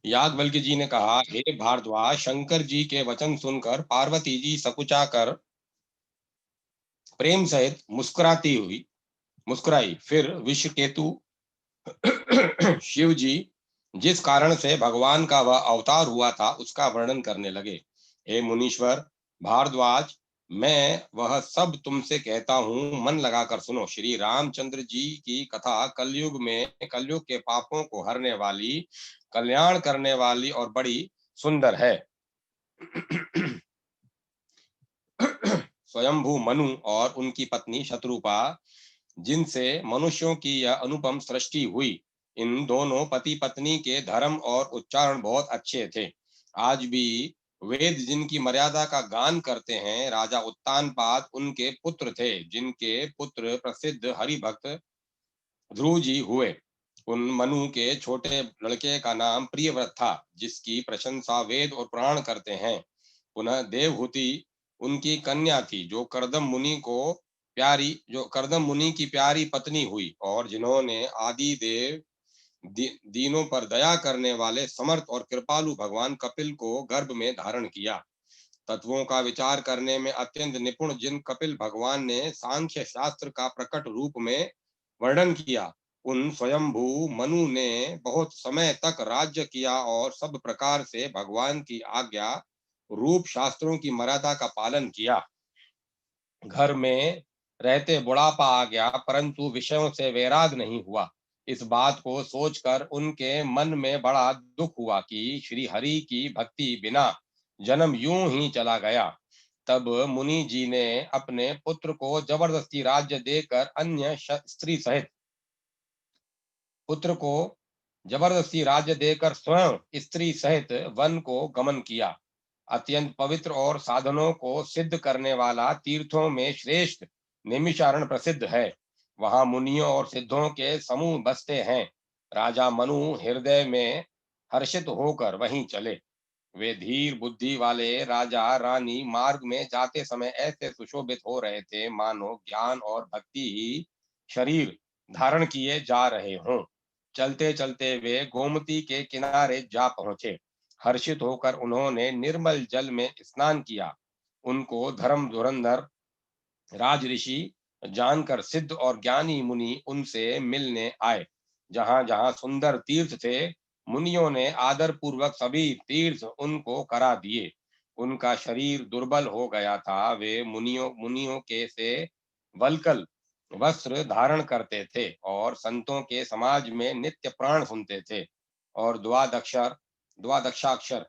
याज्ञवल्क्य जी ने कहा, हे भारद्वाज, शंकर जी के वचन सुनकर पार्वती जी सकुचाकर प्रेम सहित मुस्कुराई। फिर विश्वकेतु शिव जी जिस कारण से भगवान का वह अवतार हुआ था उसका वर्णन करने लगे। हे मुनीश्वर भारद्वाज, मैं वह सब तुमसे कहता हूँ, मन लगाकर सुनो। श्री रामचंद्र जी की कथा कलयुग के पापों को हरने वाली, कल्याण करने वाली और बड़ी सुंदर है। स्वयंभू मनु और उनकी पत्नी शत्रुपा, जिनसे मनुष्यों की यह अनुपम सृष्टि हुई, इन दोनों पति पत्नी के धर्म और उच्चारण बहुत अच्छे थे। आज भी वेद जिनकी मर्यादा का गान करते हैं, राजा उत्तानपाद उनके पुत्र थे, जिनके पुत्र प्रसिद्ध हरिभक्त ध्रुव जी हुए। उन मनु के छोटे लड़के का नाम प्रियव्रत था, जिसकी प्रशंसा वेद और पुराण करते हैं। पुनः देवहूति उनकी कन्या थी, जो करदम मुनि की प्यारी पत्नी हुई, और जिन्होंने आदि देव दीनों पर दया करने वाले समर्थ और कृपालु भगवान कपिल को गर्भ में धारण किया। तत्वों का विचार करने में अत्यंत निपुण जिन कपिल भगवान ने सांख्य शास्त्र का प्रकट रूप में वर्णन किया, उन स्वयंभू मनु ने बहुत समय तक राज्य किया और सब प्रकार से भगवान की आज्ञा रूप शास्त्रों की मर्यादा का पालन किया। घर में रहते बुढ़ापा आ गया, परंतु विषयों से वैराग नहीं हुआ। इस बात को सोचकर उनके मन में बड़ा दुख हुआ कि श्री हरि की भक्ति बिना जन्म यूं ही चला गया। तब मुनि जी ने अपने पुत्र को जबरदस्ती राज्य देकर स्त्री सहित पुत्र को जबरदस्ती राज्य देकर स्वयं स्त्री सहित वन को गमन किया। अत्यंत पवित्र और साधनों को सिद्ध करने वाला तीर्थों में श्रेष्ठ निमिषारण प्रसिद्ध है। वहां मुनियों और सिद्धों के समूह बसते हैं। राजा मनु हृदय में हर्षित होकर वहीं चले। वे धीर बुद्धि वाले राजा रानी मार्ग में जाते समय ऐसे सुशोभित हो रहे थे, मानो ज्ञान और भक्ति ही शरीर धारण किए जा रहे हों। चलते चलते वे गोमती के किनारे जा पहुंचे। हर्षित होकर उन्होंने निर्मल जल में स्नान किया। उनको धर्म धुरंधर राज ऋषि जानकर सिद्ध और ज्ञानी मुनि उनसे मिलने आए। जहां जहां सुंदर तीर्थ थे, मुनियों ने आदर पूर्वक सभी तीर्थ उनको करा दिए। उनका शरीर दुर्बल हो गया था। वे मुनियों मुनियों के से वलकल वस्त्र धारण करते थे और संतों के समाज में नित्य प्राण सुनते थे और द्वादशाक्षर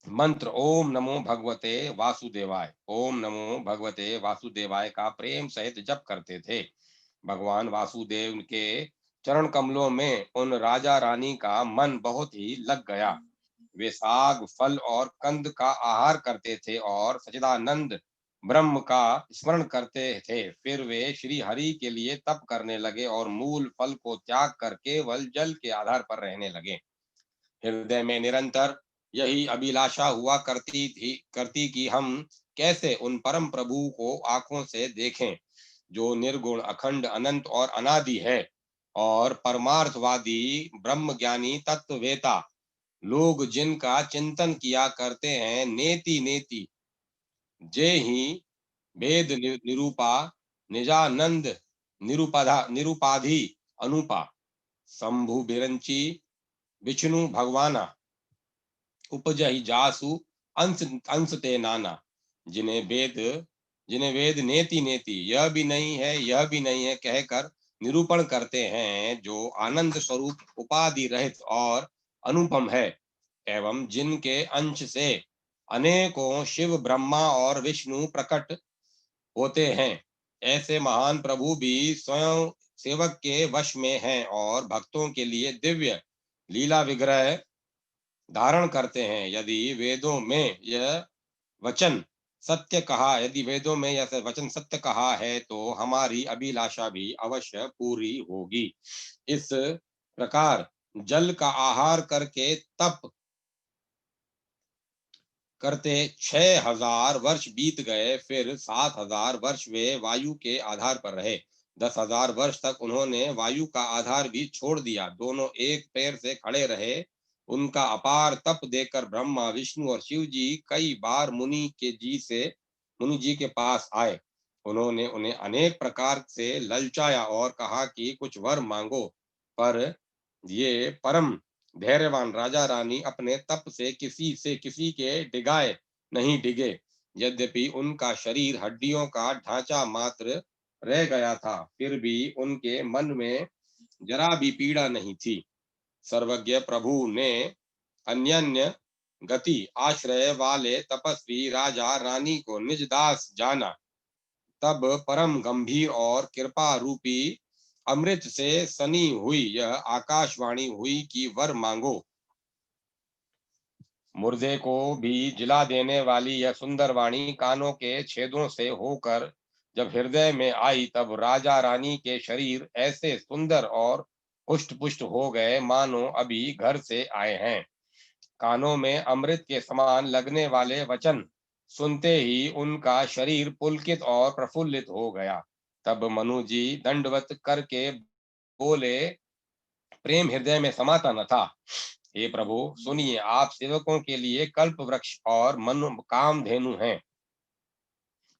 मंत्र ओम नमो भगवते वासुदेवाय, ओम नमो भगवते वासुदेवाय का प्रेम सहित जप करते थे। भगवान वासुदेव के चरण कमलों में उन राजा रानी का मन बहुत ही लग गया। वे साग फल और कंद का आहार करते थे और सच्चिदानंद ब्रह्म का स्मरण करते थे। फिर वे श्री हरि के लिए तप करने लगे और मूल फल को त्याग कर केवल जल के आधार पर रहने लगे। हृदय में निरंतर यही अभिलाषा हुआ करती कि हम कैसे उन परम प्रभु को आंखों से देखें, जो निर्गुण अखंड अनंत और अनादि है, और परमार्थवादी ब्रह्म ज्ञानी तत्ववेता लोग जिनका चिंतन किया करते हैं। नेति नेति जे ही भेद निरूपा निजानंद निरूपाधि अनुपा शंभु बिरंची विष्णु भगवाना उपजहि जासु अंश ते नाना। जिन्हें वेद जिन्हें वेद नेति नेति यह भी नहीं है यह भी नहीं है कहकर निरूपण करते हैं, जो आनंद स्वरूप उपाधि रहित और अनुपम है, एवं जिनके अंश से अनेकों शिव ब्रह्मा और विष्णु प्रकट होते हैं। ऐसे महान प्रभु भी स्वयं सेवक के वश में हैं और भक्तों के लिए दिव्य लीला विग्रह धारण करते हैं। यदि वेदों में यह वचन सत्य कहा है, तो हमारी अभिलाषा भी अवश्य पूरी होगी। इस प्रकार जल का आहार करके तप करते 6000 वर्ष बीत गए। फिर 7000 वर्ष वे वायु के आधार पर रहे। 10,000 वर्ष तक उन्होंने वायु का आधार भी छोड़ दिया, दोनों एक पैर से खड़े रहे। उनका अपार तप देखकर ब्रह्मा, विष्णु और शिव जी कई बार मुनि जी के पास आए। उन्होंने उन्हें अनेक प्रकार से ललचाया और कहा कि कुछ वर मांगो, पर ये परम धैर्यवान राजा रानी अपने तप से किसी के डिगाए नहीं डिगे। यद्यपि उनका शरीर हड्डियों का ढांचा मात्र रह गया था, फिर भी उनके मन में जरा भी पीड़ा नहीं थी। सर्वज्ञ प्रभु ने अन्यन्य गति आश्रय वाले तपस्वी राजा रानी को निज दास जाना। तब परम गंभीर और कृपा रूपी अमृत से सनी हुई यह आकाशवाणी हुई कि वर मांगो। मुर्दे को भी जिला देने वाली यह सुंदर वाणी कानों के छेदों से होकर जब हृदय में आई, तब राजा रानी के शरीर ऐसे सुंदर और पुष्ट पुष्ट हो गए मानो अभी घर से आए हैं। कानों में अमृत के समान लगने वाले वचन सुनते ही उनका शरीर पुलकित और प्रफुल्लित हो गया। तब मनु जी दंडवत करके बोले, प्रेम हृदय में समाता न था। हे प्रभु, सुनिए, आप सेवकों के लिए कल्प वृक्ष और मनु कामधेनु हैं।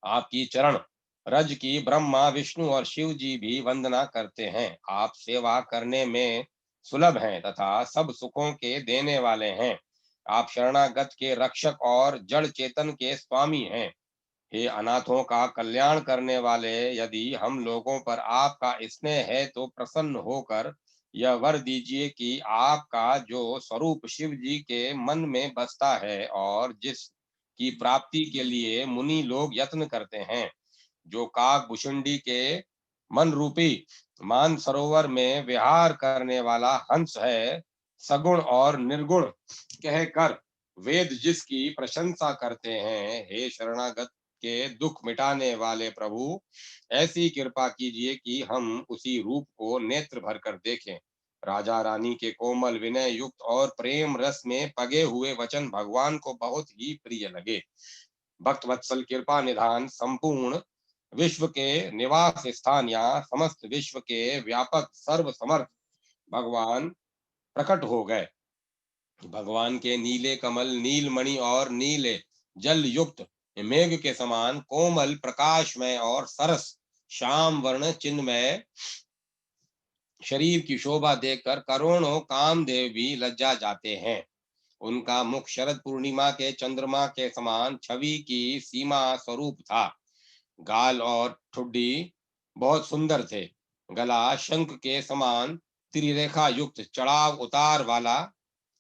आपकी चरण रज की ब्रह्मा, विष्णु और शिव जी भी वंदना करते हैं। आप सेवा करने में सुलभ हैं तथा सब सुखों के देने वाले हैं। आप शरणागत के रक्षक और जड़ चेतन के स्वामी हैं। हे अनाथों का कल्याण करने वाले, यदि हम लोगों पर आपका स्नेह है तो प्रसन्न होकर यह वर दीजिए कि आपका जो स्वरूप शिव जी के मन में बसता है और जिस की प्राप्ति के लिए मुनि लोग यत्न करते हैं, जो काक भुषुंडी के मन रूपी मान सरोवर में विहार करने वाला हंस है, सगुण और निर्गुण कहकर वेद जिसकी प्रशंसा करते हैं, हे शरणागत के दुख मिटाने वाले प्रभु, ऐसी कृपा कीजिए कि हम उसी रूप को नेत्र भर कर देखें। राजा रानी के कोमल विनय युक्त और प्रेम रस में पगे हुए वचन भगवान को बहुत ही प्रिय लगे। भक्त वत्सल कृपा निधान संपूर्ण विश्व के निवास स्थान या समस्त विश्व के व्यापक सर्व समर्थ भगवान प्रकट हो गए। भगवान के नीले कमल, नीलमणि और नीले जल युक्त मेघ के समान कोमल, प्रकाशमय और सरस श्याम वर्ण चिन्मय शरीर की शोभा देखकर करोड़ों कामदेव भी लज्जा जाते हैं। उनका मुख शरद पूर्णिमा के चंद्रमा के समान छवि की सीमा स्वरूप था। गाल और ठुड्डी बहुत सुंदर थे। गला शंख के समान त्रिरेखा युक्त चढ़ाव उतार वाला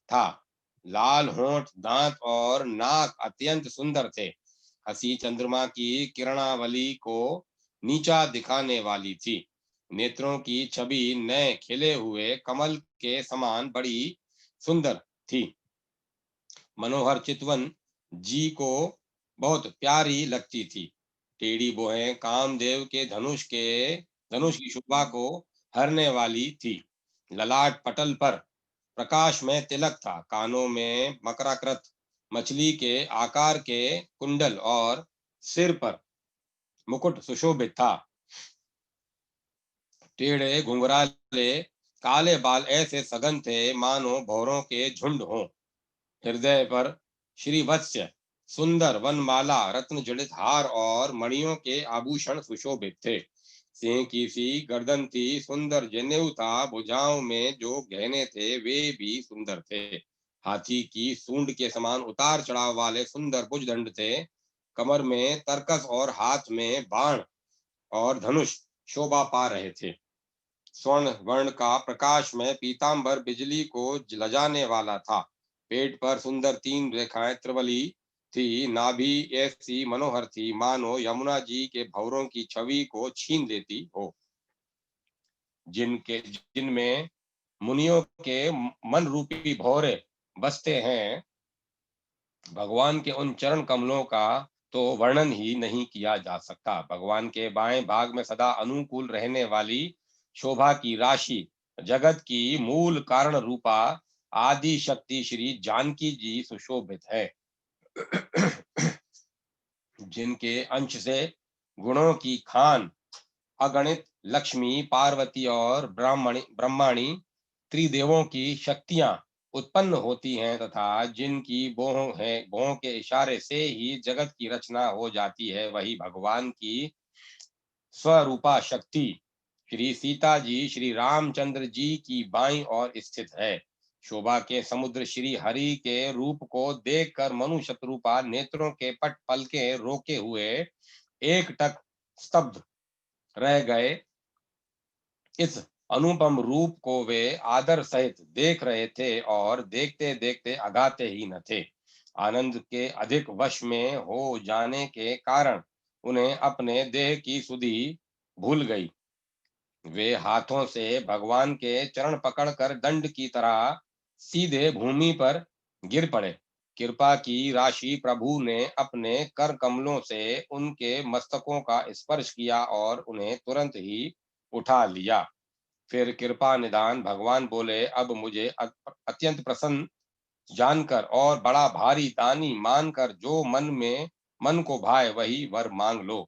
था। लाल होंठ, दांत और नाक अत्यंत सुंदर थे। हंसी चंद्रमा की किरणावली को नीचा दिखाने वाली थी। नेत्रों की छवि नए खिले हुए कमल के समान बड़ी सुंदर थी। मनोहर चितवन जी को बहुत प्यारी लगती थी। टेढ़ी बोहें कामदेव के धनुष की शोभा को हरने वाली थी। ललाट पटल पर प्रकाश में तिलक था। कानों में मकराकृत मछली के आकार के कुंडल और सिर पर मुकुट सुशोभित था। टेढ़े घुंघराले काले बाल ऐसे सघन थे मानो भौरों के झुंड हों। हृदय पर श्रीवत्स्य सुंदर वनमाला, रत्न जड़ित हार और मणियों के आभूषण सुशोभित थे। सिंह की सी गर्दन थी, सुंदर जनेऊ था। भुजाओं में जो गहने थे वे भी सुंदर थे। हाथी की सूंड के समान उतार चढ़ाव वाले सुंदर भुजदंड थे। कमर में तरकस और हाथ में बाण और धनुष शोभा पा रहे थे। स्वर्ण वर्ण का प्रकाश में पीतांबर बिजली को लजाने वाला था। पेट पर सुंदर 3 रेखाएं त्रिवली थी। नाभि ऐसी मनोहर थी मानो यमुना जी के भंवरों की छवि को छीन लेती हो। जिनमें मुनियों के मन रूपी भौरे बसते हैं, भगवान के उन चरण कमलों का तो वर्णन ही नहीं किया जा सकता। भगवान के बाएं भाग में सदा अनुकूल रहने वाली शोभा की राशि, जगत की मूल कारण रूपा आदि शक्ति श्री जानकी जी सुशोभित है। जिनके अंश से गुणों की खान अगणित लक्ष्मी, पार्वती और ब्रह्माणी त्रिदेवों की शक्तियां उत्पन्न होती हैं तथा जिनकी भों के इशारे से ही जगत की रचना हो जाती है, वही भगवान की स्वरूपा शक्ति श्री सीता जी श्री रामचंद्र जी की बाईं ओर स्थित है। शोभा के समुद्र श्री हरि के रूप को देखकर मनु शत्रुपा नेत्रों के पट पलके रोके हुए एक टक स्तब्ध रह गए। इस अनुपम रूप को वे आदर सहित देख रहे थे और देखते देखते अगाते ही न थे। आनंद के अधिक वश में हो जाने के कारण उन्हें अपने देह की सुधि भूल गई। वे हाथों से भगवान के चरण पकड़कर दंड की तरह सीधे भूमि पर गिर पड़े। कृपा की राशि प्रभु ने अपने कर कमलों से उनके मस्तकों का स्पर्श किया और उन्हें तुरंत ही उठा लिया। फिर कृपा निदान भगवान बोले, अब मुझे अत्यंत प्रसन्न जानकर और बड़ा भारी दानी मानकर जो मन को भाए वही वर मांग लो।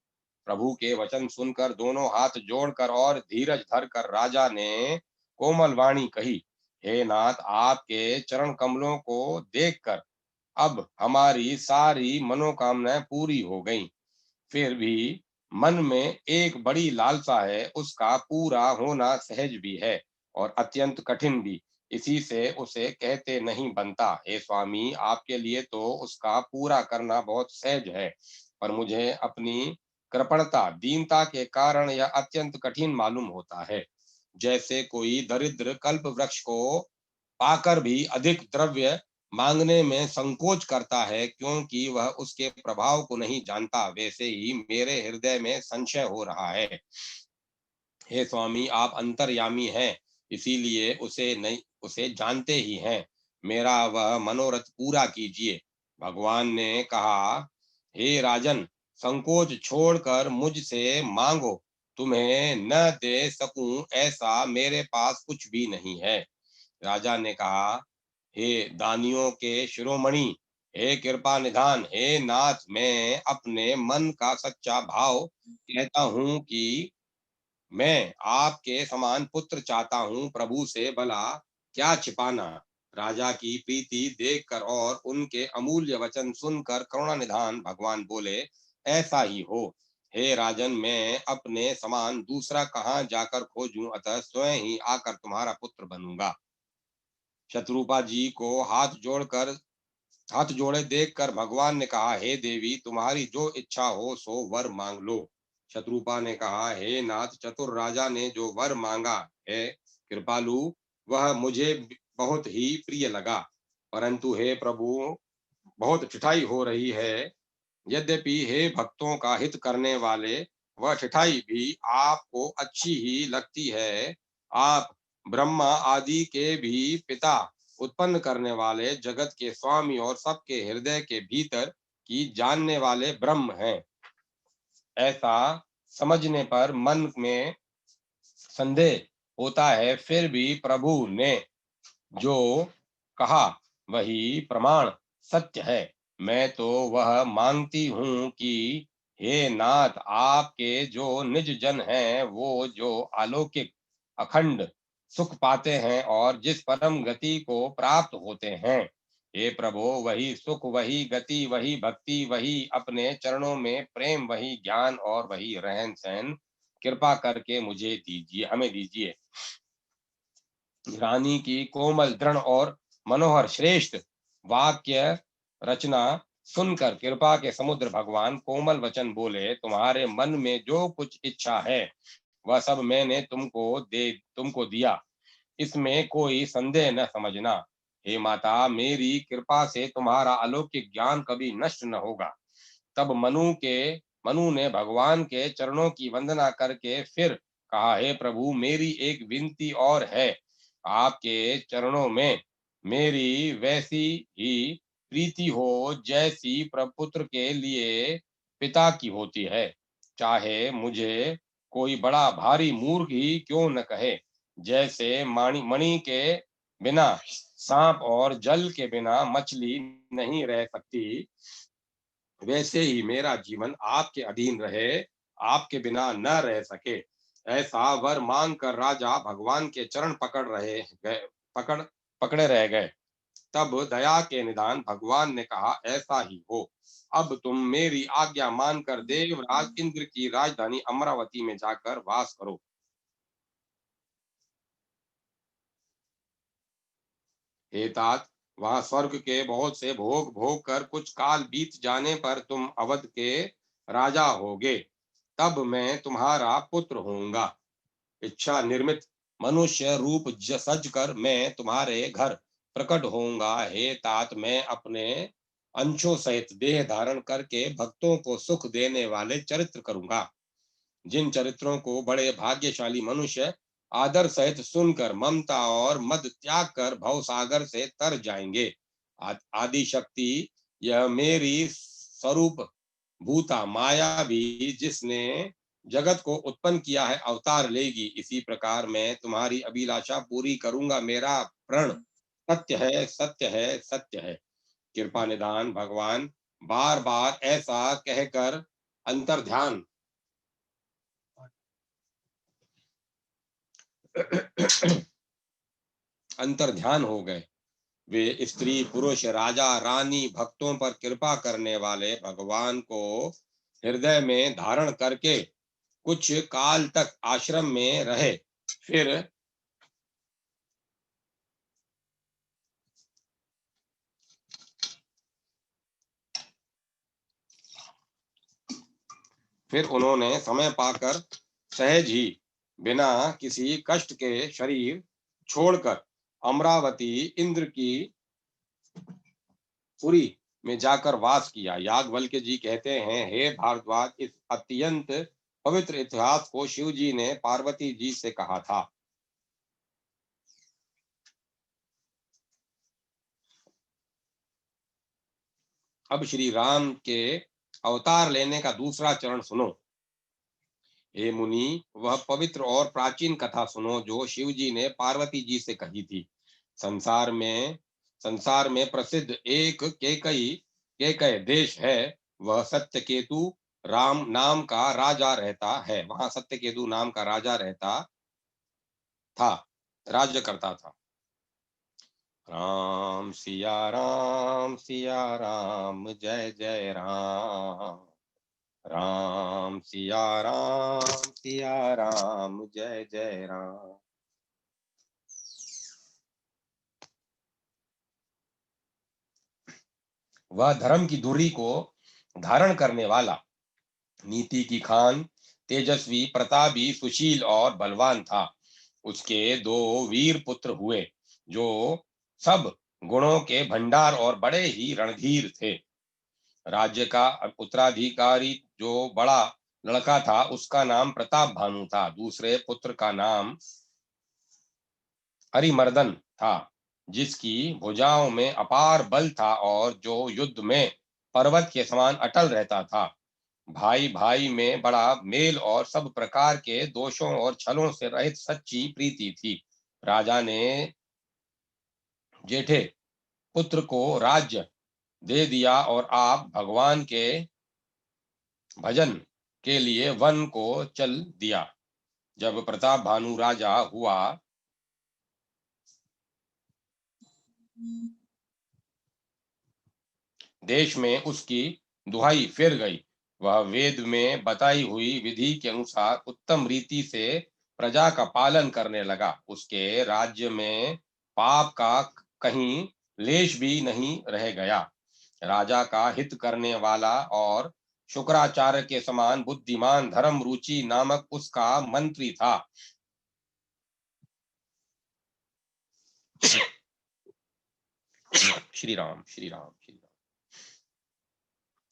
प्रभु के वचन सुनकर दोनों हाथ जोड़कर और धीरज धरकर राजा ने कोमल वाणी कही, हे नाथ, आपके चरण कमलों को देखकर अब हमारी सारी मनोकामनाएं पूरी हो गईं। फिर भी मन में एक बड़ी लालसा है, उसका पूरा होना सहज भी है और अत्यंत कठिन भी। इसी से उसे कहते नहीं बनता। हे स्वामी, आपके लिए तो उसका पूरा करना बहुत सहज है, पर मुझे अपनी कृपणता दीनता के कारण यह अत्यंत कठिन मालूम होता है। जैसे कोई दरिद्र कल्प वृक्ष को पाकर भी अधिक द्रव्य मांगने में संकोच करता है, क्योंकि वह उसके प्रभाव को नहीं जानता, वैसे ही मेरे हृदय में संशय हो रहा है। हे स्वामी, आप अंतर्यामी हैं, इसीलिए उसे जानते ही हैं। मेरा वह मनोरथ पूरा कीजिए। भगवान ने कहा, हे राजन, संकोच छोड़कर मुझसे मांगो। तुम्हें न दे सकूं ऐसा मेरे पास कुछ भी नहीं है। राजा ने कहा, हे दानियों के शिरोमणि, हे कृपा निधान, हे नाथ, मैं अपने मन का सच्चा भाव कहता हूँ कि मैं आपके समान पुत्र चाहता हूँ। प्रभु से भला क्या छिपाना। राजा की प्रीति देखकर और उनके अमूल्य वचन सुनकर करुणा निधान भगवान बोले, ऐसा ही हो। हे राजन, मैं अपने समान दूसरा कहाँ जाकर खोजूं, अतः स्वयं ही आकर तुम्हारा पुत्र बनूंगा। शत्रुपा जी को हाथ जोड़े देखकर भगवान ने कहा, हे देवी, तुम्हारी जो इच्छा हो सो वर मांग लो। शत्रुपा ने कहा, हे नाथ, चतुर राजा ने जो वर मांगा है कृपालु, वह मुझे बहुत ही प्रिय लगा, परंतु हे प्रभु, बहुत ठिठाई हो रही है। यद्यपि हे भक्तों का हित करने वाले, वह ठिठाई भी आपको अच्छी ही लगती है। आप ब्रह्मा आदि के भी पिता, उत्पन्न करने वाले, जगत के स्वामी और सबके हृदय के भीतर की जानने वाले ब्रह्म हैं। ऐसा समझने पर मन में संदेह होता है, फिर भी प्रभु ने जो कहा वही प्रमाण सत्य है। मैं तो वह मांगती हूँ कि हे नाथ, आपके जो निज जन हैं, वो जो अलौकिक अखंड सुख पाते हैं और जिस परम गति को प्राप्त होते हैं, हे प्रभु, वही सुख, वही गति, वही भक्ति, वही अपने चरणों में प्रेम, वही ज्ञान और वही रहन सहन कृपा करके मुझे दीजिए, हमें दीजिए। रानी की कोमल, दृढ़ और मनोहर श्रेष्ठ वाक्य रचना सुनकर कृपा के समुद्र भगवान कोमल वचन बोले, तुम्हारे मन में जो कुछ इच्छा है वह सब मैंने तुमको दिया, इसमें कोई संदेह न समझना। हे माता, मेरी कृपा से तुम्हारा अलौकिक ज्ञान कभी नष्ट न होगा। तब मनु ने भगवान के चरणों की वंदना करके फिर कहा, हे प्रभु, मेरी एक विनती और है। आपके चरणों में मेरी वैसी ही प्रीति हो जैसी प्रपुत्र के लिए पिता की होती है। चाहे मुझे कोई बड़ा भारी मूर्ख ही क्यों न कहे। जैसे मणि के बिना सांप और जल के बिना मछली नहीं रह सकती, वैसे ही मेरा जीवन आपके अधीन रहे, आपके बिना न रह सके। ऐसा वर मांग कर राजा भगवान के चरण पकड़ पकड़े रह गए। तब दया के निदान भगवान ने कहा, ऐसा ही हो। अब तुम मेरी आज्ञा मानकर देवराज इंद्र की राजधानी अमरावती में जाकर वास करो। हे तात, वहां स्वर्ग के बहुत से भोग भोग कर कुछ काल बीत जाने पर तुम अवध के राजा होगे। तब मैं तुम्हारा पुत्र होऊंगा। इच्छा निर्मित मनुष्य रूप सज कर मैं तुम्हारे घर प्रकट होऊंगा। हे तात, मैं अपने अंशों सहित देह धारण करके भक्तों को सुख देने वाले चरित्र करूंगा। जिन चरित्रों को बड़े भाग्यशाली मनुष्य आदर सहित सुनकर ममता और मद त्याग कर भव सागर से तर जाएंगे। आदि शक्ति यह मेरी स्वरूप भूता माया भी जिसने जगत को उत्पन्न किया है अवतार लेगी। इसी प्रकार मैं तुम्हारी अभिलाषा पूरी करूंगा। मेरा प्रण सत्य है, सत्य है, सत्य है। कृपा निधान भगवान बार बार ऐसा कहकर अंतर्ध्यान अंतर्ध्यान हो गए। वे स्त्री पुरुष राजा रानी भक्तों पर कृपा करने वाले भगवान को हृदय में धारण करके कुछ काल तक आश्रम में रहे। फिर फिर उन्होंने समय पाकर सहज ही बिना किसी कष्ट के शरीर छोड़कर अमरावती इंद्र की पुरी में जाकर वास किया। याज्ञवल्क्य जी कहते हैं, हे भारद्वाज, इस अत्यंत पवित्र इतिहास को शिव जी ने पार्वती जी से कहा था। अब श्री राम के अवतार लेने का दूसरा चरण सुनो। हे मुनि, वह पवित्र और प्राचीन कथा सुनो जो शिव जी ने पार्वती जी से कही थी। संसार में संसार में प्रसिद्ध एक केकय देश है। वह सत्यकेतु राम नाम का राजा रहता है। वहां सत्यकेतु नाम का राजा रहता था, राज्य करता था। राम सिया राम, जय जय राम। राम सिया राम, जय जय राम। वह धर्म की धुरी को धारण करने वाला, नीति की खान, तेजस्वी, प्रतापी, सुशील और बलवान था। उसके दो वीर पुत्र हुए जो सब गुणों के भंडार और बड़े ही रणधीर थे। राज्य का उत्तराधिकारी जो बड़ा लड़का था उसका नाम प्रताप भानु था। दूसरे पुत्र का नाम अरिमर्दन था, जिसकी भुजाओं में अपार बल था और जो युद्ध में पर्वत के समान अटल रहता था। भाई भाई में बड़ा मेल और सब प्रकार के दोषों और छलों से रहित सच्ची प्रीति थी। राजा ने जेठे पुत्र को राज्य दे दिया और आप भगवान के भजन के लिए वन को चल दिया। जब प्रताप भानु राजा हुआ देश में उसकी दुहाई फिर गई। वह वेद में बताई हुई विधि के अनुसार उत्तम रीति से प्रजा का पालन करने लगा। उसके राज्य में पाप का कहीं लेश भी नहीं रह गया। राजा का हित करने वाला और शुक्राचार्य के समान बुद्धिमान धर्म रुचि नामक उसका मंत्री था। श्री राम, श्री राम, श्री राम।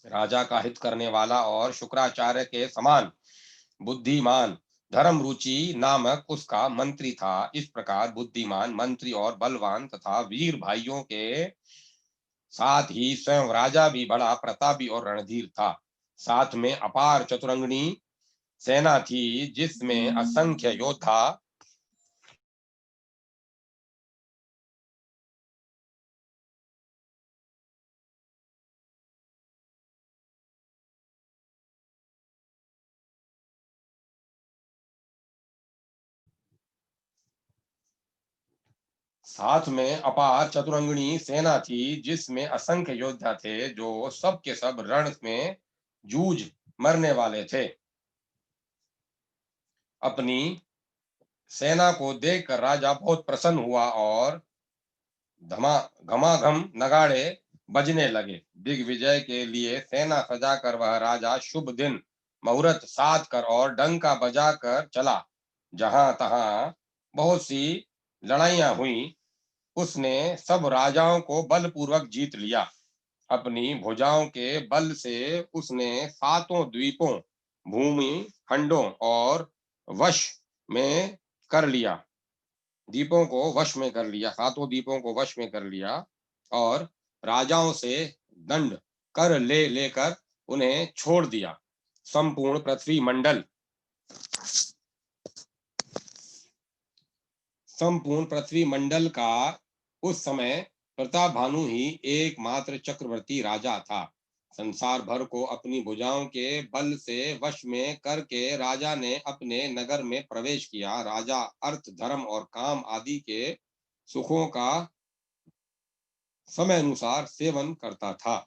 राजा का हित करने वाला और शुक्राचार्य के समान बुद्धिमान धर्म रुचि नामक उसका मंत्री था। इस प्रकार बुद्धिमान मंत्री और बलवान तथा वीर भाइयों के साथ ही स्वयं राजा भी बड़ा प्रतापी और रणधीर था। साथ में अपार चतुरंगनी सेना थी जिसमें असंख्य योद्धा साथ में अपार चतुरंगनी सेना थी, जिसमें असंख्य योद्धा थे जो सब के सब रण में जूझ मरने वाले थे। अपनी सेना को देखकर राजा बहुत प्रसन्न हुआ और धमा घमाघम नगाड़े बजने लगे। दिग्विजय के लिए सेना सजाकर वह राजा शुभ दिन मुहूर्त साध कर और डंका बजाकर चला। जहां तहां बहुत सी लड़ाइयां हुई, उसने सब राजाओं को बलपूर्वक जीत लिया। अपनी भुजाओं के बल से उसने सातों द्वीपों, भूमि खंडों और वश में कर लिया द्वीपों को वश में कर लिया सातों द्वीपों को वश में कर लिया और राजाओं से दंड कर लेकर उन्हें छोड़ दिया। संपूर्ण पृथ्वी मंडल संपूर्ण पृथ्वी मंडल का उस समय प्रताप भानु ही एकमात्र चक्रवर्ती राजा था। संसार भर को अपनी भुजाओं के बल से वश में करके राजा ने अपने नगर में प्रवेश किया। राजा अर्थ, धर्म और काम आदि के सुखों का समय अनुसार सेवन करता था।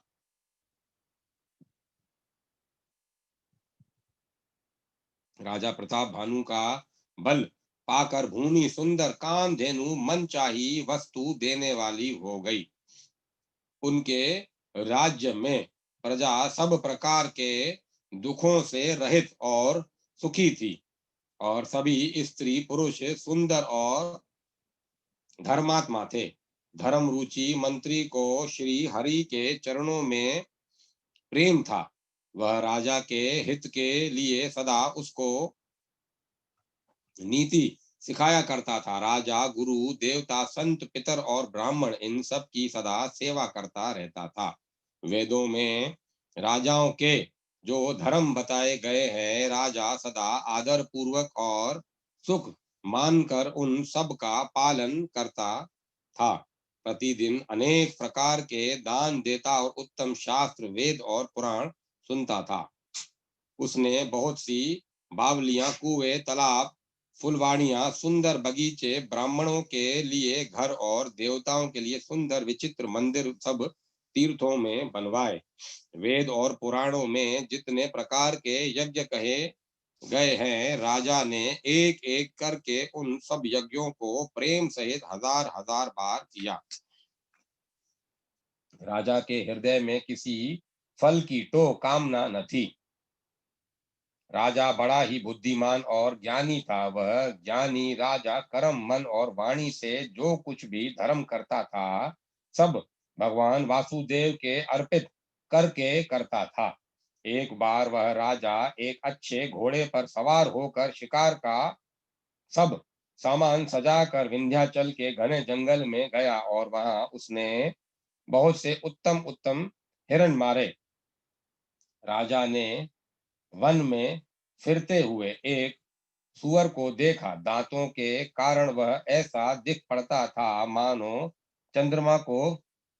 राजा प्रताप भानु का बल पाकर भूमि सुंदर कामधेनु मनचाही वस्तु देने वाली हो गई। उनके राज्य में प्रजा सब प्रकार के दुखों से रहित और सुखी थी और सभी स्त्री पुरुष सुंदर और धर्मात्मा थे। धर्म रुचि मंत्री को श्री हरि के चरणों में प्रेम था। वह राजा के हित के लिए सदा उसको नीति सिखाया करता था। राजा, गुरु, देवता, संत, पितर और ब्राह्मण इन सब की सदा सेवा करता रहता था। वेदों में राजाओं के जो धर्म बताए गए हैं, राजा सदा आदर पूर्वक और सुख मानकर उन सब का पालन करता था। प्रतिदिन अनेक प्रकार के दान देता और उत्तम शास्त्र, वेद और पुराण सुनता था। उसने बहुत सी बावलियां, कुएं, तालाब, फुलवाड़ियां, सुंदर बगीचे, ब्राह्मणों के लिए घर और देवताओं के लिए सुंदर विचित्र मंदिर सब तीर्थों में बनवाए। वेद और पुराणों में जितने प्रकार के यज्ञ कहे गए हैं, राजा ने एक एक करके उन सब यज्ञों को प्रेम सहित हजार हजार बार किया। राजा के हृदय में किसी फल की तो कामना न थी। राजा बड़ा ही बुद्धिमान और ज्ञानी था। वह ज्ञानी राजा कर्म, मन और वाणी से जो कुछ भी धर्म करता था, सब भगवान वासुदेव के अर्पित करके करता था। एक बार वह राजा एक अच्छे घोड़े पर सवार होकर शिकार का सब सामान सजाकर विंध्याचल के घने जंगल में गया और वहां उसने बहुत से उत्तम उत्तम हिरण मारे। राजा ने वन में फिरते हुए एक सुअर को देखा। दांतों के कारण वह ऐसा दिख पड़ता था मानो चंद्रमा को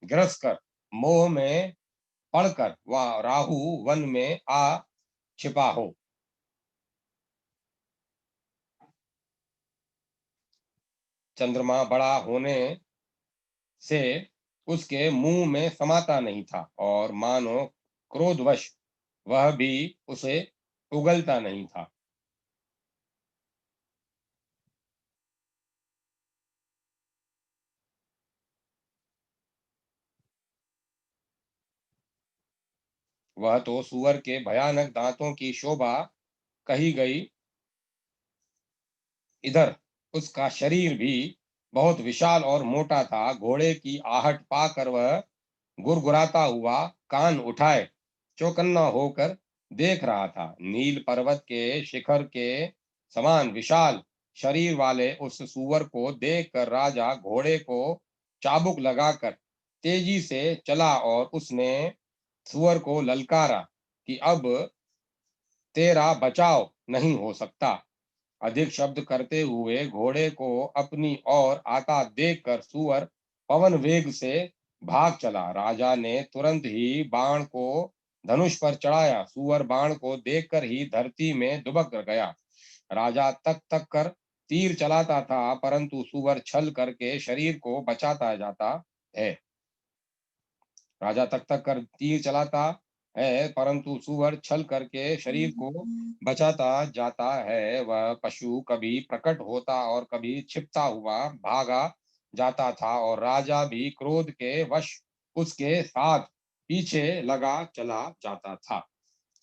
ग्रस कर मोह में पड़कर वह राहु वन में आ छिपा हो। चंद्रमा बड़ा होने से उसके मुंह में समाता नहीं था और मानो क्रोधवश वह भी उसे उगलता नहीं था। वह तो सुअर के भयानक दांतों की शोभा कही गई, इधर उसका शरीर भी बहुत विशाल और मोटा था। घोड़े की आहट पाकर वह गुरगुराता हुआ कान उठाए चौकन्ना होकर देख रहा था। नील पर्वत के शिखर के समान विशाल शरीर वाले उस सुअर को देखकर राजा घोड़े को चाबुक लगाकर तेजी से चला और उसने सुअर को ललकारा कि अब तेरा बचाव नहीं हो सकता। अधिक शब्द करते हुए घोड़े को अपनी ओर आता देखकर सुअर पवन वेग से भाग चला। राजा ने तुरंत ही बाण को धनुष पर चढ़ाया। सुअर बाण को देखकर ही धरती में दुबक गया। राजा तक तक कर तीर चलाता था, परंतु सुअर छल करके शरीर को बचाता जाता है। राजा तक तक कर तीर चलाता है, परंतु सुअर छल करके शरीर को बचाता जाता है। वह पशु कभी प्रकट होता और कभी छिपता हुआ भागा जाता था, और राजा भी क्रोध के वश उसके साथ पीछे लगा चला जाता था।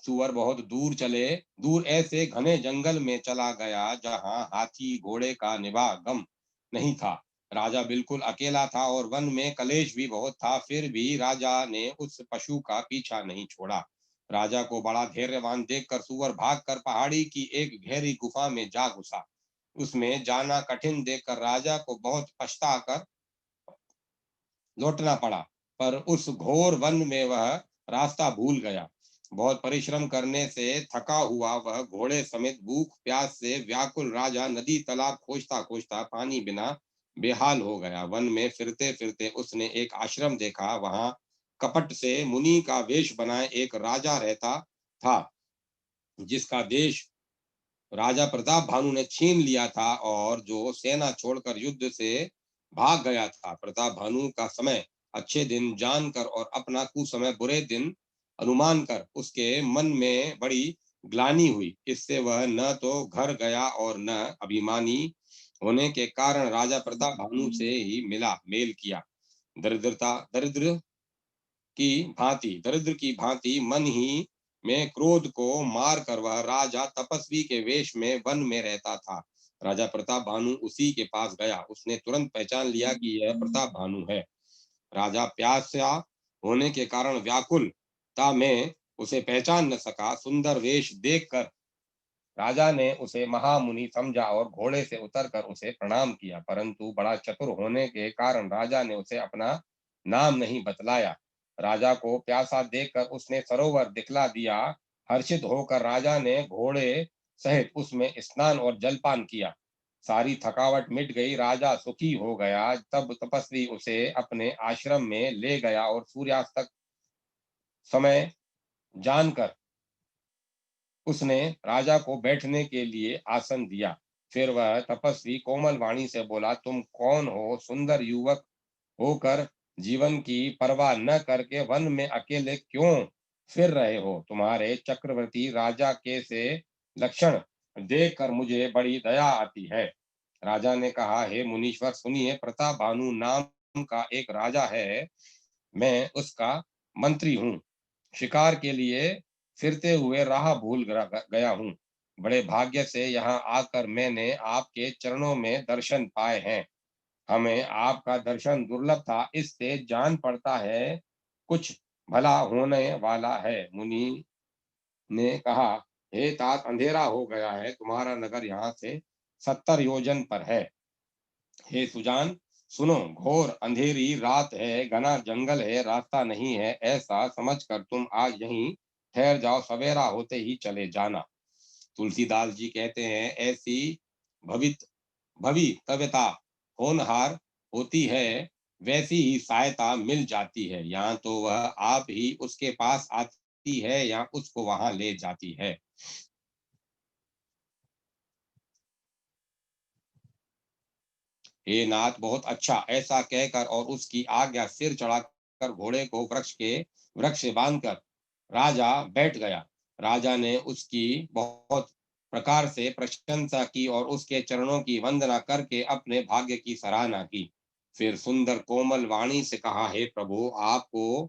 सुअर बहुत दूर ऐसे घने जंगल में चला गया जहां हाथी घोड़े का निवागम नहीं था। राजा बिल्कुल अकेला था और वन में कलेश भी बहुत था, फिर भी राजा ने उस पशु का पीछा नहीं छोड़ा। राजा को बड़ा धैर्यवान देखकर सुअर भागकर पहाड़ी की एक गहरी गुफा में जा घुसा। उसमें जाना कठिन देखकर राजा को बहुत पछताकर लौटना पड़ा, पर उस घोर वन में वह रास्ता भूल गया। बहुत परिश्रम करने से थका हुआ वह घोड़े समेत भूख प्यास से व्याकुल राजा नदी तालाब खोजता खोजता पानी बिना बेहाल हो गया। वन में फिरते फिरते उसने एक आश्रम देखा। वहां कपट से मुनि का वेश बनाए एक राजा रहता था, जिसका देश राजा प्रताप भानु ने छीन लिया था और जो सेना छोड़कर युद्ध से भाग गया था। प्रताप भानु का समय अच्छे दिन जानकर और अपना कुसमय बुरे दिन अनुमान कर उसके मन में बड़ी ग्लानि हुई। इससे वह न तो घर गया और न अभिमानी होने के कारण राजा प्रताप भानु से ही मिला मेल किया। दरिद्र दरिद्र की भांति मन ही में क्रोध को मार कर वह राजा तपस्वी के वेश में वन में रहता था। राजा प्रताप भानु उसी के पास गया। उसने तुरंत पहचान लिया कि यह प्रताप भानु है। राजा प्यासा होने के कारण व्याकुलता में उसे पहचान न सका। सुंदर वेश देखकर राजा ने उसे महामुनि समझा और घोड़े से उतरकर उसे प्रणाम किया, परंतु बड़ा चतुर होने के कारण राजा ने उसे अपना नाम नहीं बतलाया। राजा को प्यासा देखकर उसने सरोवर दिखला दिया। हर्षित होकर राजा ने घोड़े सहित उसमें स्नान और जलपान किया। सारी थकावट मिट गई, राजा सुखी हो गया। तब तपस्वी उसे अपने आश्रम में ले गया और सूर्यास्त तक समय जानकर उसने राजा को बैठने के लिए आसन दिया। फिर वह तपस्वी कोमल वाणी से बोला, तुम कौन हो? सुंदर युवक होकर जीवन की परवाह न करके वन में अकेले क्यों फिर रहे हो? तुम्हारे चक्रवर्ती राजा के से लक्षण देखकर मुझे बड़ी दया आती है। राजा ने कहा, हे मुनीश्वर सुनिए, प्रताप भानु नाम का एक राजा है। मैं उसका मंत्री हूँ। शिकार के लिए फिरते हुए राह भूल गया हूँ। बड़े भाग्य से यहाँ आकर मैंने आपके चरणों में दर्शन पाए हैं। हमें आपका दर्शन दुर्लभ था, इससे जान पड़ता है कुछ भला होने वाला है। मुनि ने कहा, हे तात, अंधेरा हो गया है, तुम्हारा नगर यहाँ से 70 योजन पर है। हे सुजान, सुनो, घोर अंधेरी रात है, घना जंगल है, रास्ता नहीं है। ऐसा समझकर तुम आज यहीं ठहर जाओ, सवेरा होते ही चले जाना। तुलसीदास जी कहते हैं, ऐसी भवित भवितव्यता होनहार होती है, वैसी ही सहायता मिल जाती है। यहाँ तो वह आप ही उसके पास आती है या उसको वहां ले जाती है। हे नाथ, बहुत अच्छा। ऐसा कहकर और उसकी आज्ञा सिर चढ़ाकर घोड़े को वृक्ष से बांधकर राजा बैठ गया। राजा ने उसकी बहुत प्रकार से प्रशंसा की और उसके चरणों की वंदना करके अपने भाग्य की सराहना की। फिर सुंदर कोमल वाणी से कहा, हे प्रभु, आपको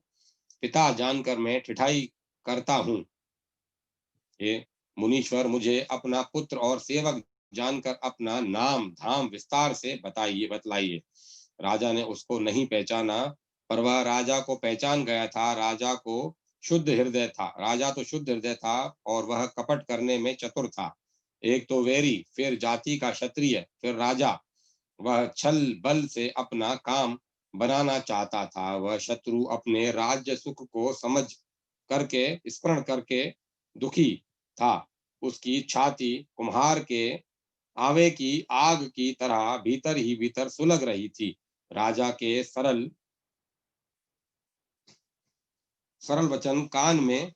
पिता जानकर मैं ठिठाई करता हूँ। हे मुनीश्वर, मुझे अपना पुत्र और सेवक जानकर अपना नाम धाम विस्तार से बतलाइए। राजा ने उसको नहीं पहचाना, पर वह राजा को पहचान गया था। राजा तो शुद्ध हृदय था और वह कपट करने में चतुर था। एक तो वैरी, फिर जाति का क्षत्रिय, फिर राजा। वह छल बल से अपना काम बनाना चाहता था। वह शत्रु अपने राज्य सुख को समझ करके स्मरण करके दुखी था। उसकी छाती कुम्हार के आवे की आग की तरह भीतर ही भीतर सुलग रही थी। राजा के सरल सरल वचन कान में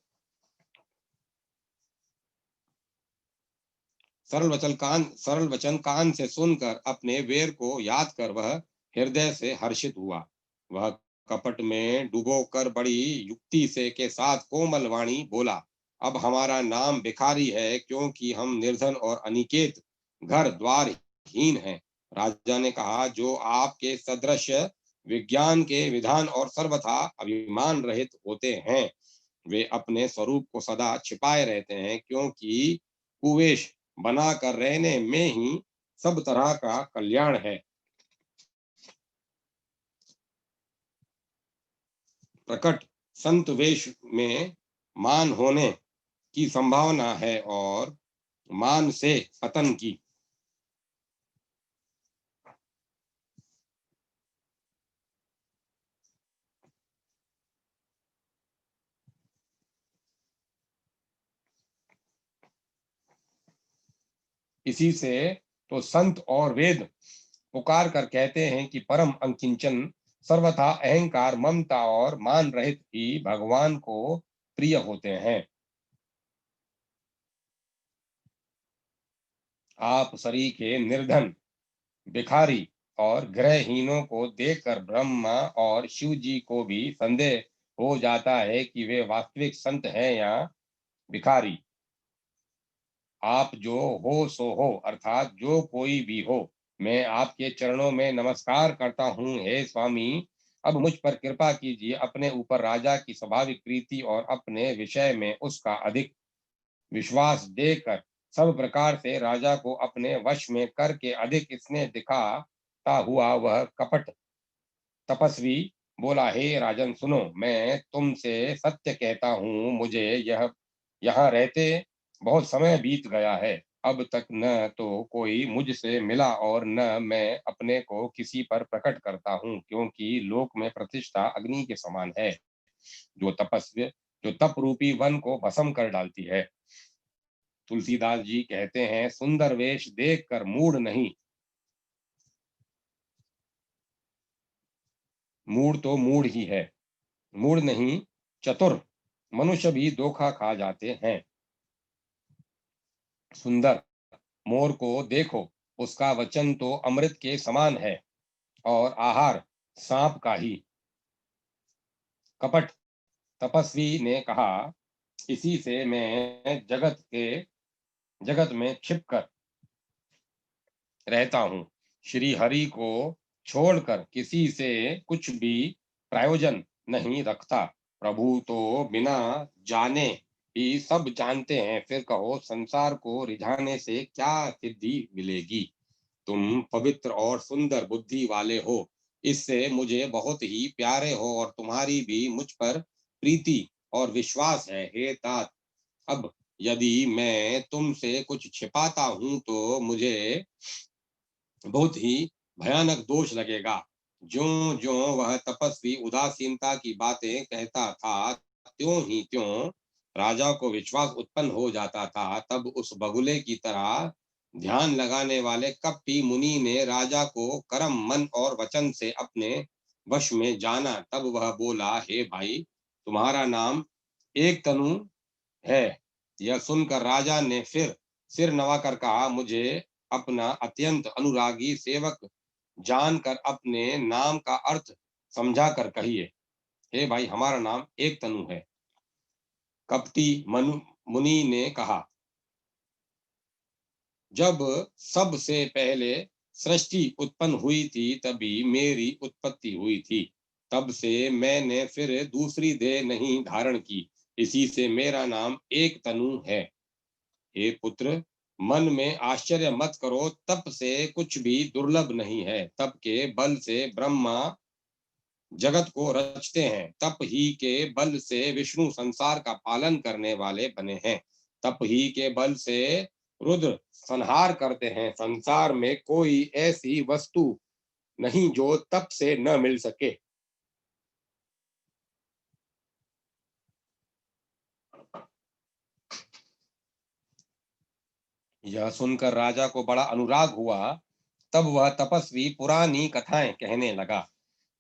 सरल वचन कान से सुनकर अपने वेर को याद कर वह हृदय से हर्षित हुआ। वह कपट में डूबोकर बड़ी युक्ति से के साथ कोमल वाणी बोला, अब हमारा नाम भिखारी है, क्योंकि हम निर्धन और अनिकेत घर द्वार हीन हैं। राजा ने कहा, जो आपके सदृश विज्ञान के विधान और सर्वथा अभिमान रहित होते हैं, वे अपने स्वरूप को सदा छिपाए रहते हैं, क्योंकि कुवेश बनाकर रहने में ही सब तरह का कल्याण है। प्रकट संत वेश में मान होने की संभावना है और मान से पतन की। इसी से तो संत और वेद पुकार कर कहते हैं कि परम अंकिंचन सर्वथा अहंकार ममता और मान रहित ही भगवान को प्रिय होते हैं। आप सरी के निर्धन भिखारी और ग्रहहीनों को देखकर ब्रह्मा और शिव जी को भी संदेह हो जाता है कि वे वास्तविक संत हैं या भिखारी। आप जो हो सो हो, अर्थात जो कोई भी हो, मैं आपके चरणों में नमस्कार करता हूँ। हे स्वामी, अब मुझ पर कृपा कीजिए। अपने ऊपर राजा की स्वाभाविक प्रीति और अपने विषय में उसका अधिक विश्वास देकर सब प्रकार से राजा को अपने वश में करके अधिक स्नेह दिखाता हुआ वह कपट तपस्वी बोला, हे राजन सुनो, मैं तुमसे सत्य कहता हूँ, मुझे यह यहाँ रहते बहुत समय बीत गया है। अब तक न तो कोई मुझसे मिला और न मैं अपने को किसी पर प्रकट करता हूँ, क्योंकि लोक में प्रतिष्ठा अग्नि के समान है, जो तपस्वी जो तप रूपी वन को भस्म कर डालती है। तुलसीदास जी कहते हैं, सुंदर वेश देख कर मूड नहीं, मूड तो मूड ही है, मूड नहीं चतुर मनुष्य भी धोखा खा जाते हैं। सुंदर मोर को देखो, उसका वचन तो अमृत के समान है और आहार सांप का ही। कपट तपस्वी ने कहा, इसी से मैं जगत में छिपकर रहता हूँ। श्री हरि को छोड़कर किसी से कुछ भी प्रयोजन नहीं रखता। प्रभु तो बिना जाने ही सब जानते हैं, फिर कहो संसार को रिझाने से क्या सिद्धि मिलेगी। तुम पवित्र और सुंदर बुद्धि वाले हो, इससे मुझे बहुत ही प्यारे हो और तुम्हारी भी मुझ पर प्रीति और विश्वास है। हे तात, अब यदि मैं तुमसे कुछ छिपाता हूं तो मुझे बहुत ही भयानक दोष लगेगा। ज्यों ज्यों वह तपस्वी उदासीनता की बातें कहता था, त्यों ही त्यों राजा को विश्वास उत्पन्न हो जाता था। तब उस बगुले की तरह ध्यान लगाने वाले कपटी मुनि ने राजा को कर्म मन और वचन से अपने वश में जाना। तब वह बोला, हे भाई, तुम्हारा नाम एक तनु है। यह सुनकर राजा ने फिर सिर नवाकर कहा, मुझे अपना अत्यंत अनुरागी सेवक जानकर अपने नाम का अर्थ समझा कर कहिए। हे भाई, हमारा नाम एक तनु है। कपटी मुनि ने कहा, जब सबसे पहले सृष्टि उत्पन्न हुई थी तभी मेरी उत्पत्ति हुई थी। तब से मैंने फिर दूसरी देह नहीं धारण की, इसी से मेरा नाम एक तनु है। हे पुत्र, मन में आश्चर्य मत करो, तप से कुछ भी दुर्लभ नहीं है। तप के बल से ब्रह्मा जगत को रचते हैं, तप ही के बल से विष्णु संसार का पालन करने वाले बने हैं, तप ही के बल से रुद्र संहार करते हैं। संसार में कोई ऐसी वस्तु नहीं जो तप से न मिल सके। यह सुनकर राजा को बड़ा अनुराग हुआ। तब वह तपस्वी पुरानी कथाएं कहने लगा।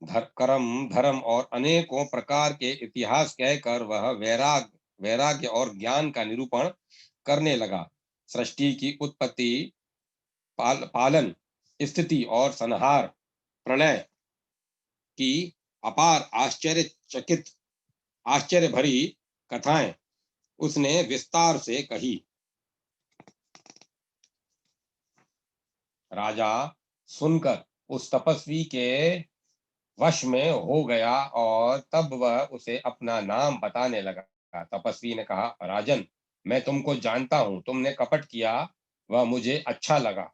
कर्म धर्म और अनेकों प्रकार के इतिहास कहकर वह वैराग्य और ज्ञान का निरूपण करने लगा। सृष्टि की उत्पत्ति, पालन, स्थिति और संहार, प्रलय की अपार आश्चर्य भरी कथाएं उसने विस्तार से कही। राजा सुनकर उस तपस्वी के वश में हो गया और तब वह उसे अपना नाम बताने लगा। तपस्वी ने कहा, राजन, मैं तुमको जानता हूं, तुमने कपट किया, वह मुझे अच्छा लगा।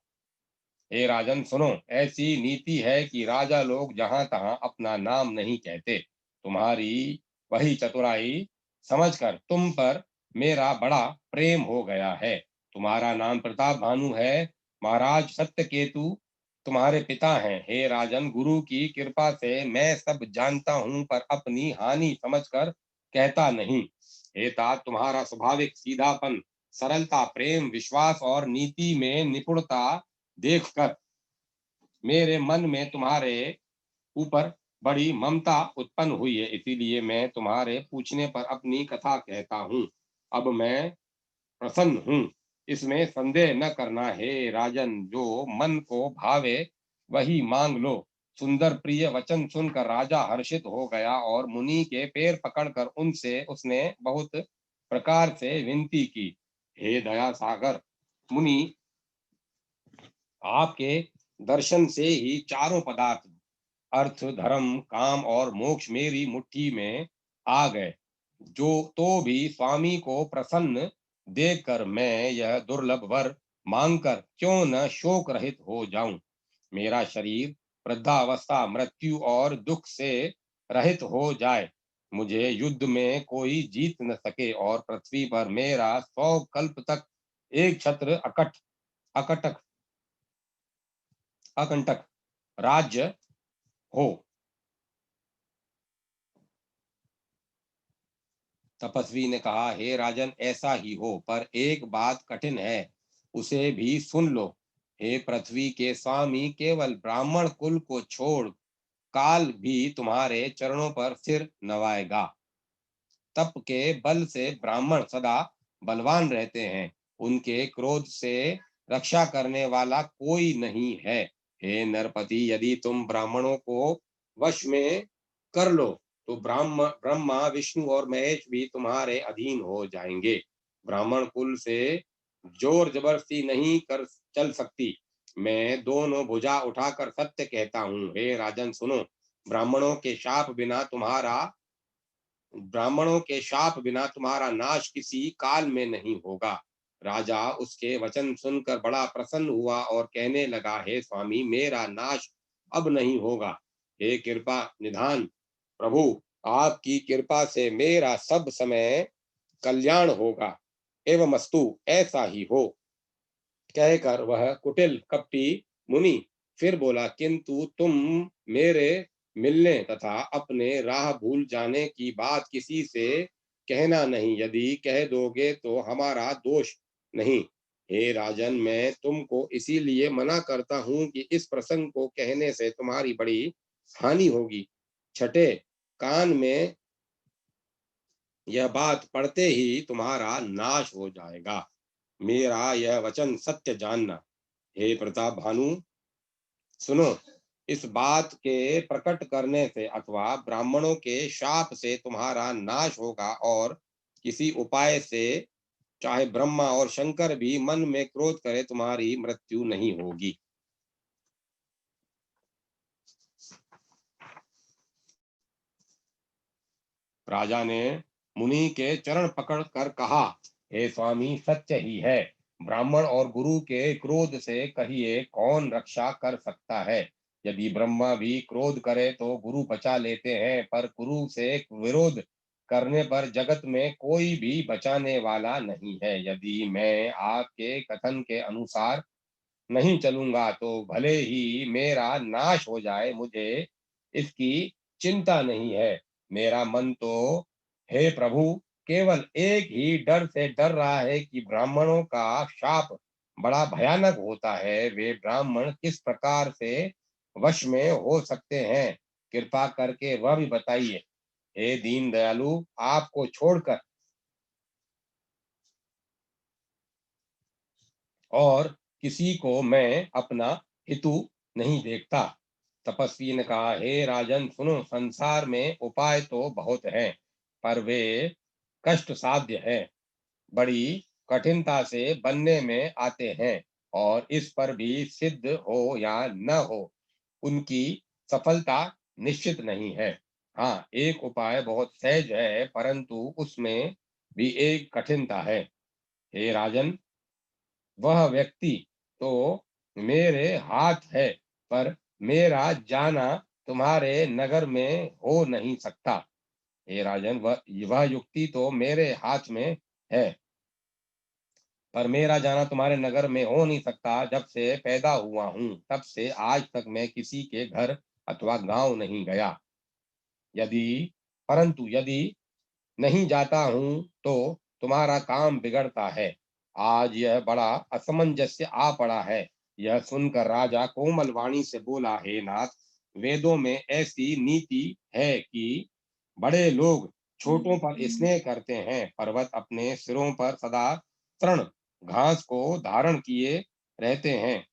हे राजन सुनो, ऐसी नीति है कि राजा लोग जहां तहां अपना नाम नहीं कहते। तुम्हारी वही चतुराई समझकर तुम पर मेरा बड़ा प्रेम हो गया है। तुम्हारा नाम प्रताप भानु है। महाराज सत्यकेतु तुम्हारे पिता हैं। हे राजन, गुरु की कृपा से मैं सब जानता हूं, पर अपनी हानि समझकर कहता नहीं। हे तात, तुम्हारा स्वाभाविक सीधापन, सरलता, प्रेम, विश्वास और नीति में निपुणता देखकर मेरे मन में तुम्हारे ऊपर बड़ी ममता उत्पन्न हुई है। इसीलिए मैं तुम्हारे पूछने पर अपनी कथा कहता हूँ। अब मैं प्रसन्न हूँ, इसमें संदेह न करना। हे राजन, जो मन को भावे वही मांग लो। सुंदर प्रिय वचन सुनकर राजा हर्षित हो गया और मुनि के पैर पकड़कर उनसे उसने बहुत प्रकार से विनती की। हे दया सागर मुनि, आपके दर्शन से ही चारों पदार्थ, अर्थ, धर्म, काम और मोक्ष मेरी मुट्ठी में आ गए। जो तो भी स्वामी को प्रसन्न देखकर मैं यह दुर्लभ वर मांगकर क्यों न शोक रहित हो जाऊं। मेरा शरीर वृद्धावस्था, मृत्यु और दुख से रहित हो जाए, मुझे युद्ध में कोई जीत न सके और पृथ्वी पर मेरा 100 कल्प तक एक छत्र अकटक अकंटक राज्य हो। तपस्वी ने कहा, हे राजन, ऐसा ही हो, पर एक बात कठिन है, उसे भी सुन लो। हे पृथ्वी के स्वामी, केवल ब्राह्मण कुल को छोड़ काल भी तुम्हारे चरणों पर सिर नवाएगा। तप के बल से ब्राह्मण सदा बलवान रहते हैं, उनके क्रोध से रक्षा करने वाला कोई नहीं है। हे नरपति, यदि तुम ब्राह्मणों को वश में कर लो तो ब्रह्मा, विष्णु और महेश भी तुम्हारे अधीन हो जाएंगे। ब्राह्मण कुल से जोर जबरदस्ती नहीं कर चल सकती। मैं दोनों भुजा उठाकर सत्य कहता हूँ। हे राजन सुनो, ब्राह्मणों के शाप बिना तुम्हारा नाश किसी काल में नहीं होगा। राजा उसके वचन सुनकर बड़ा प्रसन्न हुआ और कहने लगा, हे स्वामी, मेरा नाश अब नहीं होगा। हे कृपा निधान प्रभु, आपकी कृपा से मेरा सब समय कल्याण होगा। एवं अस्तु, ऐसा ही हो, कहकर वह कुटिल कपटी मुनि फिर बोला, किंतु तुम मेरे मिलने तथा अपने राह भूल जाने की बात किसी से कहना नहीं। यदि कह दोगे तो हमारा दोष नहीं। हे राजन, मैं तुमको इसीलिए मना करता हूं कि इस प्रसंग को कहने से तुम्हारी बड़ी हानि होगी। छठे कान में यह बात पड़ते ही तुम्हारा नाश हो जाएगा। मेरा यह वचन सत्य जानना। हे प्रताप भानु सुनो, इस बात के प्रकट करने से अथवा ब्राह्मणों के शाप से तुम्हारा नाश होगा और किसी उपाय से चाहे ब्रह्मा और शंकर भी मन में क्रोध करे तुम्हारी मृत्यु नहीं होगी। राजा ने मुनि के चरण पकड़ कर कहा, हे स्वामी, सत्य ही है। ब्राह्मण और गुरु के क्रोध से कहिए कौन रक्षा कर सकता है। यदि ब्रह्मा भी क्रोध करे तो गुरु बचा लेते हैं, पर गुरु से विरोध करने पर जगत में कोई भी बचाने वाला नहीं है। यदि मैं आपके कथन के अनुसार नहीं चलूंगा तो भले ही मेरा नाश हो जाए, मुझे इसकी चिंता नहीं है। मेरा मन तो, हे प्रभु, केवल एक ही डर से डर रहा है कि ब्राह्मणों का शाप बड़ा भयानक होता है। वे ब्राह्मण किस प्रकार से वश में हो सकते हैं, कृपा करके वह भी बताइए। हे दीन दयालु, आपको छोड़कर और किसी को मैं अपना हितु नहीं देखता। तपस्वी ने कहा, हे राजन सुनो, संसार में उपाय तो बहुत हैं, पर वे कष्ट साध्य हैं, बड़ी कठिनता से बनने में आते हैं, और इस पर भी सिद्ध हो या न हो, उनकी सफलता निश्चित नहीं है। हाँ, एक उपाय बहुत सहज है, परंतु उसमें भी एक कठिनता है। हे राजन, वह व्यक्ति तो मेरे हाथ है, पर मेरा जाना तुम्हारे नगर में हो नहीं सकता। हे राजन, वह युक्ति तो मेरे हाथ में है, पर मेरा जाना तुम्हारे नगर में हो नहीं सकता। जब से पैदा हुआ हूं, तब से आज तक मैं किसी के घर अथवा गांव नहीं गया। यदि परंतु यदि नहीं जाता हूं तो तुम्हारा काम बिगड़ता है। आज यह बड़ा असमंजस्य आ पड़ा है। यह सुनकर राजा कोमल वाणी से बोला, हे नाथ, वेदों में ऐसी नीति है कि बड़े लोग छोटों पर स्नेह करते हैं। पर्वत अपने सिरों पर सदा तृण घास को धारण किए रहते हैं।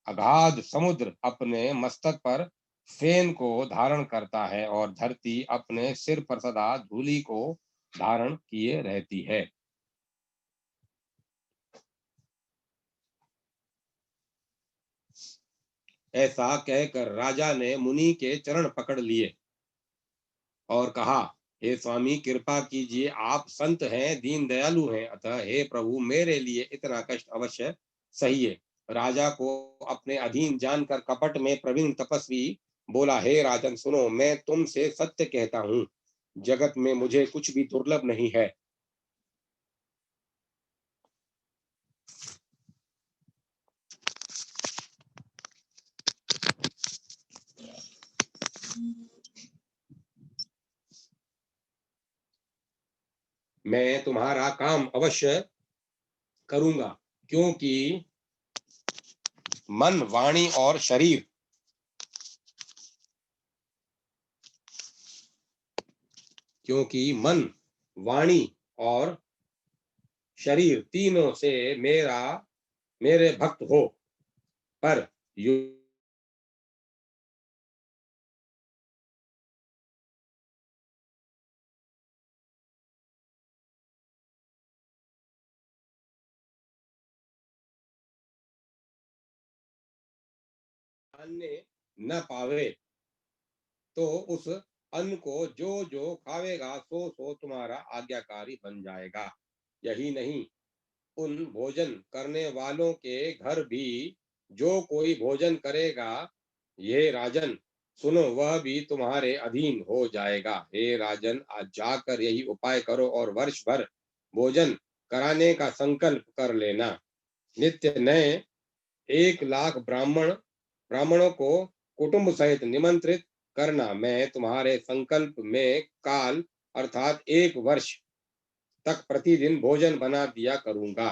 अगाध समुद्र अपने मस्तक पर फेन को धारण करता है, और धरती अपने सिर पर सदा धूलि को धारण किए रहती है। ऐसा कहकर राजा ने मुनि के चरण पकड़ लिए और कहा, हे स्वामी, कृपा कीजिए, आप संत हैं, दीन दयालु हैं, अतः हे प्रभु, मेरे लिए इतना कष्ट अवश्य सहिए। राजा को अपने अधीन जानकर कपट में प्रवीण तपस्वी बोला, हे राजन सुनो, मैं तुमसे सत्य कहता हूँ, जगत में मुझे कुछ भी दुर्लभ नहीं है। मैं तुम्हारा काम अवश्य करूंगा, क्योंकि मन, वाणी और शरीर, क्योंकि मन, वाणी और शरीर तीनों से मेरे भक्त हो, पर अन्य न पावे, तो उस अन्न को जो जो खावेगा सो सो तुम्हारा आज्ञाकारी बन जाएगा। यही नहीं, उन भोजन करने वालों के घर भी जो कोई भोजन करेगा, ये राजन सुनो, वह भी तुम्हारे अधीन हो जाएगा। हे राजन, आज जाकर यही उपाय करो और वर्ष भर भोजन कराने का संकल्प कर लेना। नित्य नए 1 लाख ब्राह्मणों को कुटुंब सहित निमंत्रित करना। मैं तुम्हारे संकल्प में काल अर्थात 1 वर्ष तक प्रतिदिन भोजन बना दिया करूंगा।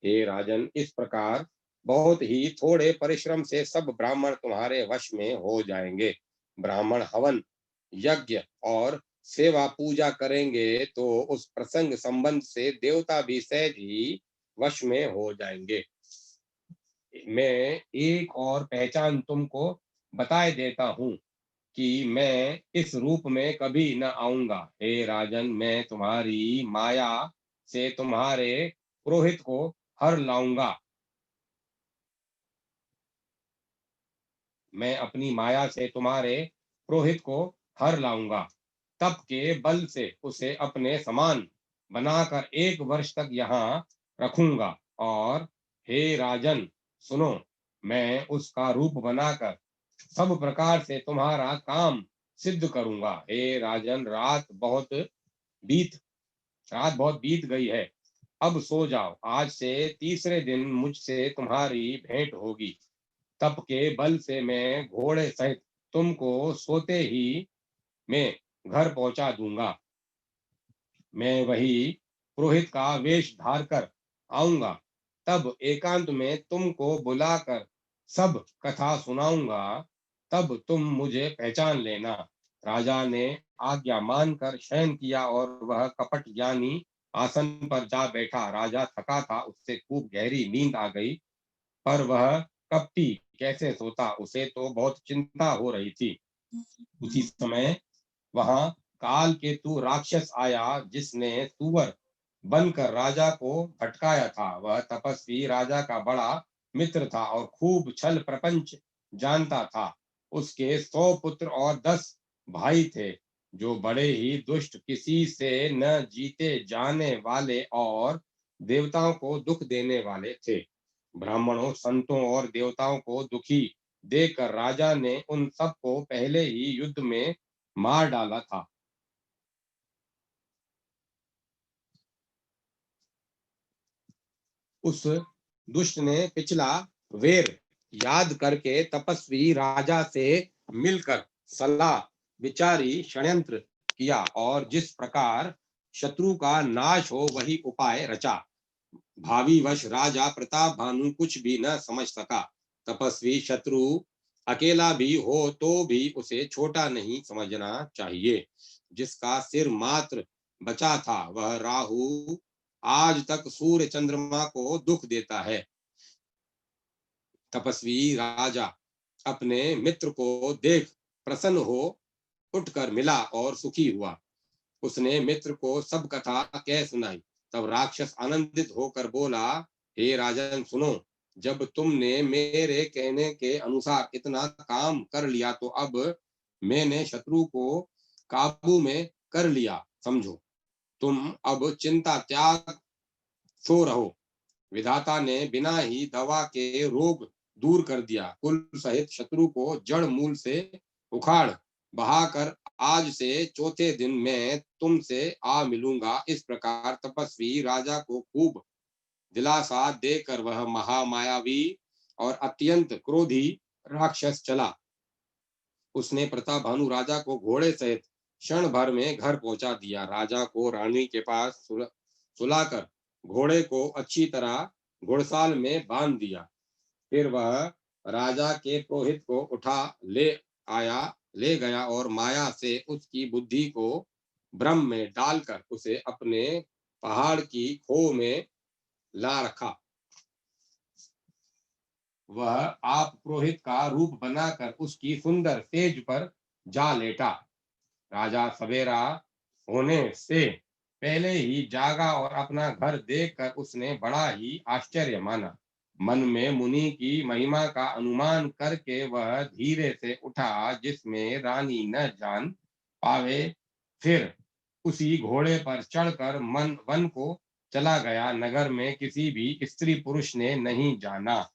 हे राजन, इस प्रकार बहुत ही थोड़े परिश्रम से सब ब्राह्मण तुम्हारे वश में हो जाएंगे। ब्राह्मण हवन, यज्ञ और सेवा पूजा करेंगे तो उस प्रसंग संबंध से देवता भी सहज ही वश में हो जाएंगे। मैं एक और पहचान तुमको बताए देता हूँ कि मैं इस रूप में कभी न आऊंगा। हे राजन, मैं तुम्हारी माया से तुम्हारे पुरोहित को हर लाऊंगा। मैं अपनी माया से तुम्हारे पुरोहित को हर लाऊंगा। तप के बल से उसे अपने समान बनाकर 1 वर्ष तक यहाँ रखूंगा। और हे राजन सुनो, मैं उसका रूप बनाकर सब प्रकार से तुम्हारा काम सिद्ध करूंगा। हे राजन, बीत रात बहुत बीत गई है, अब सो जाओ। आज से तीसरे दिन मुझसे तुम्हारी भेंट होगी। तप के बल से मैं घोड़े सहित तुमको सोते ही मैं घर पहुंचा दूंगा। मैं वही पुरोहित का वेश धार कर आऊंगा, तब एकांत में तुमको बुलाकर सब कथा सुनाऊंगा, तब तुम मुझे पहचान लेना। राजा ने आज्ञा मानकर शयन किया और वह कपट ज्ञानी आसन पर जा बैठा। राजा थका था, उससे खूब गहरी नींद आ गई, पर वह कपटी कैसे सोता, उसे तो बहुत चिंता हो रही थी। उसी समय वहां काल केतु राक्षस आया, जिसने सुअर बनकर राजा को भटकाया था। वह तपस्वी राजा का बड़ा मित्र था और खूब छल प्रपंच जानता था। उसके 100 पुत्र और 10 भाई थे, जो बड़े ही दुष्ट, किसी से न जीते जाने वाले और देवताओं को दुख देने वाले थे। ब्राह्मणों, संतों और देवताओं को दुखी देखकर राजा ने उन सबको पहले ही युद्ध में मार डाला था। उस दुष्ट ने पिछला वेर याद करके तपस्वी राजा से मिलकर सलाह विचारी षड्यंत्र किया और जिस प्रकार शत्रु का नाश हो वही उपाय रचा। भावी वश राजा प्रताप भानु कुछ भी न समझ सका। तपस्वी शत्रु अकेला भी हो तो भी उसे छोटा नहीं समझना चाहिए। जिसका सिर मात्र बचा था वह राहु आज तक सूर्य चंद्रमा को दुख देता है। तपस्वी राजा अपने मित्र को देख प्रसन्न हो उठकर मिला और सुखी हुआ। उसने मित्र को सब कथा कह सुनाई। तब राक्षस आनंदित होकर बोला, हे राजन सुनो, जब तुमने मेरे कहने के अनुसार इतना काम कर लिया तो अब मैंने शत्रु को काबू में कर लिया समझो। तुम अब चिंता त्याग सो रहो। विधाता ने बिना ही दवा के रोग दूर कर दिया। कुल सहित शत्रु को जड़ मूल से उखाड़ बहाकर आज से चौथे दिन मैं तुमसे आ मिलूंगा। इस प्रकार तपस्वी राजा को खूब दिलासा देकर वह महामायावी और अत्यंत क्रोधी राक्षस चला। उसने प्रताप भानु राजा को घोड़े सहित क्षण भर में घर पहुंचा दिया। राजा को रानी के पास सुलाकर घोड़े को अच्छी तरह घुड़साल में बांध दिया। फिर वह राजा के पुरोहित को उठा ले गया और माया से उसकी बुद्धि को भ्रम में डालकर उसे अपने पहाड़ की खो में ला रखा। वह आप पुरोहित का रूप बनाकर उसकी सुंदर सेज पर जा लेटा। राजा सवेरा होने से पहले ही जागा और अपना घर देखकर उसने बड़ा ही आश्चर्य माना। मन में मुनि की महिमा का अनुमान करके वह धीरे से उठा, जिसमें रानी न जान पावे। फिर उसी घोड़े पर चढ़कर मन वन को चला गया। नगर में किसी भी स्त्री पुरुष ने नहीं जाना।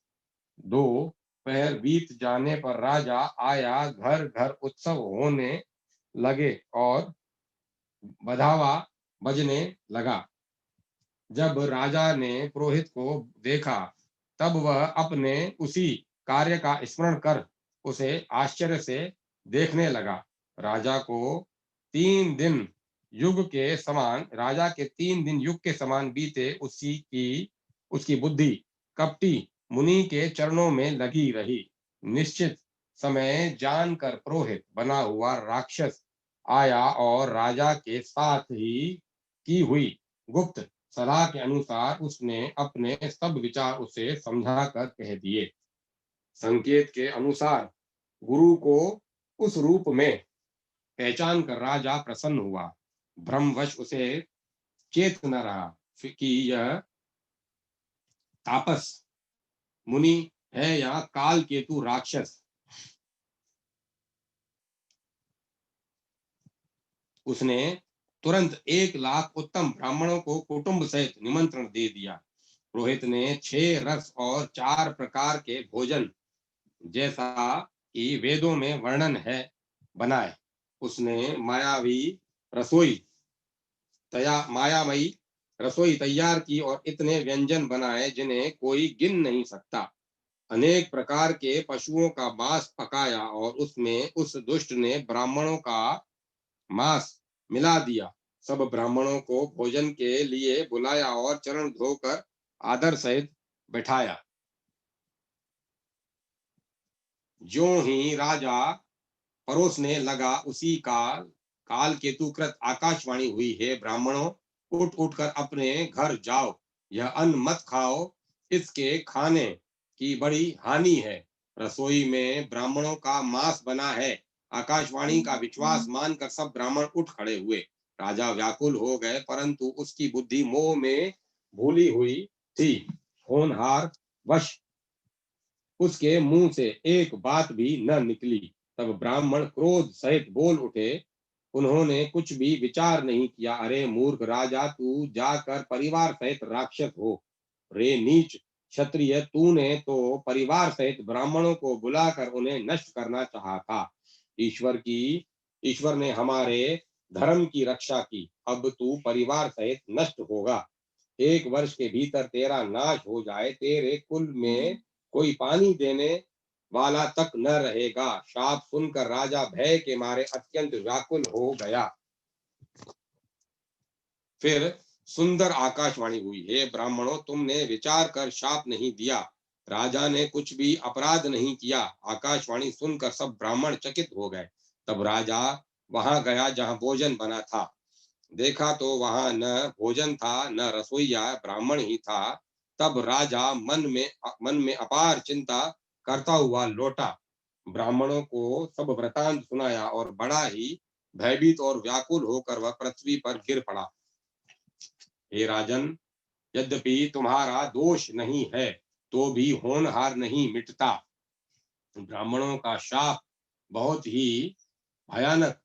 2 पहर बीत जाने पर राजा आया। घर घर उत्सव होने लगे और बधावा बजने लगा। जब राजा ने पुरोहित को देखा तब वह अपने उसी कार्य का स्मरण कर उसे आश्चर्य से देखने लगा। राजा को 3 दिन युग के समान राजा के 3 दिन युग के समान बीते। उसकी बुद्धि कपटी मुनि के चरणों में लगी रही। निश्चित समय जानकर पुरोहित बना हुआ राक्षस आया और राजा के साथ ही की हुई गुप्त सलाह के अनुसार उसने अपने सब विचार उसे समझा कर कह दिए। संकेत के अनुसार गुरु को उस रूप में पहचान कर राजा प्रसन्न हुआ। भ्रमवश उसे चेत न रहा कि यह तापस मुनि है या काल केतु राक्षस। उसने तुरंत 1 लाख उत्तम ब्राह्मणों को कुटुंब सहित निमंत्रण दे दिया। पुरोहित ने 6 रस और 4 प्रकार के भोजन, जैसा कि वेदों में वर्णन है, बनाए। उसने मायामयी रसोई तैयार की और इतने व्यंजन बनाए जिन्हें कोई गिन नहीं सकता। अनेक प्रकार के पशुओं का मांस पकाया और उसमें उस दुष्ट ने ब्राह्मणों का मांस मिला दिया। सब ब्राह्मणों को भोजन के लिए बुलाया और चरण धोकर आदर सहित बैठाया। ज्यों ही राजा परोसने लगा उसी काल काल केतुकृत आकाशवाणी हुई, हे ब्राह्मणों, उठ उठकर अपने घर जाओ, यह अन्न मत खाओ, इसके खाने की बड़ी हानि है। रसोई में ब्राह्मणों का मांस बना है। आकाशवाणी का विश्वास मानकर सब ब्राह्मण उठ खड़े हुए। राजा व्याकुल हो गए, परंतु उसकी बुद्धि मोह में भूली हुई थी। होनहार वश उसके मुंह से एक बात भी न निकली। तब ब्राह्मण क्रोध सहित बोल उठे। उन्होंने कुछ भी विचार नहीं किया। अरे मूर्ख राजा, तू जाकर परिवार सहित राक्षस हो। रे नीच क्षत्रिय, तूने तो परिवार सहित ब्राह्मणों को बुलाकर उन्हें नष्ट करना चाहा था। ईश्वर ने हमारे धर्म की रक्षा की। अब तू परिवार सहित नष्ट होगा। 1 वर्ष के भीतर तेरा नाश हो जाए। तेरे कुल में कोई पानी देने वाला तक न रहेगा। शाप सुनकर राजा भय के मारे अत्यंत व्याकुल हो गया। फिर सुंदर आकाशवाणी हुई, हे ब्राह्मणों, तुमने विचार कर शाप नहीं दिया। राजा ने कुछ भी अपराध नहीं किया। आकाशवाणी सुनकर सब ब्राह्मण चकित हो गए। तब राजा वहां गया जहां भोजन बना था। देखा तो वहां न भोजन था, न रसोईया, ब्राह्मण ही था। तब राजा मन में अपार चिंता करता हुआ लौटा। ब्राह्मणों को सब वृतांत सुनाया और बड़ा ही भयभीत और व्याकुल होकर वह पृथ्वी पर गिर पड़ा। हे राजन, यद्यपि तुम्हारा दोष नहीं है, तो भी होनहार नहीं मिटता। ब्राह्मणों का शाप बहुत ही भयानक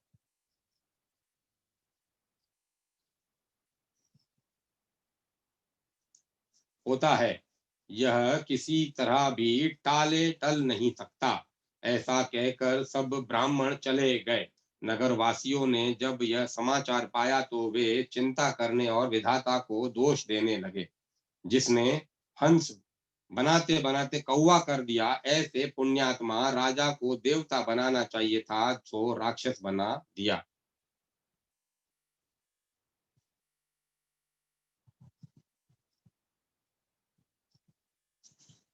होता है। यह किसी तरह भी टल नहीं सकता। ऐसा कहकर सब ब्राह्मण चले गए। नगर वासियों ने जब यह समाचार पाया तो वे चिंता करने और विधाता को दोष देने लगे। जिसने हंस बनाते बनाते कौवा कर दिया, ऐसे पुण्यात्मा राजा को देवता बनाना चाहिए था, तो राक्षस बना दिया।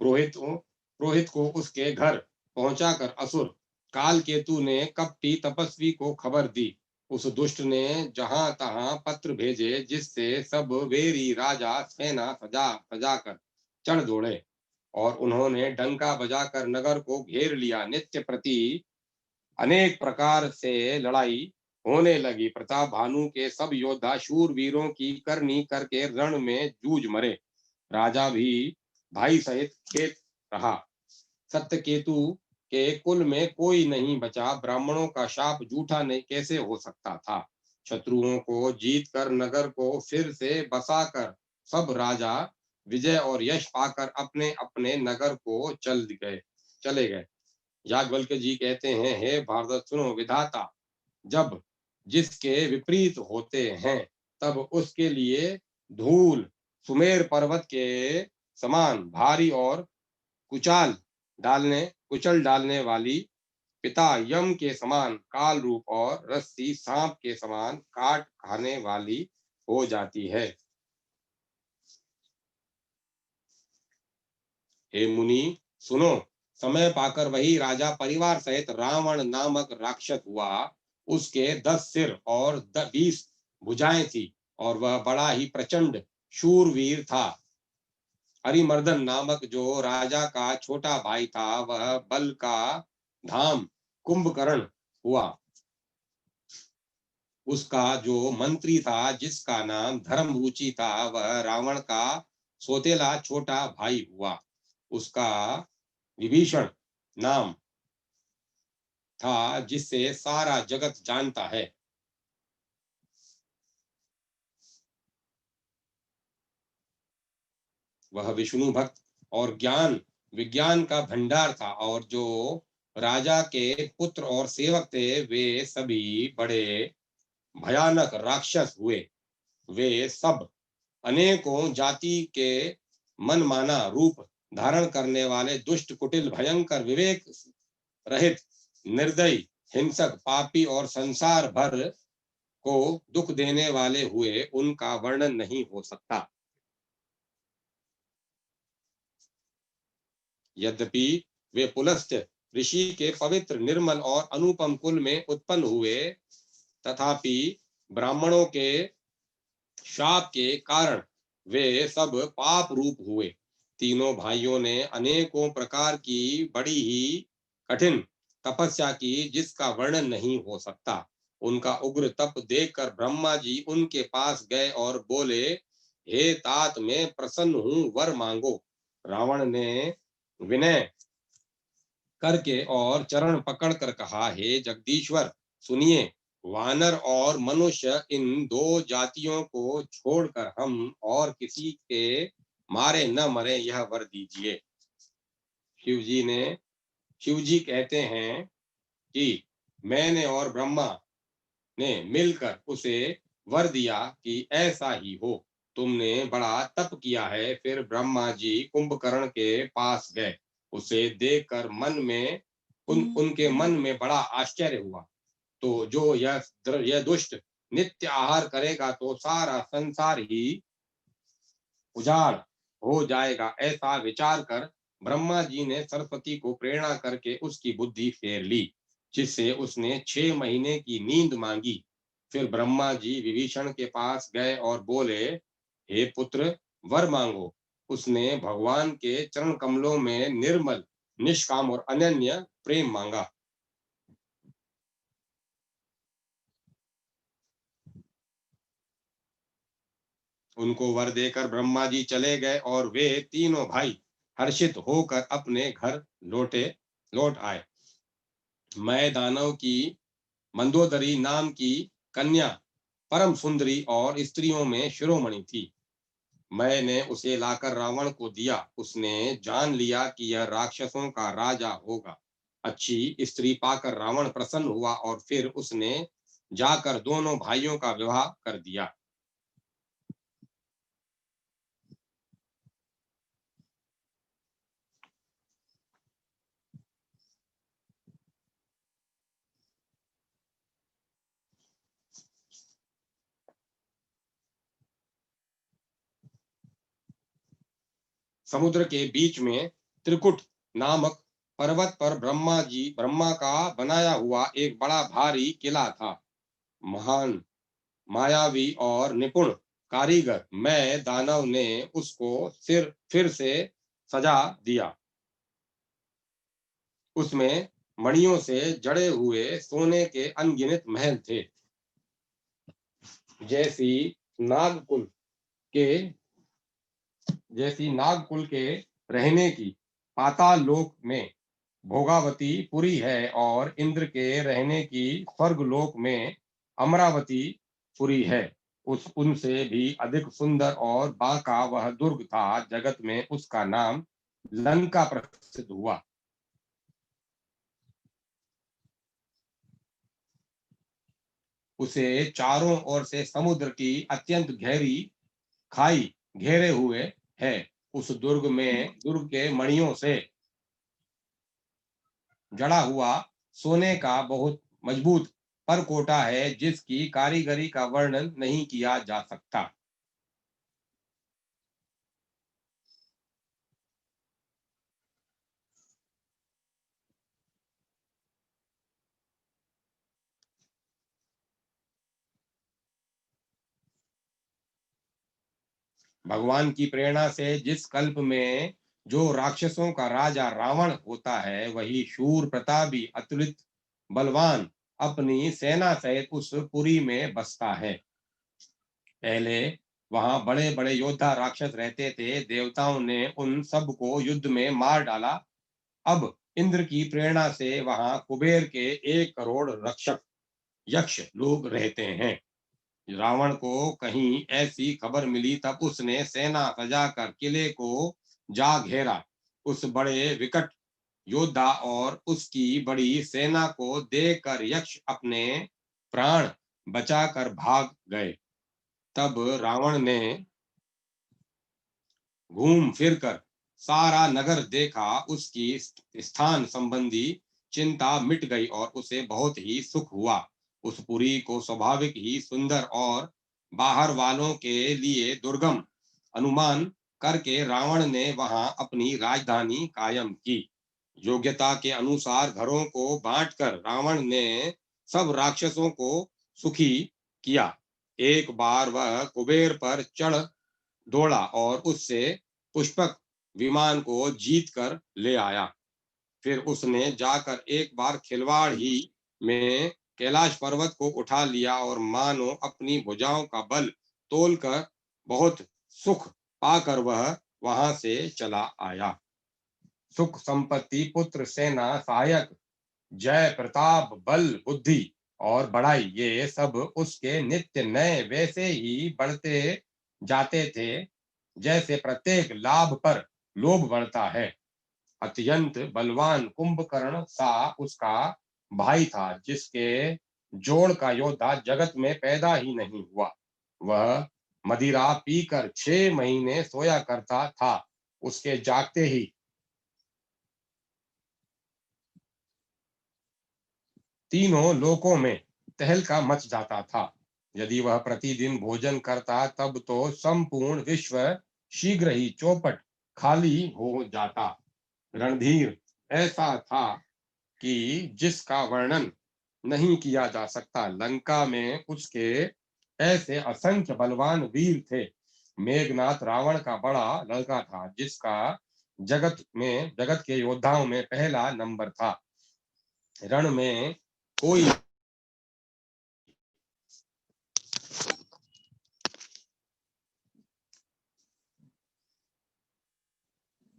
पुरोहित को उसके घर पहुंचाकर असुर काल केतु ने कपटी तपस्वी को खबर दी। उस दुष्ट ने जहां तहां पत्र भेजे, जिससे सब वेरी राजा सेना सजा सजाकर चढ़ दौड़े और उन्होंने डंका बजाकर नगर को घेर लिया। नित्य प्रति अनेक प्रकार से लड़ाई होने लगी। प्रताप भानु के सब योद्धा शूरवीरों की करनी करके रण में जूझ मरे। राजा भी भाई सहित खेत रहा। सत्यकेतु के कुल में कोई नहीं बचा। ब्राह्मणों का शाप झूठा नहीं कैसे हो सकता था। शत्रुओं को जीत कर नगर को फिर से बसाकर सब राजा विजय और यश पाकर अपने अपने नगर को चले गए। याज्ञवल्क्य जी कहते हैं, हे भारत सुनो, विधाता जब जिसके विपरीत होते हैं, तब उसके लिए धूल सुमेर पर्वत के समान भारी और कुचाल कुचल डालने वाली, पिता यम के समान काल रूप और रस्सी सांप के समान काट खाने वाली हो जाती है। हे मुनि सुनो, समय पाकर वही राजा परिवार सहित रावण नामक राक्षस हुआ। उसके 10 सिर और 20 भुजाएं थी और वह बड़ा ही प्रचंड शूरवीर था। हरिमर्दन नामक जो राजा का छोटा भाई था, वह बल का धाम कुंभकर्ण हुआ। उसका जो मंत्री था, जिसका नाम धर्मरुचि था, वह रावण का सोतेला छोटा भाई हुआ। उसका विभीषण नाम था, जिससे सारा जगत जानता है। वह विष्णु भक्त और ज्ञान विज्ञान का भंडार था, और जो राजा के पुत्र और सेवक थे, वे सभी बड़े भयानक राक्षस हुए। वे सब अनेकों जाति के मनमाना रूप धारण करने वाले दुष्ट, कुटिल, भयंकर, विवेक रहित, निर्दयी, हिंसक, पापी और संसार भर को दुख देने वाले हुए। उनका वर्णन नहीं हो सकता। यद्यपि वे पुलस्त्य ऋषि के पवित्र, निर्मल और अनुपम कुल में उत्पन्न हुए, तथापि ब्राह्मणों के शाप के कारण वे सब पाप रूप हुए। तीनों भाइयों ने अनेकों प्रकार की बड़ी ही कठिन तपस्या की, जिसका वर्णन नहीं हो सकता। उनका उग्र तप देखकर ब्रह्मा जी उनके पास गए और बोले, हे तात, मैं प्रसन्न हूँ, वर मांगो। रावण ने विनय करके और चरण पकड़कर कहा, हे जगदीश्वर, सुनिए, वानर और मनुष्य इन दो जातियों को छोड़कर हम और किसी के मारे न मरे, यह वर दीजिए। शिव जी ने शिव जी कहते हैं कि मैंने और ब्रह्मा ने मिलकर उसे वर दिया कि ऐसा ही हो। तुमने बड़ा तप किया है। फिर ब्रह्मा जी कुंभकर्ण के पास गए। उसे देखकर उनके मन में बड़ा आश्चर्य हुआ। तो जो यह दुष्ट नित्य आहार करेगा तो सारा संसार ही उजाड़ हो जाएगा, ऐसा विचार कर ब्रह्मा जी ने सरस्वती को प्रेरणा करके उसकी बुद्धि फेर ली, जिससे उसने 6 महीने की नींद मांगी। फिर ब्रह्मा जी विभीषण के पास गए और बोले, हे पुत्र, वर मांगो। उसने भगवान के चरण कमलों में निर्मल, निष्काम और अनन्य प्रेम मांगा। उनको वर देकर ब्रह्मा जी चले गए और वे तीनों भाई हर्षित होकर अपने घर लौट आए। मैं दानव की मंदोदरी नाम की कन्या परम सुंदरी और स्त्रियों में शिरोमणि थी। मैंने उसे लाकर रावण को दिया। उसने जान लिया कि यह राक्षसों का राजा होगा। अच्छी स्त्री पाकर रावण प्रसन्न हुआ और फिर उसने जाकर दोनों भाइयों का विवाह कर दिया। समुद्र के बीच में त्रिकुट नामक पर्वत पर ब्रह्मा का बनाया हुआ एक बड़ा भारी किला था। महान, मायावी और निपुण कारीगर मैं दानव ने उसको फिर से सजा दिया। उसमें मणियों से जड़े हुए सोने के अनगिनत महल थे। जैसी नागकुल के नागकुल के रहने की पाताल लोक में भोगावती पुरी है, और इंद्र के रहने की स्वर्ग लोक में अमरावती पुरी है। उस उनसे भी अधिक सुंदर और बांका वह दुर्ग था। जगत में उसका नाम लंका प्रसिद्ध हुआ। उसे चारों ओर से समुद्र की अत्यंत गहरी खाई घेरे हुए है। उस दुर्ग के मणियों से जड़ा हुआ सोने का बहुत मजबूत परकोटा है, जिसकी कारीगरी का वर्णन नहीं किया जा सकता। भगवान की प्रेरणा से जिस कल्प में जो राक्षसों का राजा रावण होता है, वही शूर प्रतापी अतुलित बलवान अपनी सेना सहित उस पुरी में बसता है। पहले वहां बड़े बड़े योद्धा राक्षस रहते थे। देवताओं ने उन सब को युद्ध में मार डाला। अब इंद्र की प्रेरणा से वहां कुबेर के 1 करोड़ रक्षक यक्ष लोग रहते हैं। रावण को कहीं ऐसी खबर मिली, तब उसने सेना सजाकर किले को जा घेरा। उस बड़े विकट योद्धा और उसकी बड़ी सेना को देखकर यक्ष अपने प्राण बचाकर भाग गए। तब रावण ने घूम फिरकर सारा नगर देखा। उसकी स्थान संबंधी चिंता मिट गई और उसे बहुत ही सुख हुआ। उस पुरी को स्वाभाविक ही सुंदर और बाहर वालों के लिए दुर्गम अनुमान करके रावण ने वहां अपनी राजधानी कायम की। योग्यता के अनुसार घरों को बांटकर रावण ने सब राक्षसों को सुखी किया। एक बार वह कुबेर पर चढ़ दौड़ा और उससे पुष्पक विमान को जीत कर ले आया। फिर उसने जाकर एक बार खिलवाड़ ही में कैलाश पर्वत को उठा लिया और मानो अपनी भुजाओं का बल तोलकर बहुत सुख पाकर वह वहां से चला आया। सुख संपत्ति पुत्र सेना सहायक जय प्रताप बल बुद्धि और बड़ाई ये सब उसके नित्य नए वैसे ही बढ़ते जाते थे जैसे प्रत्येक लाभ पर लोभ बढ़ता है। अत्यंत बलवान कुंभकर्ण सा उसका भाई था जिसके जोड़ का योद्धा जगत में पैदा ही नहीं हुआ। वह मदिरा पीकर 6 महीने सोया करता था। उसके जागते ही तीनों लोकों में तहलका मच जाता था। यदि वह प्रतिदिन भोजन करता तब तो संपूर्ण विश्व शीघ्र ही चौपट खाली हो जाता। रणधीर ऐसा था कि जिसका वर्णन नहीं किया जा सकता। लंका में उसके ऐसे असंख्य बलवान वीर थे। मेघनाथ रावण का बड़ा लड़का था जिसका जगत के योद्धाओं में पहला नंबर था। रण में कोई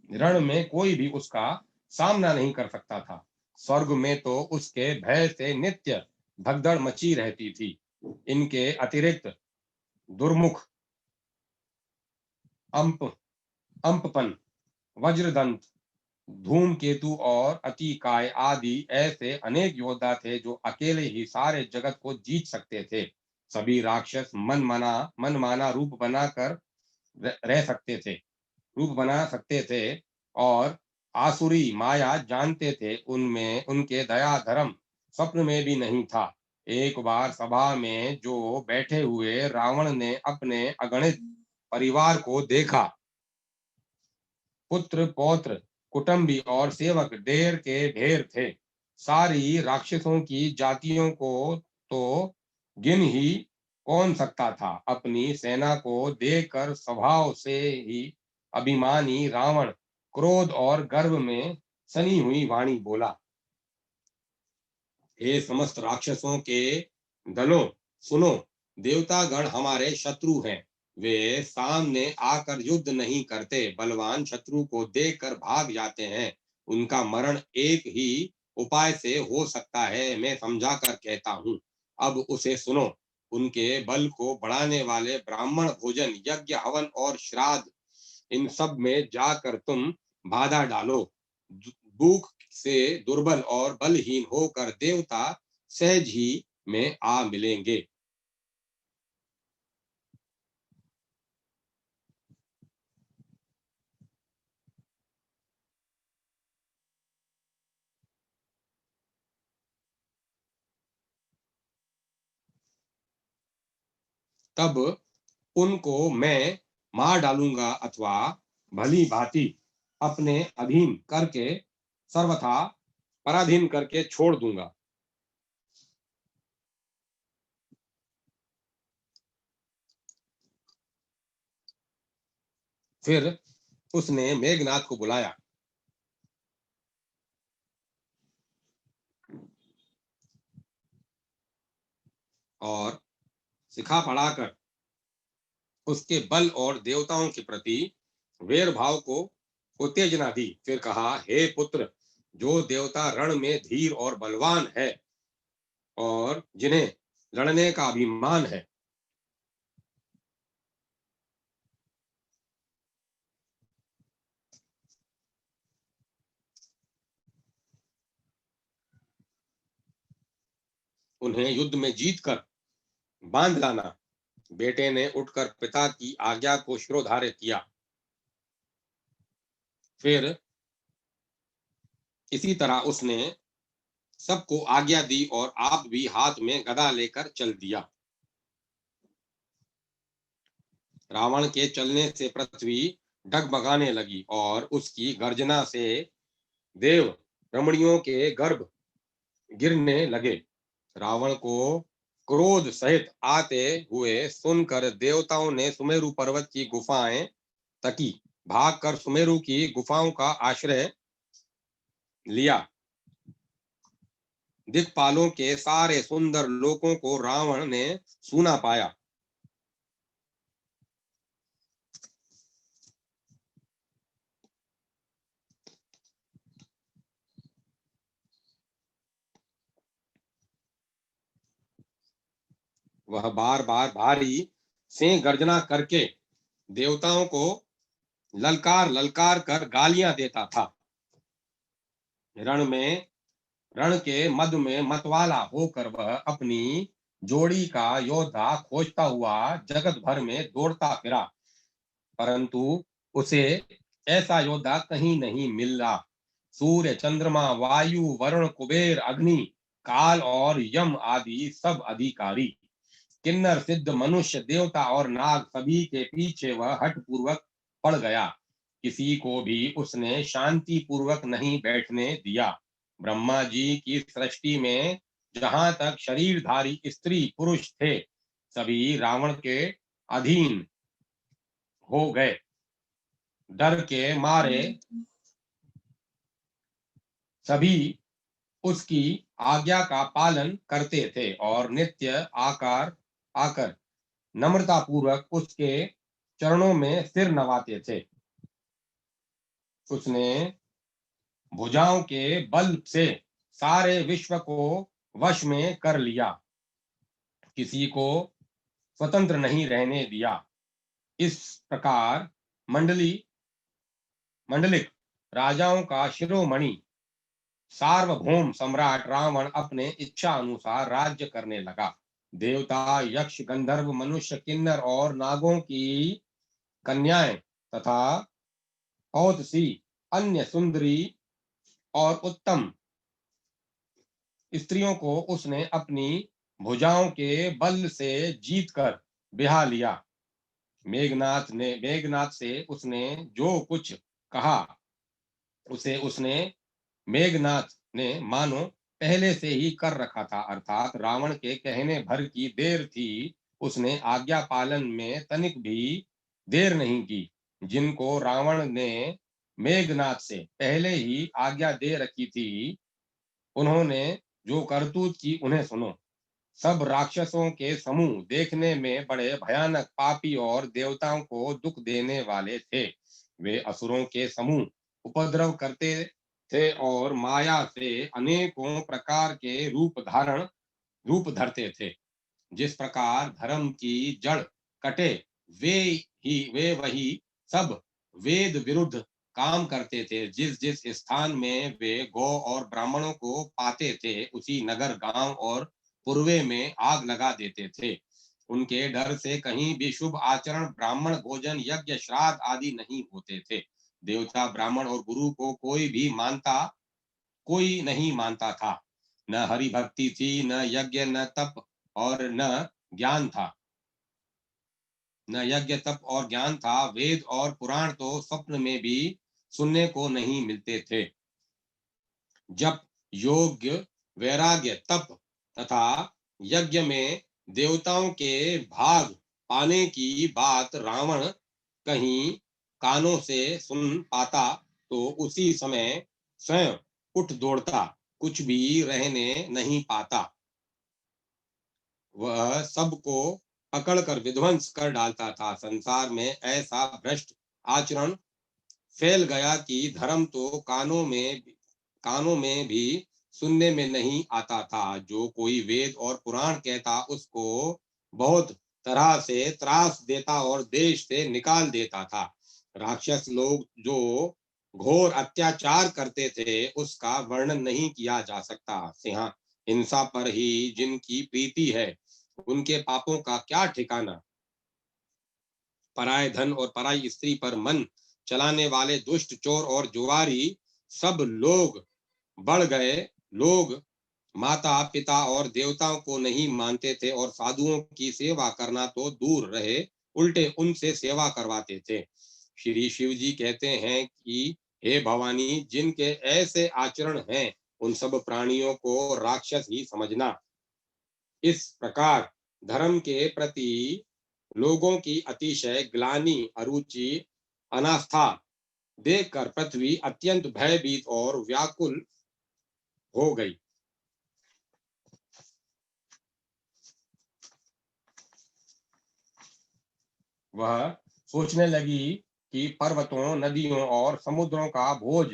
रण में कोई भी उसका सामना नहीं कर सकता था। स्वर्ग में तो उसके भय से नित्य भगदड़ मची रहती थी। इनके अतिरिक्त दुर्मुख अंप अंपपन वज्रदंत धूमकेतु और अतिकाय आदि ऐसे अनेक योद्धा थे जो अकेले ही सारे जगत को जीत सकते थे। सभी राक्षस मन माना रूप बनाकर रह सकते थे रूप बना सकते थे और आसुरी माया जानते थे। उनमें उनके दया धर्म स्वप्न में भी नहीं था। एक बार सभा में जो बैठे हुए रावण ने अपने अगणित परिवार को देखा। पुत्र पौत्र कुटुंबी और सेवक ढेर के ढेर थे। सारी राक्षसों की जातियों को तो गिन ही कौन सकता था। अपनी सेना को देखकर स्वभाव से ही अभिमानी रावण क्रोध और गर्व में सनी हुई वाणी बोला। हे समस्त राक्षसों के दलों, सुनो। देवतागण हमारे शत्रु हैं। वे सामने आकर युद्ध नहीं करते, बलवान शत्रु को देखकर भाग जाते हैं। उनका मरण एक ही उपाय से हो सकता है, मैं समझा कर कहता हूँ। अब उसे सुनो। उनके बल को बढ़ाने वाले ब्राह्मण भोजन यज्ञ हवन और श्राद्ध इन सब में जाकर तुम बाधा डालो। भूख से दुर्बल और बलहीन होकर देवता सहज ही में आ मिलेंगे। तब उनको मैं मार डालूंगा अथवा भली भांति अपने अधीन करके सर्वथा पराधीन करके छोड़ दूंगा। फिर उसने मेघनाथ को बुलाया और सिखा पढ़ाकर उसके बल और देवताओं के प्रति वेर भाव को उत्तेजना दी। फिर कहा, हे पुत्र, जो देवता रण में धीर और बलवान है और जिन्हें लड़ने का अभिमान है, उन्हें युद्ध में जीत कर बांध लाना। बेटे ने उठकर पिता की आज्ञा को शिरोधार्य किया। फिर इसी तरह उसने सबको आज्ञा दी और आप भी हाथ में गदा लेकर चल दिया। रावण के चलने से पृथ्वी डगमगाने लगी और उसकी गर्जना से देव रमणियों के गर्भ गिरने लगे। रावण को क्रोध सहित आते हुए सुनकर देवताओं ने सुमेरु पर्वत की गुफाएं तकी, भागकर सुमेरु की गुफाओं का आश्रय लिया। दिक्पालों के सारे सुंदर लोकों को रावण ने सूना पाया। वह बार बार भारी से गर्जना करके देवताओं को ललकार ललकार कर गालियां देता था। रण के मध्य में मतवाला होकर वह अपनी जोड़ी का योद्धा खोजता हुआ जगत भर में दौड़ता फिरा, परंतु उसे ऐसा योद्धा कहीं नहीं मिला। सूर्य, चंद्रमा, वायु, वरुण, कुबेर, अग्नि, काल और यम आदि सब अधिकारी, किन्नर, सिद्ध, मनुष्य, देवता और नाग सभी के पीछे वह हठ पूर्वक पड़ गया। किसी को भी उसने शांति पूर्वक नहीं बैठने दिया। ब्रह्मा जी की सृष्टि में जहां तक शरीरधारी स्त्री पुरुष थे, सभी रावण के अधीन हो गए। डर के मारे सभी उसकी आज्ञा का पालन करते थे और नित्य आकर नम्रता पूर्वक उसके चरणों में सिर नवाते थे। उसने भुजाओं के बल से सारे विश्व को वश में कर लिया, किसी को स्वतंत्र नहीं रहने दिया। इस प्रकार मंडलिक राजाओं का शिरोमणि सार्वभौम सम्राट रावण अपने इच्छा अनुसार राज्य करने लगा। देवता, यक्ष, गंधर्व, मनुष्य, किन्नर और नागों की कन्याएं तथा बहुत सी अन्य सुंदरी और उत्तम स्त्रियों को उसने अपनी भुजाओं के बल से जीतकर बिहा लिया। मेघनाथ से उसने जो कुछ कहा उसे उसने मेघनाथ ने मानो पहले से ही कर रखा था, अर्थात रावण के कहने भर की देर थी। उसने आज्ञा पालन में तनिक भी देर नहीं की। जिनको रावण ने मेघनाथ से पहले ही आज्ञा दे रखी थी, उन्होंने जो करतूत की उन्हें सुनो। सब राक्षसों के समूह देखने में बड़े भयानक, पापी और देवताओं को दुख देने वाले थे। वे असुरों के समूह उपद्रव करते थे और माया से अनेकों प्रकार के रूप धरते थे। जिस प्रकार धर्म की जड़ कटे, वे वही सब वेद विरुद्ध काम करते थे। जिस जिस स्थान में वे गौ और ब्राह्मणों को पाते थे, उसी नगर, गांव और पूर्वे में आग लगा देते थे। उनके डर से कहीं भी शुभ आचरण, ब्राह्मण भोजन, यज्ञ, श्राद्ध आदि नहीं होते थे। देवता, ब्राह्मण और गुरु को कोई नहीं मानता था। न हरि भक्ति थी, न यज्ञ, न तप और न ज्ञान था। न यज्ञ, तप और ज्ञान था। वेद और पुराण तो स्वप्न में भी सुनने को नहीं मिलते थे। जब योग्य, वैराग्य, तप तथा यज्ञ में देवताओं के भाग पाने की बात रावण कहीं कानों से सुन पाता, तो उसी समय स्वयं उठ दौड़ता, कुछ भी रहने नहीं पाता। वह सबको पकड़कर विध्वंस कर डालता था। संसार में ऐसा भ्रष्ट आचरण फैल गया कि धर्म तो कानों में भी सुनने में नहीं आता था। जो कोई वेद और पुराण कहता, उसको बहुत तरह से त्रास देता और देश से निकाल देता था। राक्षस लोग जो घोर अत्याचार करते थे, उसका वर्णन नहीं किया जा सकता। सिंह हिंसा पर ही जिनकी प्रीति है, उनके पापों का क्या ठिकाना। पराये धन और पराई स्त्री पर मन चलाने वाले दुष्ट, चोर और जुआरी सब लोग बढ़ गए। लोग माता, पिता और देवताओं को नहीं मानते थे और साधुओं की सेवा करना तो दूर रहे, उल्टे उनसे सेवा करवाते थे। श्री शिव जी कहते हैं कि हे भवानी, जिनके ऐसे आचरण हैं, उन सब प्राणियों को राक्षस ही समझना। इस प्रकार धर्म के प्रति लोगों की अतिशय ग्लानि, अरुचि, अनास्था देखकर पृथ्वी अत्यंत भयभीत और व्याकुल हो गई। वह सोचने लगी कि पर्वतों, नदियों और समुद्रों का बोझ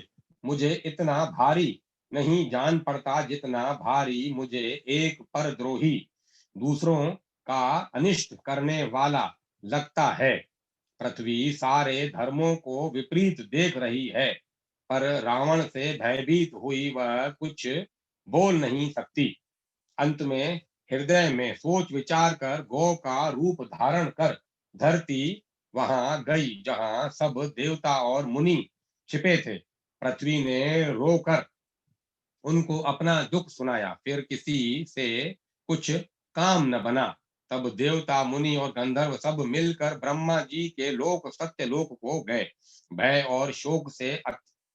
मुझे इतना भारी नहीं जान पड़ता जितना भारी मुझे एक परद्रोही, दूसरों का अनिष्ट करने वाला लगता है। पृथ्वी सारे धर्मों को विपरीत देख रही है, पर रावण से भयभीत हुई वह कुछ बोल नहीं सकती। अंत में हृदय में सोच विचार कर गौ का रूप धारण कर धरती वहां गई जहां सब देवता और मुनि छिपे थे। पृथ्वी ने रोकर उनको अपना दुख सुनाया, फिर किसी से कुछ काम न बना। तब देवता, मुनि और गंधर्व सब मिलकर ब्रह्मा जी के लोक, सत्य लोक को गए। भय और शोक से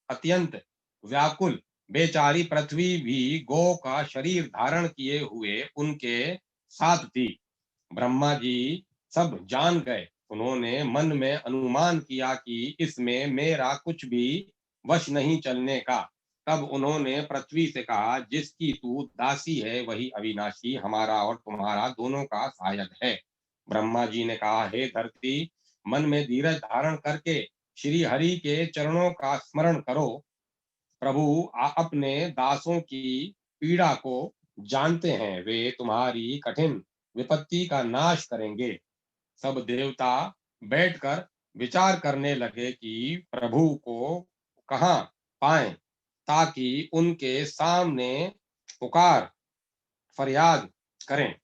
अत्यंत व्याकुल बेचारी पृथ्वी भी गौ का शरीर धारण किए हुए उनके साथ थी। ब्रह्मा जी सब जान गए। उन्होंने मन में अनुमान किया कि इसमें मेरा कुछ भी वश नहीं चलने का। तब उन्होंने पृथ्वी से कहा, जिसकी तू दासी है वही अविनाशी हमारा और तुम्हारा दोनों का सहायक है। ब्रह्मा जी ने कहा, हे धरती, मन में धीरज धारण करके श्री हरि के चरणों का स्मरण करो। प्रभु अपने दासों की पीड़ा को जानते हैं, वे तुम्हारी कठिन विपत्ति का नाश करेंगे। सब देवता बैठकर विचार करने लगे कि प्रभु को कहाँ पाएं ताकि उनके सामने पुकार फरियाद करें।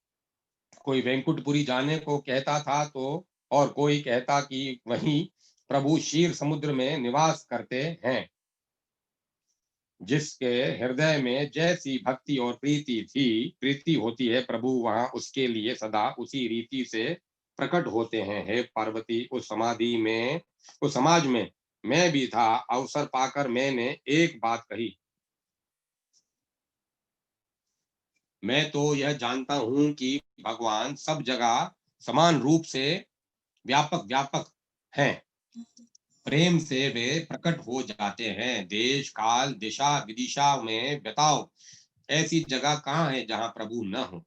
कोई वैकुंठपुरी जाने को कहता था तो और कोई कहता कि वहीं प्रभु क्षीर समुद्र में निवास करते हैं। जिसके हृदय में जैसी भक्ति और प्रीति होती है, प्रभु वहां उसके लिए सदा उसी रीति से प्रकट होते हैं। हे पार्वती, उस समाज में मैं भी था। अवसर पाकर मैंने एक बात कही। मैं तो यह जानता हूं कि भगवान सब जगह समान रूप से व्यापक व्यापक हैं। प्रेम से वे प्रकट हो जाते हैं। देश, काल, दिशा, विदिशा में बताओ, ऐसी जगह कहाँ है जहाँ प्रभु न हो।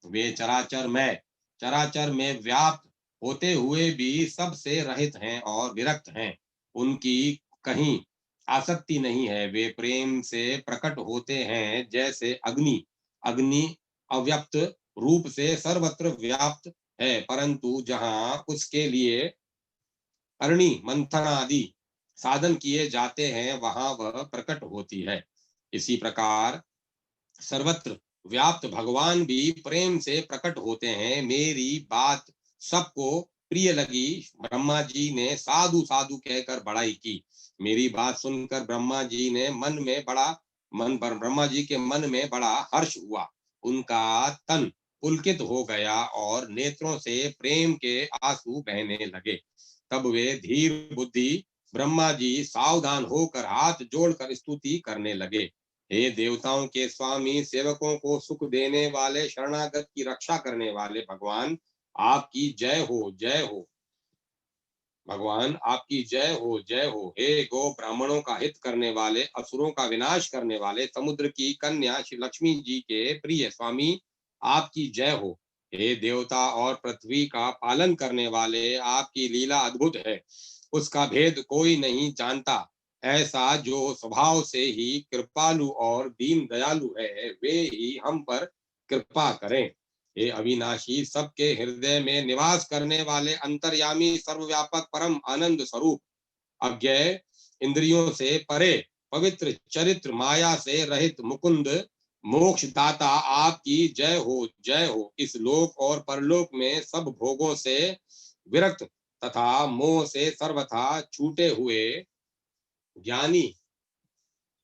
वे चराचर में व्याप्त होते हुए भी सबसे रहित हैं और विरक्त हैं। उनकी कहीं आसक्ति नहीं है। वे प्रेम से प्रकट होते हैं जैसे अग्नि। अग्नि अव्यक्त रूप से सर्वत्र व्याप्त है, परंतु जहाँ उसके लिए अरणि, मंथन आदि साधन किए जाते हैं वहां वह प्रकट होती है। इसी प्रकार सर्वत्र व्याप्त भगवान भी प्रेम से प्रकट होते हैं। मेरी बात सबको प्रिय लगी। ब्रह्मा जी ने साधु साधु कहकर बड़ाई की। मेरी बात सुनकर ब्रह्मा जी के मन में बड़ा हर्ष हुआ। उनका तन पुलकित हो गया और नेत्रों से प्रेम के आंसू बहने लगे। तब वे धीर बुद्धि ब्रह्मा जी सावधान होकर हाथ जोड़कर स्तुति करने लगे। हे देवताओं के स्वामी, सेवकों को सुख देने वाले, शरणागत की रक्षा करने वाले भगवान, आपकी जय हो, जय हो। भगवान आपकी जय हो, जय हो। हे गो ब्राह्मणों का हित करने वाले, असुरों का विनाश करने वाले, समुद्र की कन्या श्री लक्ष्मी जी के प्रिय स्वामी, आपकी जय हो। हे देवता और पृथ्वी का पालन करने वाले, आपकी लीला अद्भुत है, उसका भेद कोई नहीं जानता। ऐसा जो स्वभाव से ही कृपालु और दीन दयालु है, वे ही हम पर कृपा करें। हे अविनाशी, सबके हृदय में निवास करने वाले, अंतर्यामी, सर्वव्यापक, परम आनंद स्वरूप, अज्ञेय, इंद्रियों से परे, पवित्र चरित्र, माया से रहित मुकुंद, मोक्ष दाता, आपकी जय हो, जय हो। इस लोक और परलोक में सब भोगों से विरक्त तथा मोह से सर्वथा छूटे हुए ज्ञानी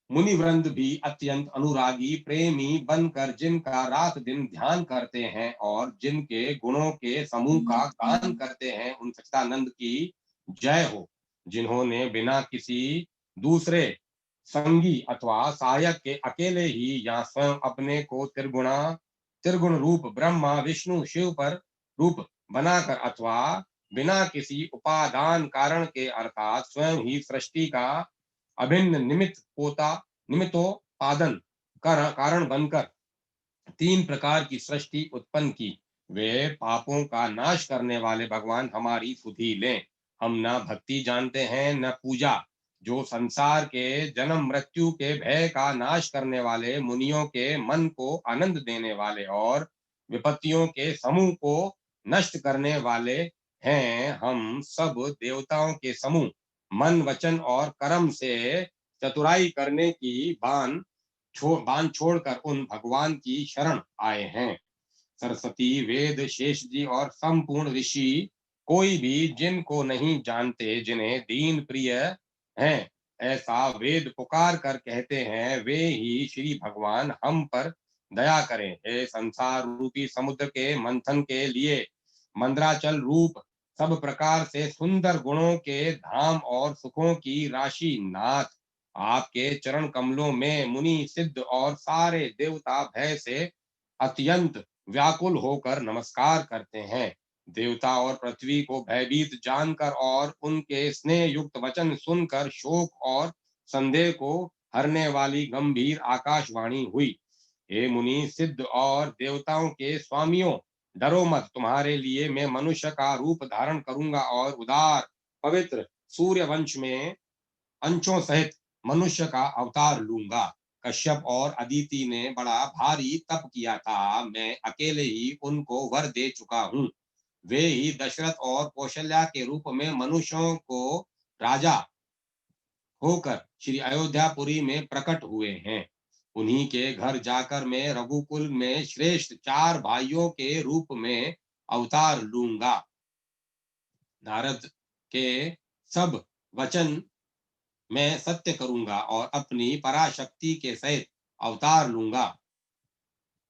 मुनिवृंद भी अत्यंत अनुरागी प्रेमी बनकर जिनका रात दिन ध्यान करते हैं और जिनके गुणों के समूह का गान करते हैं, उन सच्चिदानंद की जय हो। जिन्होंने बिना किसी दूसरे संगी अथवा सहायक के अकेले ही या स्वयं अपने को त्रिगुणा त्रिगुण रूप ब्रह्मा विष्णु शिव पर रूप बनाकर अथवा बिना किसी उपादान कारण के अर्थात स्वयं ही सृष्टि का अभिन्न निमित्तोपादन कारण बनकर तीन प्रकार की सृष्टि उत्पन्न की। वे पापों का नाश करने वाले भगवान हमारी सुधि लें। हम न भक्ति जानते हैं न पूजा। जो संसार के जन्म मृत्यु के भय का नाश करने वाले, मुनियों के मन को आनंद देने वाले और विपत्तियों के समूह को नष्ट करने वाले हैं, हम सब देवताओं के समूह मन वचन और कर्म से चतुराई करने की बान छोड़कर उन भगवान की शरण आए हैं। सरस्वती, वेद, शेष जी और संपूर्ण ऋषि कोई भी जिनको नहीं जानते, जिन्हें दीन प्रिय हैं, ऐसा वेद पुकार कर कहते हैं, वे ही श्री भगवान हम पर दया करें। हे संसार रूपी समुद्र के मंथन के लिए मंद्राचल रूप सब प्रकार से सुंदर गुणों के धाम और सुखों की राशि नाथ, आपके चरण कमलों में मुनि सिद्ध और सारे देवता भय से अत्यंत व्याकुल होकर नमस्कार करते हैं। देवता और पृथ्वी को भयभीत जानकर और उनके स्नेह युक्त वचन सुनकर शोक और संदेह को हरने वाली गंभीर आकाशवाणी हुई। हे मुनि सिद्ध और देवताओं के स्वामियों, डरो मत। तुम्हारे लिए मैं मनुष्य का रूप धारण करूंगा और उदार पवित्र सूर्य वंश में अंशों सहित मनुष्य का अवतार लूंगा। कश्यप और अदिति ने बड़ा भारी तप किया था, मैं अकेले ही उनको वर दे चुका हूँ। वे ही दशरथ और कौशल्या के रूप में मनुष्यों को राजा होकर श्री अयोध्यापुरी में प्रकट हुए हैं। उन्हीं के घर जाकर मैं रघुकुल में श्रेष्ठ चार भाइयों के रूप में अवतार लूंगा। नारद के सब वचन मैं सत्य करूंगा और अपनी पराशक्ति के सहित अवतार लूंगा।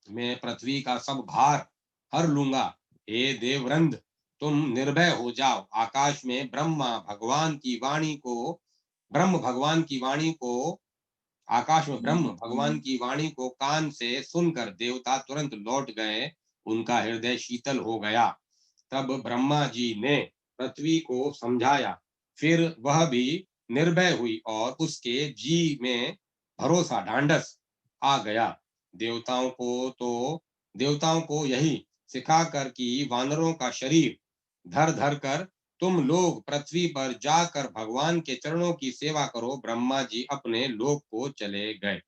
मैं पृथ्वी का सब भार हर लूंगा। हे देववृंद, तुम निर्भय हो जाओ। आकाश में ब्रह्म भगवान की वाणी को आकाश में ब्रह्म भगवान की वाणी को कान से सुनकर देवता तुरंत लौट गए। उनका हृदय शीतल हो गया। तब ब्रह्मा जी ने पृथ्वी को समझाया। फिर वह भी निर्भय हुई और उसके जी में भरोसा ढांढस आ गया। देवताओं को यही सिखाकर कि वानरों का शरीर धर धर कर तुम लोग पृथ्वी पर जाकर भगवान के चरणों की सेवा करो, ब्रह्मा जी अपने लोक को चले गए।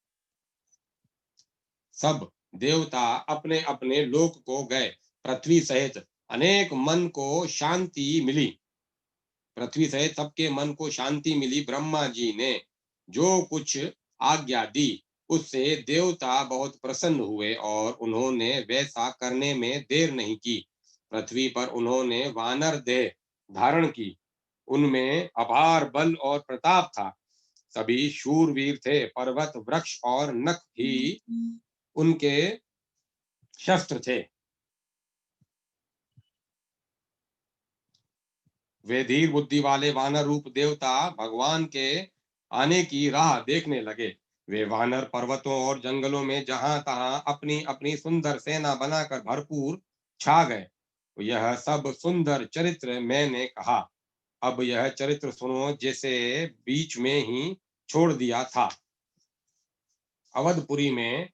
सब देवता अपने अपने लोक को गए। पृथ्वी सहित अनेक मन को शांति मिली। पृथ्वी सहित सबके मन को शांति मिली। ब्रह्मा जी ने जो कुछ आज्ञा दी उससे देवता बहुत प्रसन्न हुए और उन्होंने वैसा करने में देर नहीं की। पृथ्वी पर उन्होंने वानर देह धारण की। उनमें अपार बल और प्रताप था। सभी शूरवीर थे। पर्वत, वृक्ष और नख ही उनके शस्त्र थे। वे धीर बुद्धि वाले वानर रूप देवता भगवान के आने की राह देखने लगे। वे वानर पर्वतों और जंगलों में जहां तहां अपनी अपनी सुंदर सेना बनाकर भरपूर छा गए। यह सब सुंदर चरित्र मैंने कहा। अब यह चरित्र सुनो जिसे बीच में ही छोड़ दिया था। अवधपुरी में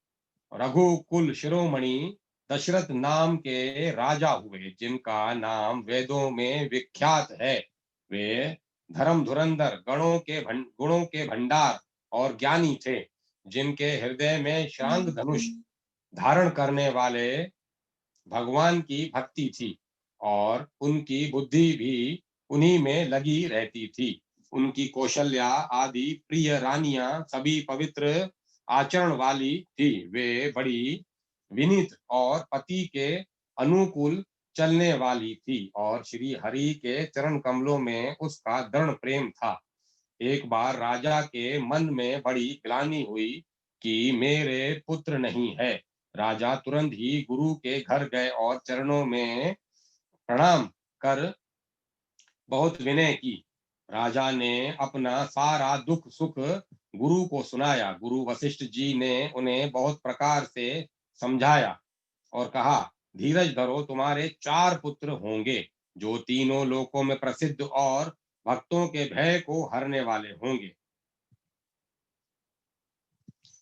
रघुकुल शिरोमणि दशरथ नाम के राजा हुए, जिनका नाम वेदों में विख्यात है। वे धर्म धुरंधर, गुणों के भंडार और ज्ञानी थे, जिनके हृदय में शांत धनुष धारण करने वाले भगवान की भक्ति थी और उनकी बुद्धि भी उन्हीं में लगी रहती थी। उनकी कौशल्या आदि प्रिय रानियां सभी पवित्र आचरण वाली थी। वे बड़ी विनीत और पति के अनुकूल चलने वाली थी और श्री हरि के चरण कमलों में उसका दृढ़ प्रेम था। एक बार राजा के मन में बड़ी ग्लानि हुई कि मेरे पुत्र नहीं है। राजा तुरंत ही गुरु के घर गए और चरणों में प्रणाम कर बहुत विनय की। राजा ने अपना सारा दुख सुख गुरु को सुनाया। गुरु वशिष्ठ जी ने उन्हें बहुत प्रकार से समझाया और कहा, धीरज धरो, तुम्हारे 4 पुत्र होंगे जो तीनों लोकों में प्रसिद्ध और भक्तों के भय को हरने वाले होंगे।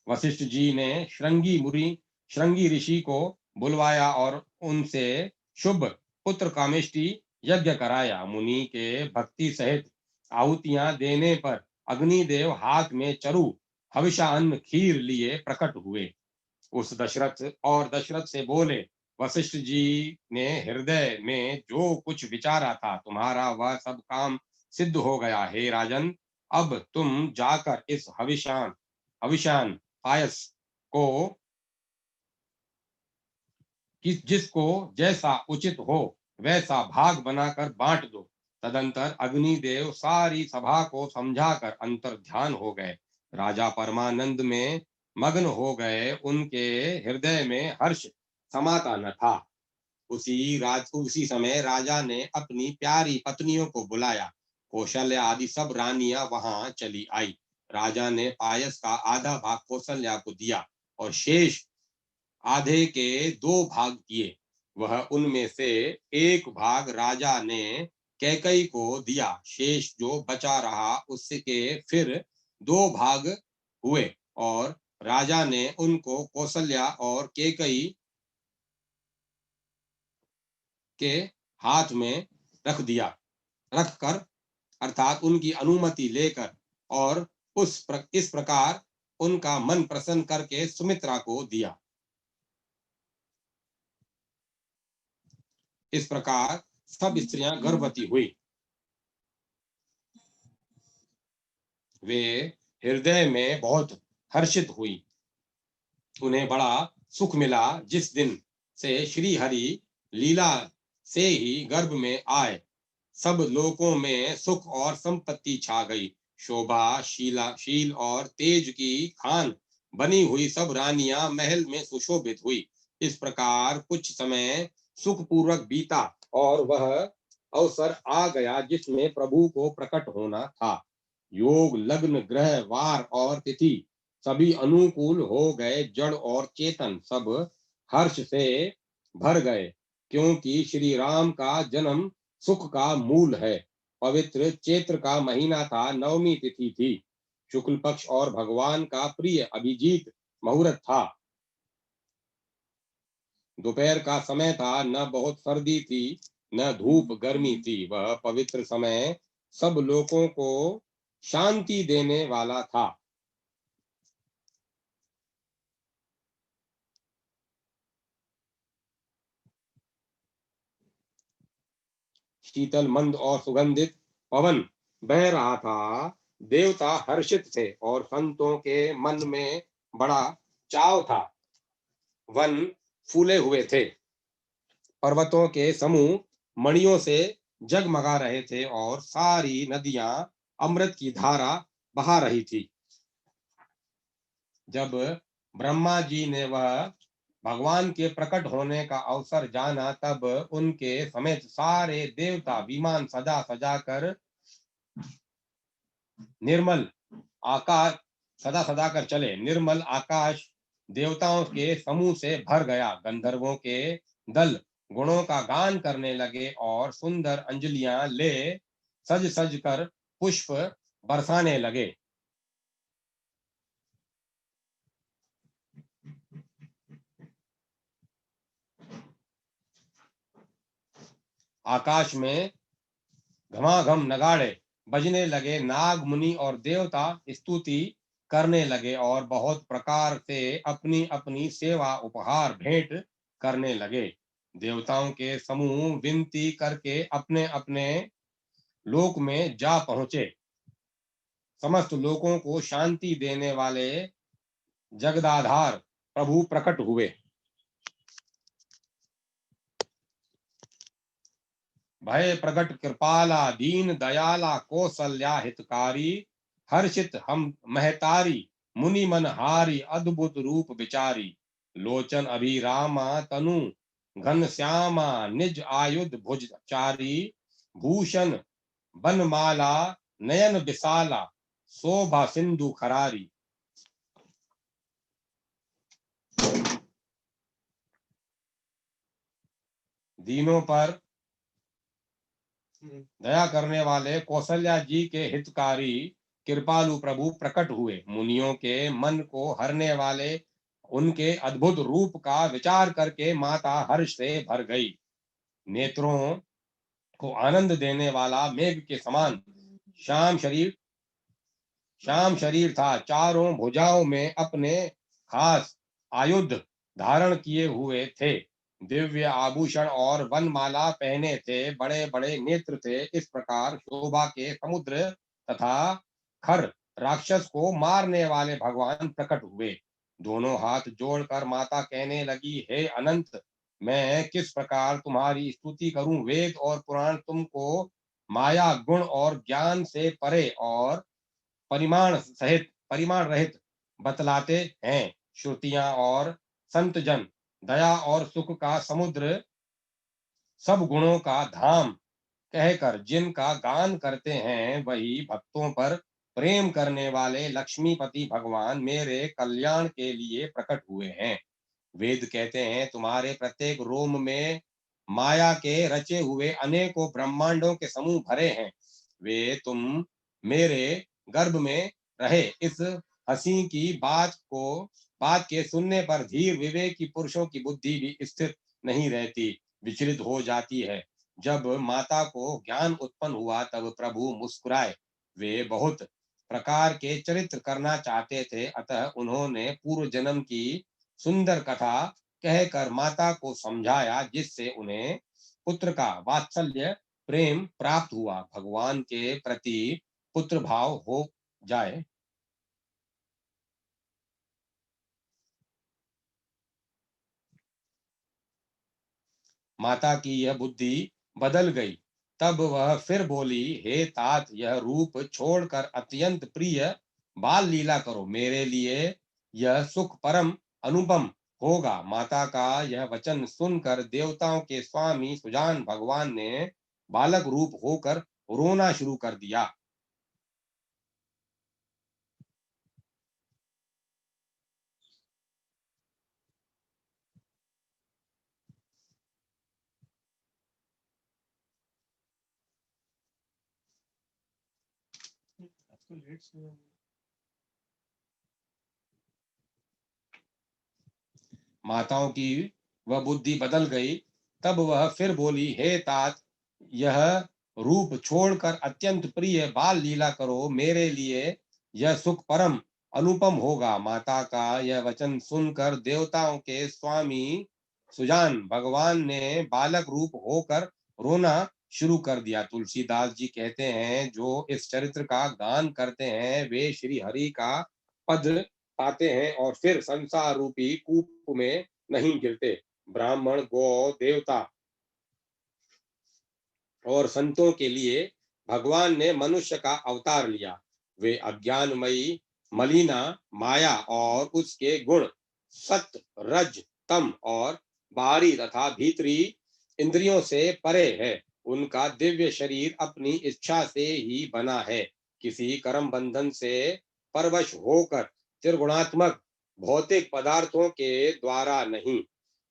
वशिष्ठ जी ने श्रृंगी ऋषि को बुलवाया और उनसे शुभ पुत्र कामेष्टि यज्ञ कराया। मुनि के भक्ति सहित आहुतियां देने पर अग्निदेव हाथ में चरु हविषान्न खीर लिए प्रकट हुए। उस दशरथ से बोले, वशिष्ठ जी ने हृदय में जो कुछ विचारा था, तुम्हारा वह सब काम सिद्ध हो गया। हे राजन, अब तुम जाकर इस हविषान पायस को जिसको जैसा उचित हो वैसा भाग बनाकर बांट दो। तदंतर अग्निदेव सारी सभा को समझाकर अंतर ध्यान हो गए। राजा परमानंद में मग्न हो गए। उनके हृदय में हर्ष समाता न था। उसी समय राजा ने अपनी प्यारी पत्नियों को बुलाया। कौशल्या आदि सब रानियां वहां चली आई। राजा ने पायस का आधा भाग कौशल्या को दिया और शेष आधे के 2 भाग किए। वह उनमें से एक भाग राजा ने कैकई को दिया। शेष जो बचा रहा उसके फिर 2 भाग हुए और राजा ने उनको कौशल्या और कैकई के हाथ में रखकर अर्थात उनकी अनुमति लेकर और इस प्रकार उनका मन प्रसन्न करके सुमित्रा को दिया। इस प्रकार सब स्त्रियां गर्भवती हुई। वे हृदय में बहुत हर्षित हुई। उन्हें बड़ा सुख मिला। जिस दिन से श्री हरि लीला से ही गर्भ में आए, सब लोकों में सुख और संपत्ति छा गई। शोभा शील और तेज की खान बनी हुई सब रानियां महल में सुशोभित हुई। इस प्रकार कुछ समय सुखपूर्वक बीता और वह अवसर आ गया जिसमें प्रभु को प्रकट होना था। योग, लग्न, ग्रह, वार और तिथि सभी अनुकूल हो गए। जड़ और चेतन सब हर्ष से भर गए, क्योंकि श्री राम का जन्म सुख का मूल है। पवित्र चैत्र का महीना था। नवमी तिथि थी। शुक्ल पक्ष और भगवान का प्रिय अभिजीत मुहूर्त था। दोपहर का समय था। न बहुत सर्दी थी न धूप गर्मी थी। वह पवित्र समय सब लोगों को शांति देने वाला था। शीतल मंद और सुगंधित पवन बह रहा था। देवता हर्षित थे और संतों के मन में बड़ा चाव था। वन फूले हुए थे। पर्वतों के समूह मणियों से जगमगा रहे थे और सारी नदियां अमृत की धारा बहा रही थी। जब ब्रह्मा जी ने वह भगवान के प्रकट होने का अवसर जाना, तब उनके समेत सारे देवता विमान सजा कर निर्मल आकाश सदा कर चले। निर्मल आकाश देवताओं के समूह से भर गया। गंधर्वों के दल गुणों का गान करने लगे और सुंदर अंजलियां ले सज कर पुष्प बरसाने लगे। आकाश में घमाघम नगाड़े बजने लगे। नाग मुनि और देवता स्तुति करने लगे और बहुत प्रकार से अपनी अपनी सेवा उपहार भेंट करने लगे। देवताओं के समूह विनती करके अपने अपने लोक में जा पहुंचे। समस्त लोगों को शांति देने वाले जगदाधार प्रभु प्रकट हुए। भय प्रकट कृपाला दीन दयाला कौशल्या हितकारी। हर्षित हम महतारी मुनि मन हारी अद्भुत रूप विचारी। लोचन अभिरामा तनु घन श्यामा निज आयुध भुजचारी। भूषण बनमाला नयन विशाला शोभा सिंधु खरारी। दीनों पर दया करने वाले कौशल्या जी के हितकारी कृपालु प्रभु प्रकट हुए। मुनियों के मन को हरने वाले उनके अद्भुत रूप का विचार करके माता हर्ष से भर गई। नेत्रों को आनंद देने वाला मेघ के समान श्याम शरीर था। चारों भुजाओं में अपने खास आयुध धारण किए हुए थे। दिव्य आभूषण और वनमाला पहने थे। बड़े बड़े नेत्र थे। इस प्रकार शोभा के समुद्र तथा खर राक्षस को मारने वाले भगवान प्रकट हुए। दोनों हाथ जोड़कर माता कहने लगी, हे अनंत, मैं किस प्रकार तुम्हारी स्तुति करूं। वेद और पुराण तुमको माया गुण और ज्ञान से परे और परिमाण रहित बतलाते हैं। श्रुतियां और संत जन दया और सुख का समुद्र, सब गुणों का धाम कहकर जिनका गान करते हैं, वही भक्तों पर प्रेम करने वाले लक्ष्मीपति भगवान मेरे कल्याण के लिए प्रकट हुए हैं। वेद कहते हैं, तुम्हारे प्रत्येक रोम में माया के रचे हुए अनेकों ब्रह्मांडों के समूह भरे हैं। वे तुम मेरे गर्भ में रहे। इस हंसी की बात के सुनने पर धीर विवेकी पुरुषों की बुद्धि भी स्थिर नहीं रहती, विचलित हो जाती है। जब माता को ज्ञान उत्पन्न हुआ तब प्रभु मुस्कुराए। वे बहुत प्रकार के चरित्र करना चाहते थे, अतः उन्होंने पूर्व जन्म की सुंदर कथा कहकर माता को समझाया, जिससे उन्हें पुत्र का वात्सल्य प्रेम प्राप्त हुआ। भगवान के प्रति पुत्र भाव हो जाए। माता की यह बुद्धि बदल गई। तब वह फिर बोली, हे तात, यह रूप छोड़कर अत्यंत प्रिय बाल लीला करो। मेरे लिए यह सुख परम अनुपम होगा। माता का यह वचन सुनकर देवताओं के स्वामी सुजान भगवान ने बालक रूप होकर रोना शुरू कर दिया। माताओं की वह बुद्धि बदल गई। तब वह फिर बोली, हे तात, यह रूप छोड़कर अत्यंत प्रिय बाल लीला करो। मेरे लिए यह सुख परम अनुपम होगा। माता का यह वचन सुनकर देवताओं के स्वामी सुजान भगवान ने बालक रूप होकर रोना शुरू कर दिया। तुलसीदास जी कहते हैं, जो इस चरित्र का गान करते हैं, वे श्री हरि का पद पाते हैं और फिर संसार रूपी कूप में नहीं गिरते। ब्राह्मण, गौ, देवता और संतों के लिए भगवान ने मनुष्य का अवतार लिया। वे अज्ञानमयी मलिना माया और उसके गुण सत्य, रज, तम और बाहरी तथा भीतरी इंद्रियों से परे है। उनका दिव्य शरीर अपनी इच्छा से ही बना है, किसी कर्म बंधन से परवश होकर त्रिगुणात्मक भौतिक पदार्थों के द्वारा नहीं।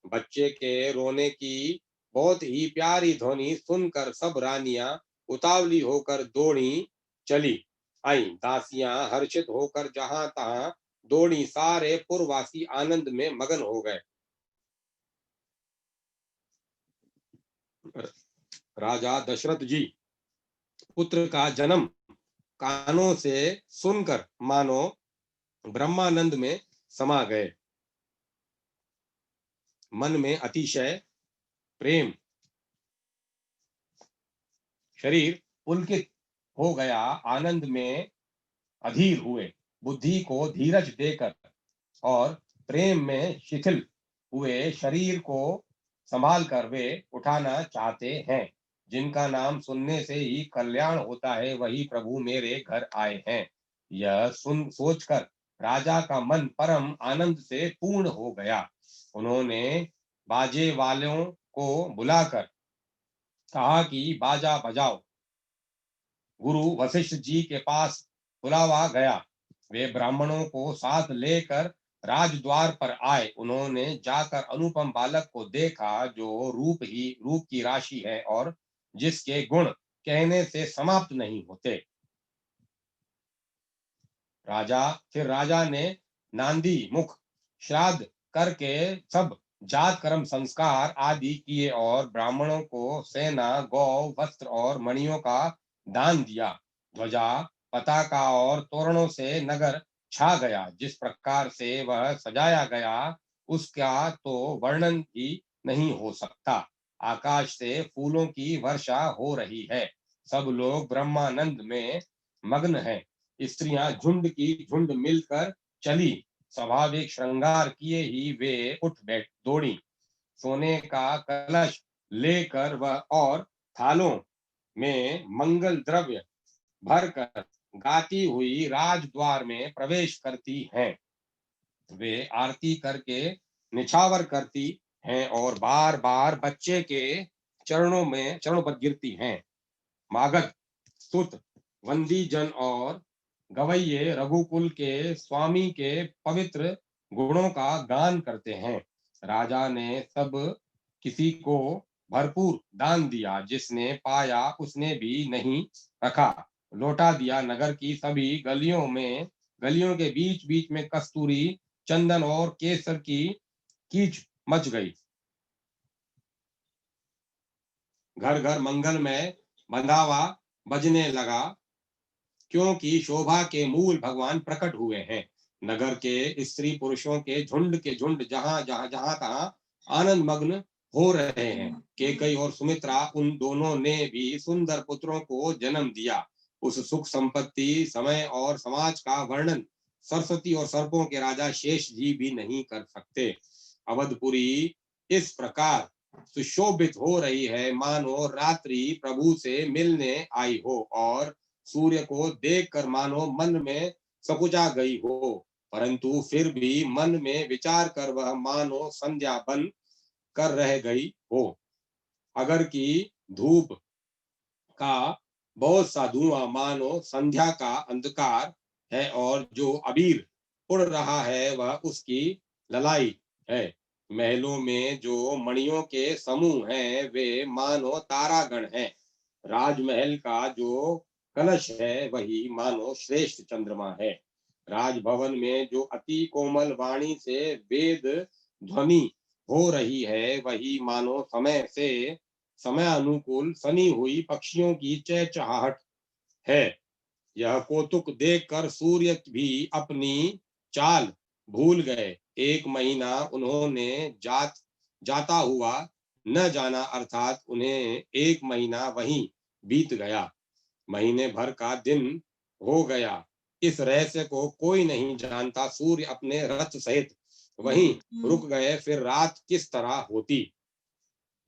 बच्चे के रोने की बहुत ही प्यारी ध्वनि सुनकर सब रानियां उतावली होकर दौड़ी चली आई। दासियां हर्षित होकर जहां तहां दौड़ी। सारे पुरवासी आनंद में मगन हो गए। राजा दशरथ जी पुत्र का जन्म कानों से सुनकर मानो ब्रह्मानंद में समा गए। मन में अतिशय प्रेम, शरीर पुलकित हो गया। आनंद में अधीर हुए। बुद्धि को धीरज देकर और प्रेम में शिथिल हुए शरीर को संभाल कर वे उठाना चाहते हैं। जिनका नाम सुनने से ही कल्याण होता है, वही प्रभु मेरे घर आए हैं। यह सुन सोचकर राजा का मन परम आनंद से पूर्ण हो गया। उन्होंने बाजे वालों को बुलाकर कहा कि बाजा बजाओ। गुरु वशिष्ठ जी के पास बुलावा गया। वे ब्राह्मणों को साथ लेकर राजद्वार पर आए। उन्होंने जाकर अनुपम बालक को देखा, जो रूप की राशि है और जिसके गुण कहने से समाप्त नहीं होते। फिर राजा ने नांदी मुख श्राद्ध करके सब जात कर्म संस्कार आदि किए और ब्राह्मणों को सेना, गौ, वस्त्र और मणियों का दान दिया। ध्वजा, पताका और तोरणों से नगर छा गया। जिस प्रकार से वह सजाया गया, उसका तो वर्णन ही नहीं हो सकता। आकाश से फूलों की वर्षा हो रही है। सब लोग ब्रह्मानंद में मग्न हैं। स्त्रियां झुंड की झुंड मिलकर चली। स्वाभाविक श्रृंगार किए ही वे उठ बैठ दौड़ी। सोने का कलश लेकर वह और थालों में मंगल द्रव्य भरकर गाती हुई राजद्वार में प्रवेश करती हैं। वे आरती करके निछावर करती हैं और बार बार बच्चे के चरणों पर गिरती हैं। मागध, स्तुत, वंदी जन और गवैये रघुकुल के स्वामी के पवित्र गुणों का गान करते हैं। राजा ने सब किसी को भरपूर दान दिया। जिसने पाया उसने भी नहीं रखा, लौटा दिया। नगर की सभी गलियों के बीच बीच में कस्तूरी, चंदन और केसर की कीच मच गई। घर घर मंगल में बंधावा बजने लगा, क्योंकि शोभा के मूल भगवान प्रकट हुए हैं। नगर के स्त्री पुरुषों के झुंड जहां तहां आनंद मग्न हो रहे हैं। केकई और सुमित्रा, उन दोनों ने भी सुंदर पुत्रों को जन्म दिया। उस सुख संपत्ति, समय और समाज का वर्णन सरस्वती और सर्पों के राजा शेष जी भी नहीं कर सकते। अवधपुरी इस प्रकार सुशोभित हो रही है, मानो रात्रि प्रभु से मिलने आई हो और सूर्य को देखकर मानो मन में सकुचा गई हो। परंतु फिर भी मन में विचार कर वह मानो संध्या बन कर रह गई हो। अगर की धूप का बहुत सा धुआं मानो संध्या का अंधकार है और जो अबीर उड़ रहा है वह उसकी ललाई है। महलों में जो मणियों के समूह हैं वे मानो तारागण हैं। राजमहल का जो कलश है वही मानो श्रेष्ठ चंद्रमा है। राजभवन में जो अति कोमल वाणी से वेद ध्वनि हो रही है वही मानो समय अनुकूल सनी हुई पक्षियों की चहचहाहट है। यह कौतुक देखकर सूर्य भी अपनी चाल भूल गए। एक महीना उन्होंने जाता हुआ न जाना, अर्थात उन्हें एक महीना वहीं बीत गया। महीने भर का दिन हो गया। इस रहस्य को कोई नहीं जानता। सूर्य अपने रथ सहित वहीं रुक गए, फिर रात किस तरह होती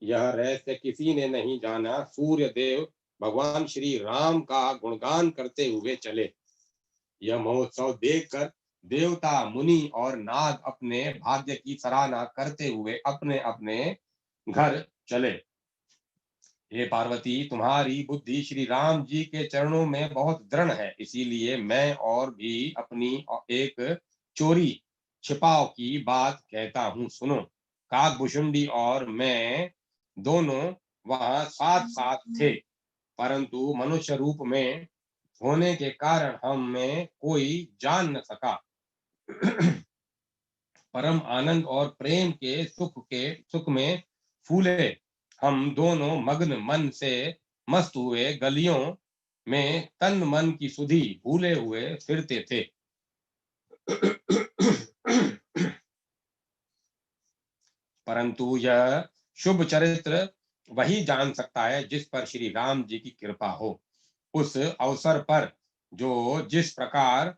यह रहस्य किसी ने नहीं जाना। सूर्य देव भगवान श्री राम का गुणगान करते हुए चले। यह महोत्सव देखकर देवता, मुनि और नाग अपने भाग्य की सराहना करते हुए अपने अपने घर चले। हे पार्वती, तुम्हारी बुद्धि श्री राम जी के चरणों में बहुत दृढ़ है, इसीलिए मैं और भी अपनी एक चोरी छिपाव की बात कहता हूँ, सुनो। काकभुशुंडी और मैं दोनों वहां साथ साथ थे, परंतु मनुष्य रूप में होने के कारण हमें कोई जान न सका। परम आनंद और प्रेम के सुख में फूले हम दोनों मग्न मन से मस्त हुए गलियों में तन मन की सुधि भूले हुए फिरते थे। परंतु यह शुभ चरित्र वही जान सकता है जिस पर श्री राम जी की कृपा हो। उस अवसर पर जो जिस प्रकार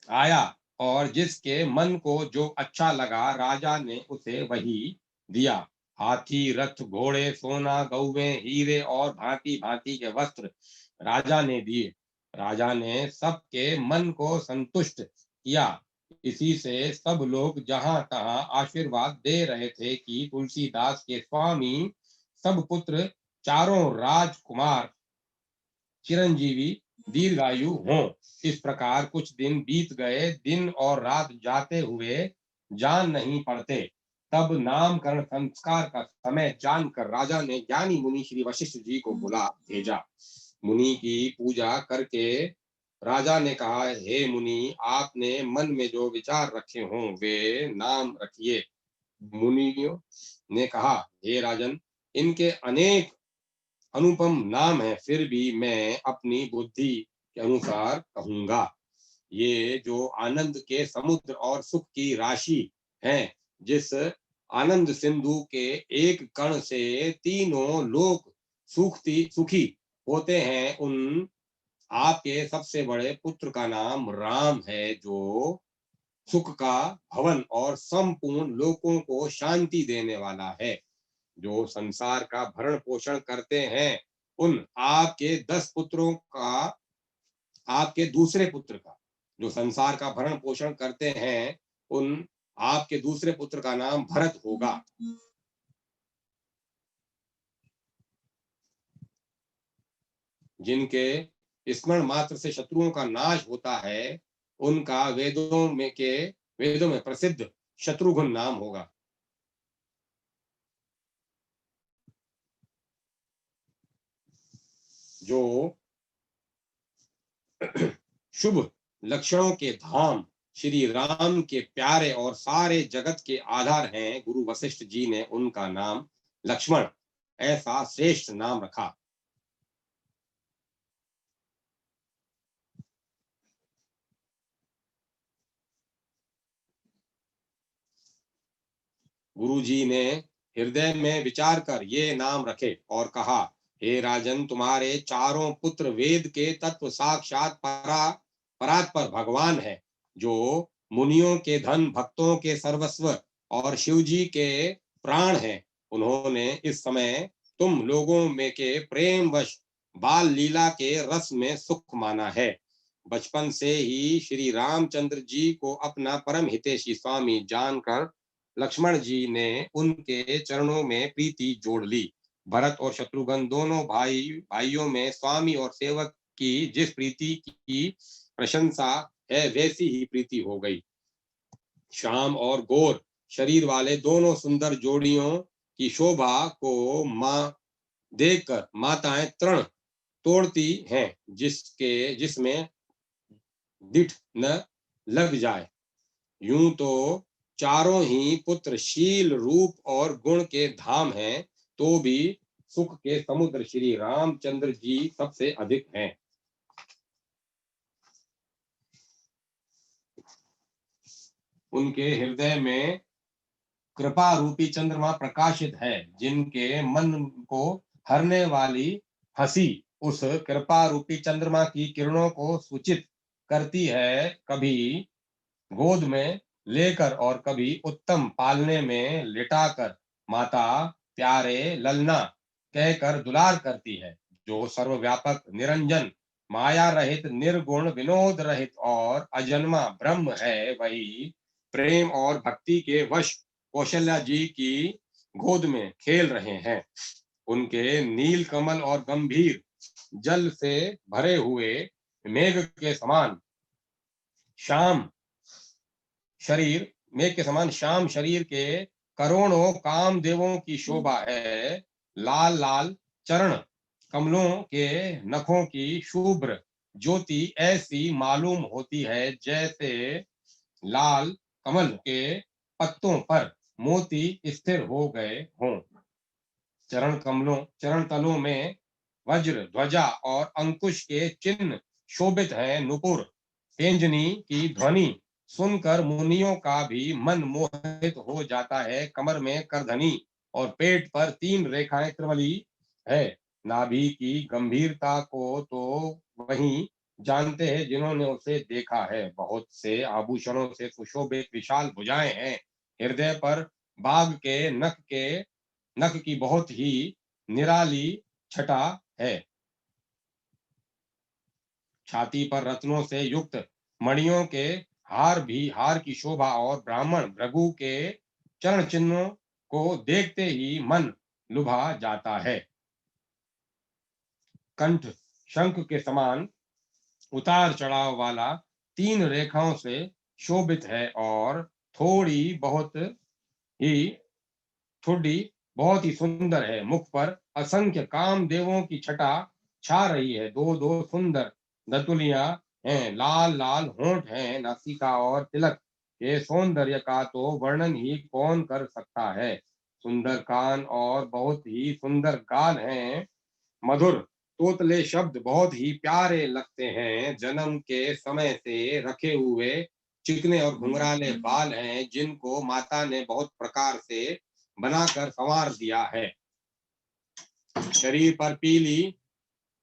आया और जिसके मन को जो अच्छा लगा, राजा ने उसे वही दिया। हाथी, रथ, घोड़े, सोना, गौवें, हीरे और भांति भांति के वस्त्र राजा ने दिए। राजा ने सबके मन को संतुष्ट किया। इसी से सब लोग जहां तहां आशीर्वाद दे रहे थे कि तुलसीदास के स्वामी सब पुत्र चारों राजकुमार चिरंजीवी दीर्घायु हों। इस प्रकार कुछ दिन बीत गए, दिन और रात जाते हुए जान नहीं पड़ते। तब नामकरण संस्कार का समय जानकर राजा ने ज्ञानी मुनि श्री वशिष्ठ जी को बुला भेजा। मुनि की पूजा करके राजा ने कहा, हे मुनि, आपने मन में जो विचार रखे हों वे नाम रखिए। मुनियों ने कहा, हे राजन, इनके अनेक अनुपम नाम है, फिर भी मैं अपनी बुद्धि के अनुसार कहूंगा। ये जो आनंद के समुद्र और सुख की राशि है, जिस आनंद सिंधु के एक कण से तीनों लोक सुखी होते हैं, उन आपके सबसे बड़े पुत्र का नाम राम है, जो सुख का भवन और संपूर्ण लोकों को शांति देने वाला है। जो संसार का भरण पोषण करते हैं, उन आपके 10 पुत्रों का, आपके दूसरे पुत्र का, जो संसार का भरण पोषण करते हैं, उन आपके दूसरे पुत्र का नाम भरत होगा। जिनके स्मरण मात्र से शत्रुओं का नाश होता है, उनका वेदों में प्रसिद्ध शत्रुघ्न नाम होगा। जो शुभ लक्षणों के धाम श्री राम के प्यारे और सारे जगत के आधार हैं, गुरु वशिष्ठ जी ने उनका नाम लक्ष्मण ऐसा श्रेष्ठ नाम रखा। गुरु जी ने हृदय में विचार कर ये नाम रखे और कहा, हे राजन, तुम्हारे चारों पुत्र वेद के तत्व साक्षात परात्पर भगवान है, जो मुनियों के धन, भक्तों के सर्वस्व और शिव जी के प्राण हैं। उन्होंने इस समय तुम लोगों में के प्रेम वश बाल लीला के रस में सुख माना है। बचपन से ही श्री रामचंद्र जी को अपना परम हितैषी स्वामी जानकर लक्ष्मण जी ने उनके चरणों में प्रीति जोड़ ली। भरत और शत्रुघ्न दोनों भाइयों में स्वामी और सेवक की जिस प्रीति की प्रशंसा है, वैसी ही प्रीति हो गई। श्याम और गोर शरीर वाले दोनों सुंदर जोड़ियों की शोभा को देखकर माताएं तृण तोड़ती हैं, जिसमें दिठ न लग जाए। यूं तो चारों ही पुत्र शील, रूप और गुण के धाम हैं, तो भी सुख के समुद्र श्री रामचंद्र जी सबसे अधिक हैं। उनके हृदय में कृपा रूपी चंद्रमा प्रकाशित है, जिनके मन को हरने वाली हंसी उस कृपा रूपी चंद्रमा की किरणों को सूचित करती है। कभी गोद में लेकर और कभी उत्तम पालने में लिटाकर माता प्यारे ललना कहकर दुलार करती है। जो सर्वव्यापक, निरंजन, माया रहित, निर्गुण, विनोद रहित और अजन्मा ब्रह्म है, वही प्रेम और भक्ति के वश कौशल्या जी की गोद में खेल रहे हैं। उनके नील कमल और गंभीर जल से भरे हुए मेघ के समान श्याम शरीर मेघ के समान श्याम शरीर के करोड़ों कामदेवों की शोभा है। लाल लाल चरण कमलों के नखों की शुभ्र ज्योति ऐसी मालूम होती है, जैसे लाल कमल के पत्तों पर मोती स्थिर हो गए हों। चरण तलों में वज्र ध्वजा और अंकुश के चिन्ह शोभित है। नुपुर तेंजनी की ध्वनि सुनकर मुनियों का भी मन मोहित हो जाता है। कमर में करधनी और पेट पर 3 रेखाएं त्रिवली है। नाभि की गंभीरता को तो वही जानते हैं जिन्होंने उसे देखा है। बहुत से आभूषणों से सुशोभित विशाल भुजाएं हैं। हृदय पर बाघ के नख की बहुत ही निराली छटा है। छाती पर रत्नों से युक्त मणियों के हार की शोभा और ब्राह्मण भृगु के चरण चिन्हों को देखते ही मन लुभा जाता है। कंठ शंख के समान उतार चढ़ाव वाला 3 रेखाओं से शोभित है और थोड़ी बहुत ही ठुड्डी बहुत ही सुंदर है। मुख पर असंख्य कामदेवों की छटा छा रही है। दो दो सुंदर दतुलियां हैं, लाल लाल होंठ हैं, नासिका और तिलक के सौंदर्य का तो वर्णन ही कौन कर सकता है। सुंदर कान और बहुत ही सुंदर गाल हैं। मधुर तोतले शब्द बहुत ही प्यारे लगते हैं। जन्म के समय से रखे हुए चिकने और घुंघराले बाल हैं, जिनको माता ने बहुत प्रकार से बनाकर संवार दिया है। शरीर पर पीली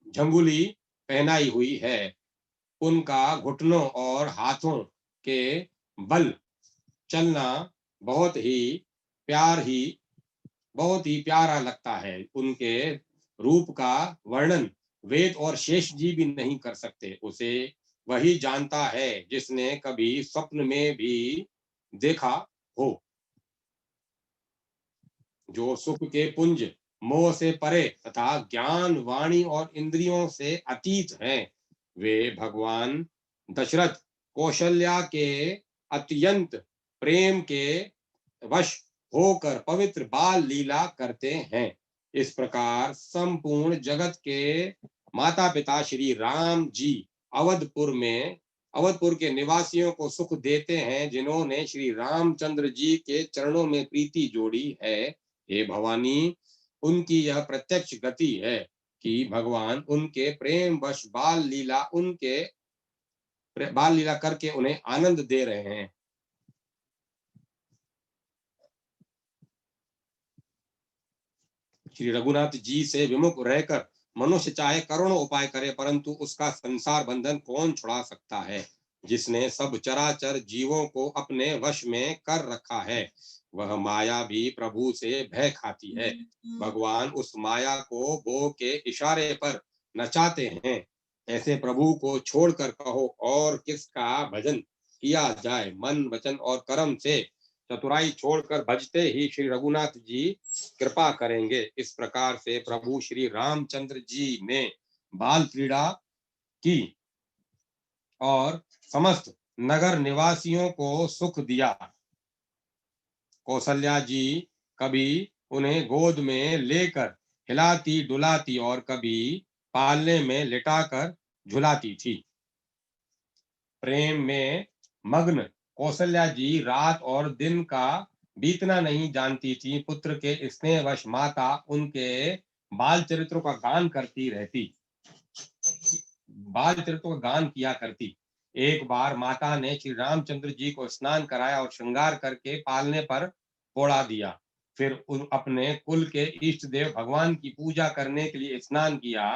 झंगुली पहनाई हुई है। उनका घुटनों और हाथों के बल चलना बहुत ही प्यार ही बहुत ही प्यारा लगता है। उनके रूप का वर्णन वेद और शेष जी भी नहीं कर सकते। उसे वही जानता है जिसने कभी स्वप्न में भी देखा हो। जो सुख के पुंज मोह से परे तथा ज्ञान वाणी और इंद्रियों से अतीत हैं, वे भगवान दशरथ कौशल्या के अत्यंत प्रेम के वश होकर पवित्र बाल लीला करते हैं। इस प्रकार संपूर्ण जगत के माता पिता श्री राम जी अवधपुर में अवधपुर के निवासियों को सुख देते हैं, जिन्होंने श्री रामचंद्र जी के चरणों में प्रीति जोड़ी है। हे भवानी, उनकी यह प्रत्यक्ष गति है कि भगवान उनके प्रेम वश बाल लीला करके उन्हें आनंद दे रहे हैं। श्री रघुनाथ जी से विमुख रहकर मनुष्य चाहे करोड़ों उपाय करे, परंतु उसका संसार बंधन कौन छुड़ा सकता है। जिसने सब चराचर जीवों को अपने वश में कर रखा है, वह माया भी प्रभु से भय खाती है। भगवान उस माया को बो के इशारे पर नचाते हैं। ऐसे प्रभु को छोड़कर कहो और किसका भजन किया जाए। मन वचन और कर्म से चतुराई छोड़कर भजते ही श्री रघुनाथ जी कृपा करेंगे। इस प्रकार से प्रभु श्री रामचंद्र जी ने बाल क्रीड़ा की और समस्त नगर निवासियों को सुख दिया। कौशल्या जी कभी उन्हें गोद में लेकर हिलाती डुलाती और कभी पालने में लिटाकर झुलाती थी। प्रेम में मग्न कौशल्या जी रात और दिन का बीतना नहीं जानती थी। पुत्र के स्नेहवश माता उनके बाल चरित्रों का गान करती रहती बाल चरित्रों का गान किया करती। एक बार माता ने श्री रामचंद्र जी को स्नान कराया और श्रृंगार करके पालने पर पोड़ा दिया। फिर उन अपने कुल के इष्ट देव भगवान की पूजा करने के लिए स्नान किया।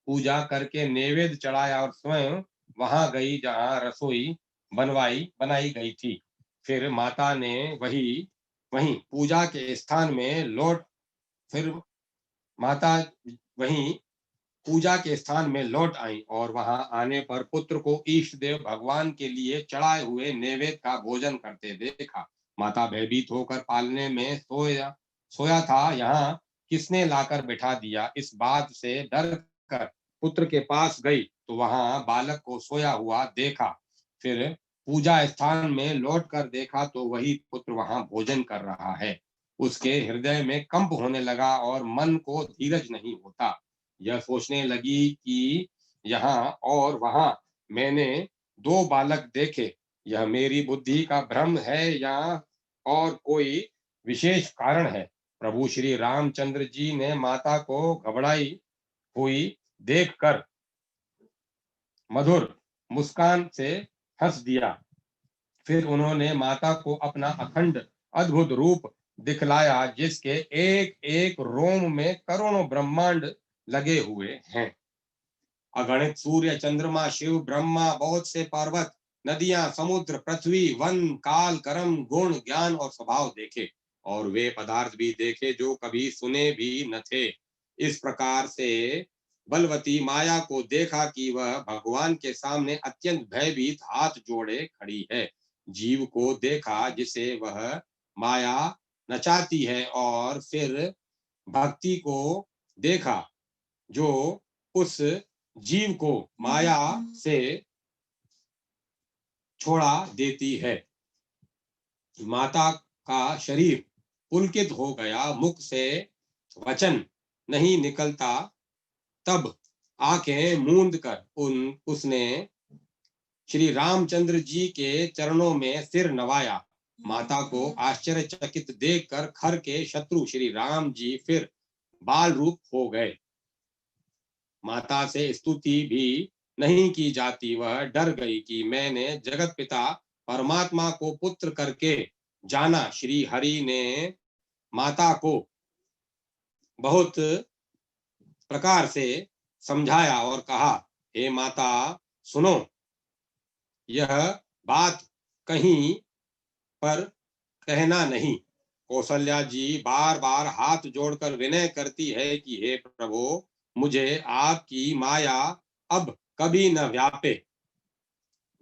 पूजा करके नैवेद्य चढ़ाया और स्वयं वहां गई जहां रसोई बनाई गई थी। फिर माता ने वहीं पूजा के स्थान में लौट फिर माता वहीं पूजा के स्थान में लौट आई और वहां आने पर पुत्र को इष्ट देव भगवान के लिए चढ़ाए हुए नैवेद्य का भोजन करते देखा। माता भयभीत होकर पालने में सोया था, यहाँ किसने लाकर बिठा दिया। इस बात से डर कर पुत्र के पास गई तो वहां बालक को सोया हुआ देखा। फिर पूजा स्थान में लौट कर देखा तो वही पुत्र वहां भोजन कर रहा है। उसके हृदय में कंप होने लगा और मन को धीरज नहीं होता। यह सोचने लगी कि यहाँ और वहां मैंने 2 बालक देखे। यह मेरी बुद्धि का भ्रम है या और कोई विशेष कारण है। प्रभु श्री रामचंद्र जी ने माता को घबराई हुई देखकर मधुर मुस्कान से हंस दिया। फिर उन्होंने माता को अपना अखंड अद्भुत रूप दिखलाया, जिसके एक एक रोम में करोड़ों ब्रह्मांड लगे हुए हैं। अगणित सूर्य चंद्रमा शिव ब्रह्मा बहुत से पर्वत नदियां समुद्र पृथ्वी वन काल कर्म गुण ज्ञान और स्वभाव देखे और वे पदार्थ भी देखे जो कभी सुने भी न थे। इस प्रकार से बलवती माया को देखा कि वह भगवान के सामने अत्यंत भयभीत हाथ जोड़े खड़ी है। जीव को देखा जिसे वह माया नचाती है और फिर भक्ति को देखा जो उस जीव को माया से छोड़ा देती है। माता का शरीर पुलकित हो गया, मुख से वचन नहीं निकलता। तब आंखें मूंद कर उसने श्री रामचंद्र जी के चरणों में सिर नवाया। माता को आश्चर्यचकित देखकर खर के शत्रु श्री राम जी फिर बाल रूप हो गए। माता से स्तुति भी नहीं की जाती, वह डर गई कि मैंने जगत पिता परमात्मा को पुत्र करके जाना। श्री हरि ने माता को बहुत प्रकार से समझाया और कहा, हे माता सुनो, यह बात कहीं पर कहना नहीं। कौशल्या जी बार बार हाथ जोड़कर विनय करती है कि हे प्रभु, मुझे आपकी माया अब कभी न व्यापे।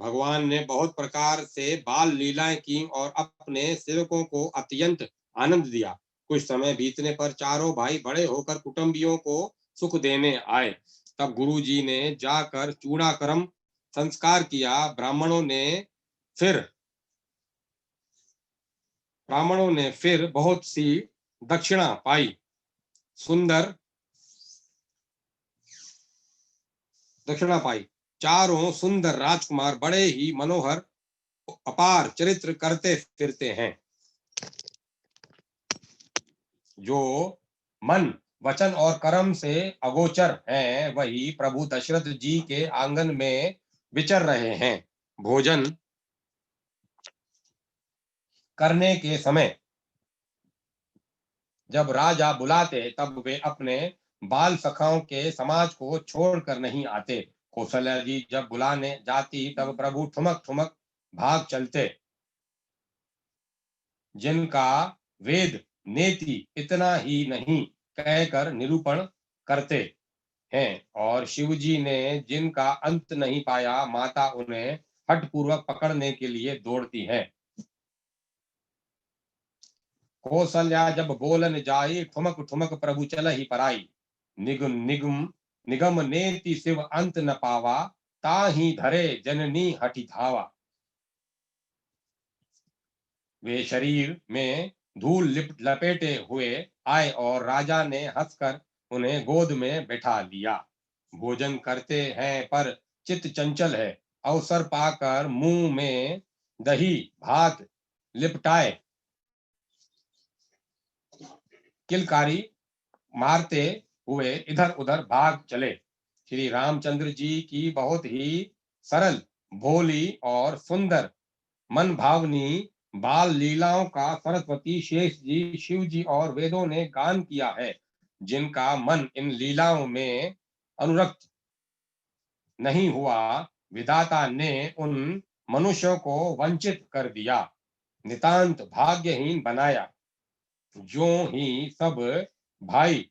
भगवान ने बहुत प्रकार से बाल लीलाएं की और अपने सेवकों को अत्यंत आनंद दिया। कुछ समय बीतने पर चारों भाई बड़े होकर कुटुंबियों को सुख देने आए। तब गुरु जी ने जाकर चूड़ाकर्म संस्कार किया। ब्राह्मणों ने फिर बहुत सी दक्षिणा पाई। चारों सुंदर राजकुमार बड़े ही मनोहर अपार चरित्र करते फिरते हैं। जो मन वचन और कर्म से अगोचर हैं, वही प्रभु दशरथ जी के आंगन में विचर रहे हैं। भोजन करने के समय जब राजा बुलाते, तब वे अपने बाल सखाओं के समाज को छोड़कर नहीं आते। कौशल्या जी जब बुलाने जाती, तब प्रभु ठुमक ठुमक भाग चलते। जिनका वेद नेति इतना ही नहीं कहकर निरूपण करते हैं, और शिवजी ने जिनका अंत नहीं पाया, माता उन्हें हठपूर्वक पकड़ने के लिए दौड़ती है। कौशल्या जब बोलन जाई, ठुमक ठुमक प्रभु चल ही पराई। निगम नेति शिव अंत न पावा, ताही धरे जननी हठि धावा। वे शरीर में धूल लपेटे हुए आए और राजा ने हंसकर उन्हें गोद में बैठा लिया। भोजन करते हैं पर चित्त चंचल है। अवसर पाकर मुंह में दही भात लिपटाए किलकारी मारते हुए इधर उधर भाग चले। श्री रामचंद्र जी की बहुत ही सरल, भोली और सुंदर मन भावनी बाल लीलाओं का सरस्वती, शेष जी, शिव जी और वेदों ने गान किया है। जिनका मन इन लीलाओं में अनुरक्त नहीं हुआ, विधाता ने उन मनुष्यों को वंचित कर दिया, नितांत भाग्यहीन बनाया। जो ही सब भाई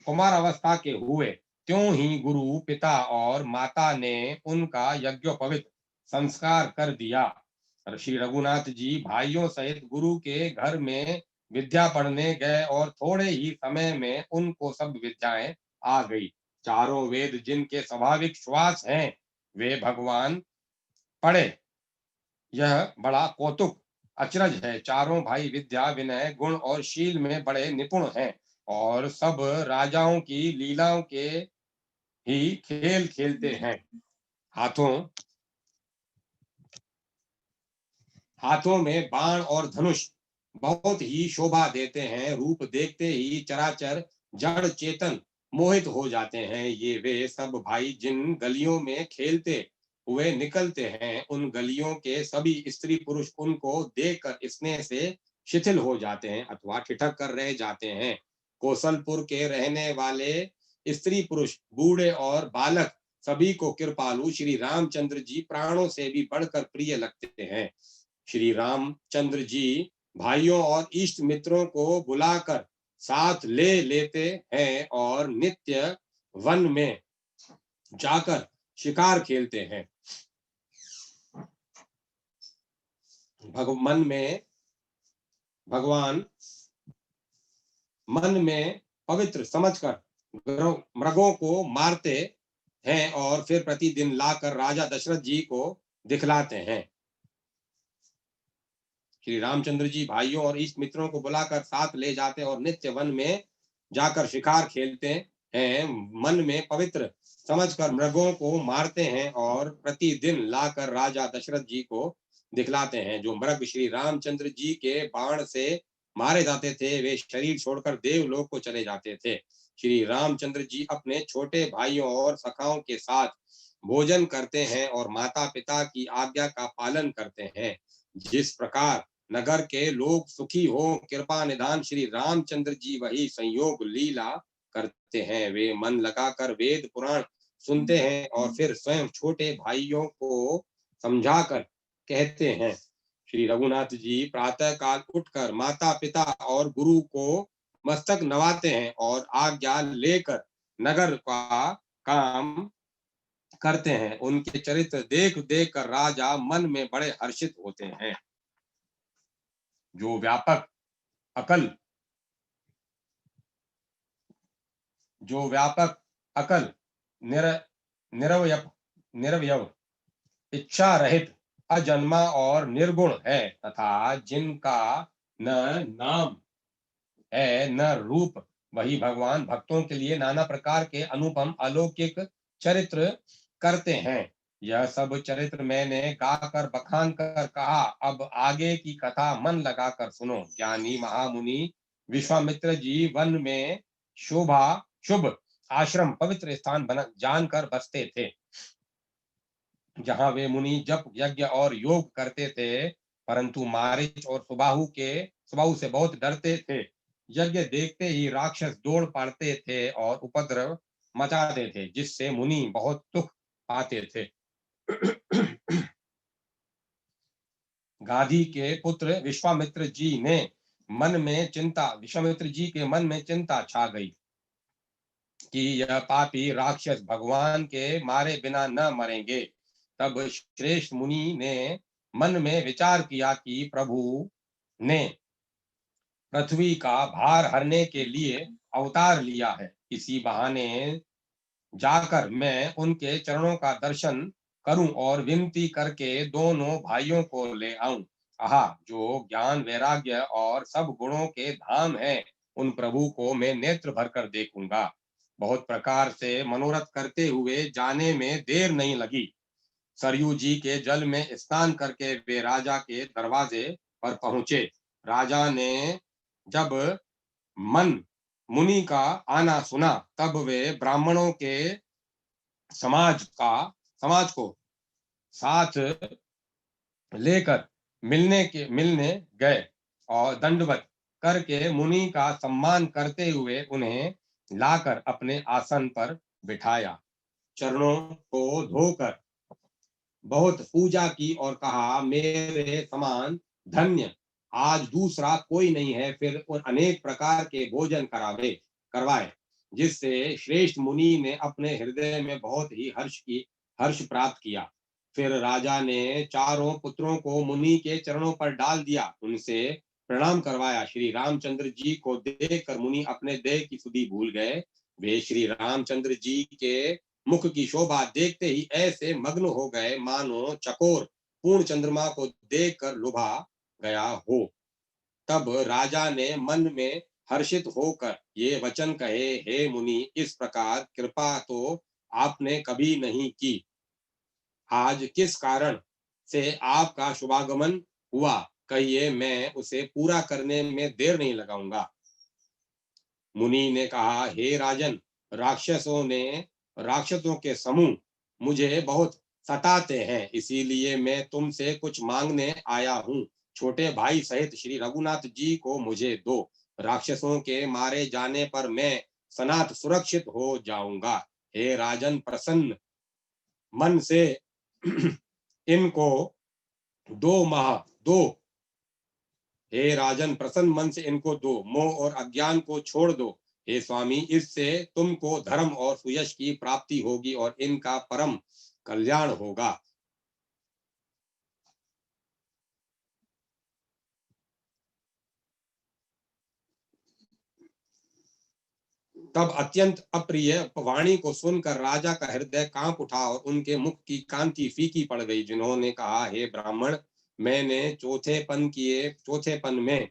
कुमारावस्था के हुए, त्यों ही गुरु पिता और माता ने उनका यज्ञोपवीत संस्कार कर दिया। श्री रघुनाथ जी भाइयों सहित गुरु के घर में विद्या पढ़ने गए और थोड़े ही समय में उनको सब विद्याएं आ गई। चारों वेद जिनके स्वाभाविक श्वास हैं, वे भगवान पढ़े। यह बड़ा कौतुक अचरज है। चारों भाई विद्या, विनय, गुण और शील में बड़े निपुण हैं और सब राजाओं की लीलाओं के ही खेल खेलते हैं। हाथों में बाण और धनुष बहुत ही शोभा देते हैं। रूप देखते ही चराचर जड़ चेतन मोहित हो जाते हैं। ये वे सब भाई जिन गलियों में खेलते हुए निकलते हैं, उन गलियों के सभी स्त्री पुरुष उनको देखकर स्नेह से शिथिल हो जाते हैं अथवा ठिठक कर रह जाते हैं। कौशलपुर के रहने वाले स्त्री पुरुष, बूढ़े और बालक सभी को कृपालु श्री रामचंद्र जी प्राणों से भी बढ़कर प्रिय लगते हैं। श्री रामचंद्र जी भाइयों और इष्ट मित्रों को बुलाकर साथ ले लेते हैं और नित्य वन में जाकर शिकार खेलते हैं। भगवान मन में पवित्र समझकर मृगों को मारते हैं और फिर प्रतिदिन लाकर राजा दशरथ जी को दिखलाते हैं। श्री रामचंद्र जी भाइयों और इष्ट मित्रों को बुलाकर साथ ले जाते और नित्य वन में जाकर शिकार खेलते हैं। मन में पवित्र समझकर मृगों को मारते हैं और प्रतिदिन लाकर राजा दशरथ जी को दिखलाते हैं। जो मृग श्री रामचंद्र जी के बाण से मारे जाते थे वे शरीर छोड़कर देवलोक को चले जाते थे। श्री रामचंद्र जी अपने छोटे भाइयों और सखाओं के साथ भोजन करते हैं और माता पिता की आज्ञा का पालन करते हैं। जिस प्रकार नगर के लोग सुखी हो कृपा निधान श्री रामचंद्र जी वही संयोग लीला करते हैं। वे मन लगाकर वेद पुराण सुनते हैं और फिर स्वयं छोटे भाइयों को समझाकर कहते हैं। श्री रघुनाथ जी प्रातः काल उठकर माता पिता और गुरु को मस्तक नवाते हैं और आज्ञा लेकर नगर का काम करते हैं। उनके चरित्र देख देख कर राजा मन में बड़े हर्षित होते हैं। जो व्यापक अकल निर निरवयव निरवयव इच्छा रहित अजन्मा और निर्गुण है तथा जिनका न नाम है न रूप वही भगवान भक्तों के लिए नाना प्रकार के अनुपम अलौकिक चरित्र करते हैं। यह सब चरित्र मैंने गाकर बखान कर कहा। अब आगे की कथा मन लगाकर सुनो। ज्ञानी महामुनि विश्वामित्र जी वन में शोभा शुभ आश्रम पवित्र स्थान बना जानकर बसते थे। जहां वे मुनि जप यज्ञ और योग करते थे, परंतु मारीच और सुबाहु से बहुत डरते थे। यज्ञ देखते ही राक्षस दौड़ पड़ते थे और उपद्रव मचाते थे, जिससे मुनि बहुत दुख पाते थे। गाधी के पुत्र विश्वामित्र जी के मन में चिंता छा गई कि यह पापी राक्षस भगवान के मारे बिना न मरेंगे। तब श्रेष्ठ मुनि ने मन में विचार किया कि प्रभु ने पृथ्वी का भार हरने के लिए अवतार लिया है। इसी बहाने जाकर मैं उनके चरणों का दर्शन करूं और विनती करके दोनों भाइयों को ले आऊं। आहा, जो ज्ञान वैराग्य और सब गुणों के धाम है, उन प्रभु को मैं नेत्र भरकर देखूंगा। बहुत प्रकार से मनोरथ करते हुए जाने में देर नहीं लगी। सरयू जी के जल में स्नान करके वे राजा के दरवाजे पर पहुंचे। राजा ने जब मन मुनि का आना सुना तब वे ब्राह्मणों के समाज को साथ लेकर मिलने गए और दंडवत करके मुनि का सम्मान करते हुए उन्हें लाकर अपने आसन पर बिठाया। चरणों को धोकर बहुत पूजा की और कहा, मेरे समान धन्य आज दूसरा कोई नहीं है। फिर उन अनेक प्रकार के भोजन करवाए, जिससे श्रेष्ठ मुनि ने अपने हृदय में बहुत ही हर्ष प्राप्त किया। फिर राजा ने चारों पुत्रों को मुनि के चरणों पर डाल दिया, उनसे प्रणाम करवाया। श्री रामचंद्र जी को देखकर मुनि अपने देह की सुधि भूल गए। वे श्री रामचंद्र जी के मुख की शोभा देखते ही ऐसे मग्न हो गए मानो चकोर पूर्ण चंद्रमा को देखकर लुभा गया हो। तब राजा ने मन में हर्षित होकर ये वचन कहे, हे मुनि, इस प्रकार कृपा तो आपने कभी नहीं की। आज किस कारण से आपका शुभागमन हुआ, कहिए, मैं उसे पूरा करने में देर नहीं लगाऊंगा। मुनि ने कहा, हे राजन, राक्षसों के समूह मुझे बहुत सताते हैं, इसीलिए मैं तुमसे कुछ मांगने आया हूँ। छोटे भाई सहित श्री रघुनाथ जी को मुझे दो। राक्षसों के मारे जाने पर मैं सनात सुरक्षित हो जाऊंगा। हे राजन, प्रसन्न मन से इनको दो। हे राजन, प्रसन्न मन से इनको दो, मोह और अज्ञान को छोड़ दो। हे स्वामी, इससे तुमको धर्म और सुयश की प्राप्ति होगी और इनका परम कल्याण होगा। तब अत्यंत अप्रिय वाणी को सुनकर राजा का हृदय कांप उठा और उनके मुख की कांति फीकी पड़ गई। जिन्होंने कहा, हे ब्राह्मण, मैंने चौथेपन में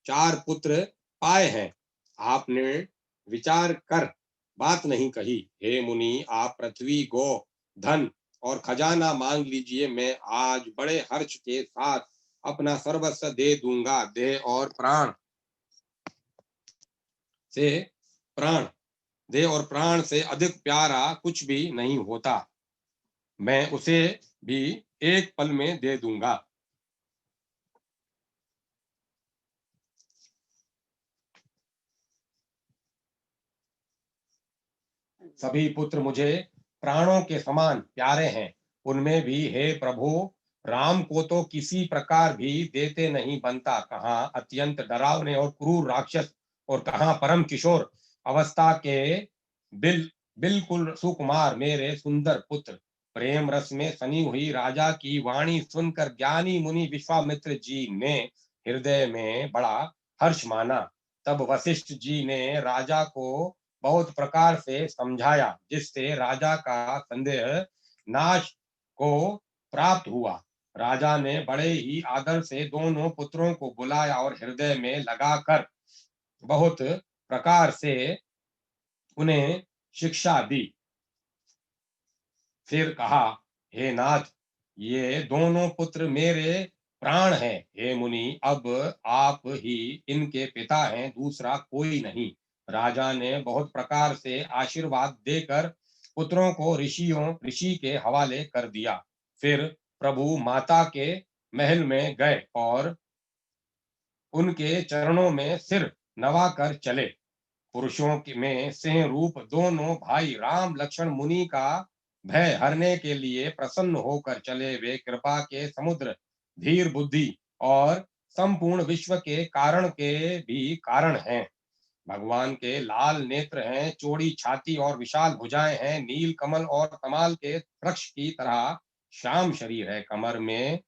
4 पुत्र पाए हैं, आपने विचार कर बात नहीं कही। हे मुनि, आप पृथ्वी, गो, धन और खजाना मांग लीजिए, मैं आज बड़े हर्ष के साथ अपना सर्वस्व दे दूंगा। देह और प्राण से प्राण देह और प्राण से अधिक प्यारा कुछ भी नहीं होता, मैं उसे भी एक पल में दे दूंगा। सभी पुत्र मुझे प्राणों के समान प्यारे हैं, उनमें भी हे प्रभु, राम को तो किसी प्रकार भी देते नहीं बनता। कहाँ अत्यंत डरावने और क्रूर राक्षस और कहाँ परम किशोर अवस्था के बिल्कुल सुकुमार मेरे सुंदर पुत्र। प्रेम रस में सनी हुई राजा की वाणी सुनकर ज्ञानी मुनि विश्वामित्र जी ने हृदय में बड़ा हर्ष माना। तब वशिष्ठ जी ने राजा को बहुत प्रकार से समझाया, जिससे राजा का संदेह नाश को प्राप्त हुआ। राजा ने बड़े ही आदर से दोनों पुत्रों को बुलाया और हृदय में लगाकर बहुत प्रकार से उन्हें शिक्षा दी। फिर कहा, हे नाथ, ये दोनों पुत्र मेरे प्राण हैं। हे मुनि, अब आप ही इनके पिता हैं, दूसरा कोई नहीं। राजा ने बहुत प्रकार से आशीर्वाद देकर पुत्रों को ऋषि के हवाले कर दिया। फिर प्रभु माता के महल में गए और उनके चरणों में सिर नवाकर चले। पुरुषों में सिंह रूप दोनों भाई राम लक्ष्मण मुनि का भय हरने के लिए प्रसन्न होकर चले। वे कृपा के समुद्र, धीर बुद्धि और संपूर्ण विश्व के कारण के भी कारण हैं। भगवान के लाल नेत्र हैं, चौड़ी छाती और विशाल भुजाएं हैं, नील कमल और तमाल के वृक्ष की तरह श्याम शरीर है। कमर में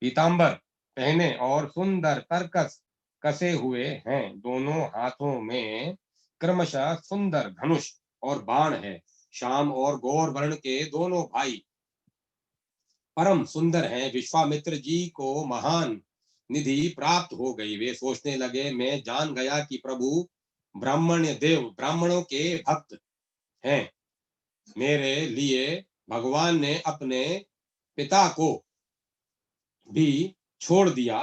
पीतांबर पहने और सुंदर तरकस कसे हुए हैं। दोनों हाथों में क्रमशः सुंदर धनुष और बाण है। श्याम और गौर वर्ण के दोनों भाई परम सुंदर हैं। विश्वामित्र जी को महान निधि प्राप्त हो गई। वे सोचने लगे, मैं जान गया कि प्रभु ब्राह्मणों के भक्त हैं। मेरे लिए भगवान ने अपने पिता को भी छोड़ दिया।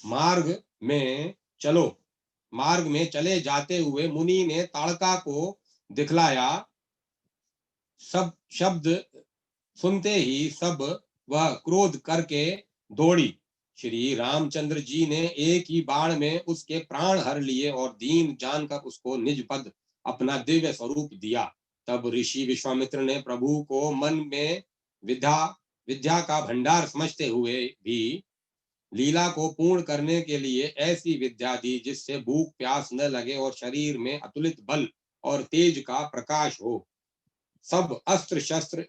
मार्ग में चलो मार्ग में चले जाते हुए मुनि ने ताड़का को दिखलाया। सब शब्द सुनते ही सब वह क्रोध करके दौड़ी। श्री रामचंद्र जी ने एक ही बाण में उसके प्राण हर लिए और दीन जानकर उसको निज पद अपना दिव्य स्वरूप दिया। तब ऋषि विश्वामित्र ने प्रभु को मन में विद्या विद्या का भंडार समझते हुए भी लीला को पूर्ण करने के लिए ऐसी विद्या दी, जिससे भूख प्यास न लगे और शरीर में अतुलित बल और तेज का प्रकाश हो। सब अस्त्र शस्त्र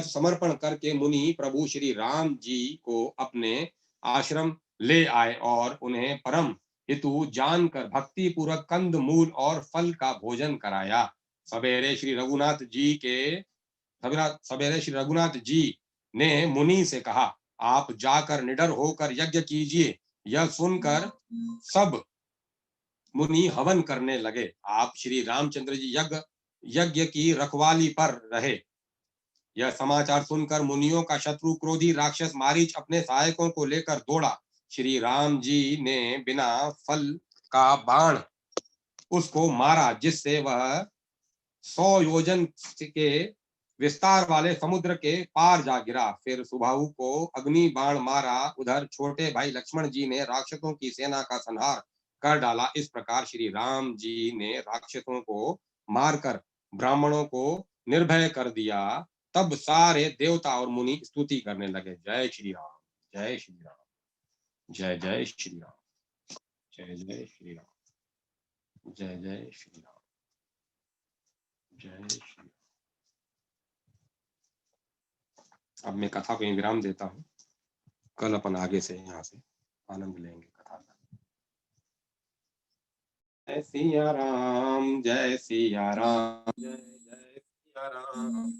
समर्पण करके मुनि प्रभु श्री राम जी को अपने आश्रम ले आए और उन्हें परम हितु जानकर भक्ति पूर्वक कंद मूल और फल का भोजन कराया। सवेरे श्री रघुनाथ जी ने मुनि से कहा, आप जाकर निडर होकर यज्ञ कीजिए। यह सुनकर सब मुनि हवन करने लगे। आप श्री रामचंद्र जी यज्ञ की रखवाली पर रहे। यह समाचार सुनकर मुनियों का शत्रु क्रोधी राक्षस मारीच अपने सहायकों को लेकर दौड़ा। श्री राम जी ने बिना फल का बाण उसको मारा, जिससे वह 100 योजन के विस्तार वाले समुद्र के पार जा गिरा। फिर सुबाहु को अग्नि बाण मारा। उधर छोटे भाई लक्ष्मण जी ने राक्षसों की सेना का संहार कर डाला। इस प्रकार श्री राम जी ने राक्षसों को मारकर ब्राह्मणों को निर्भय कर दिया। तब सारे देवता और मुनि स्तुति करने लगे। जय श्री राम, जय श्री राम, जय जय श्री राम, जय जय श्री राम, जय जय श्री राम, जय श्री। अब मैं कथा को विराम देता हूँ। कल अपन आगे से यहाँ से आनंद लेंगे कथा का। जय सिया राम, जय सिया राम, जय जय सिया राम।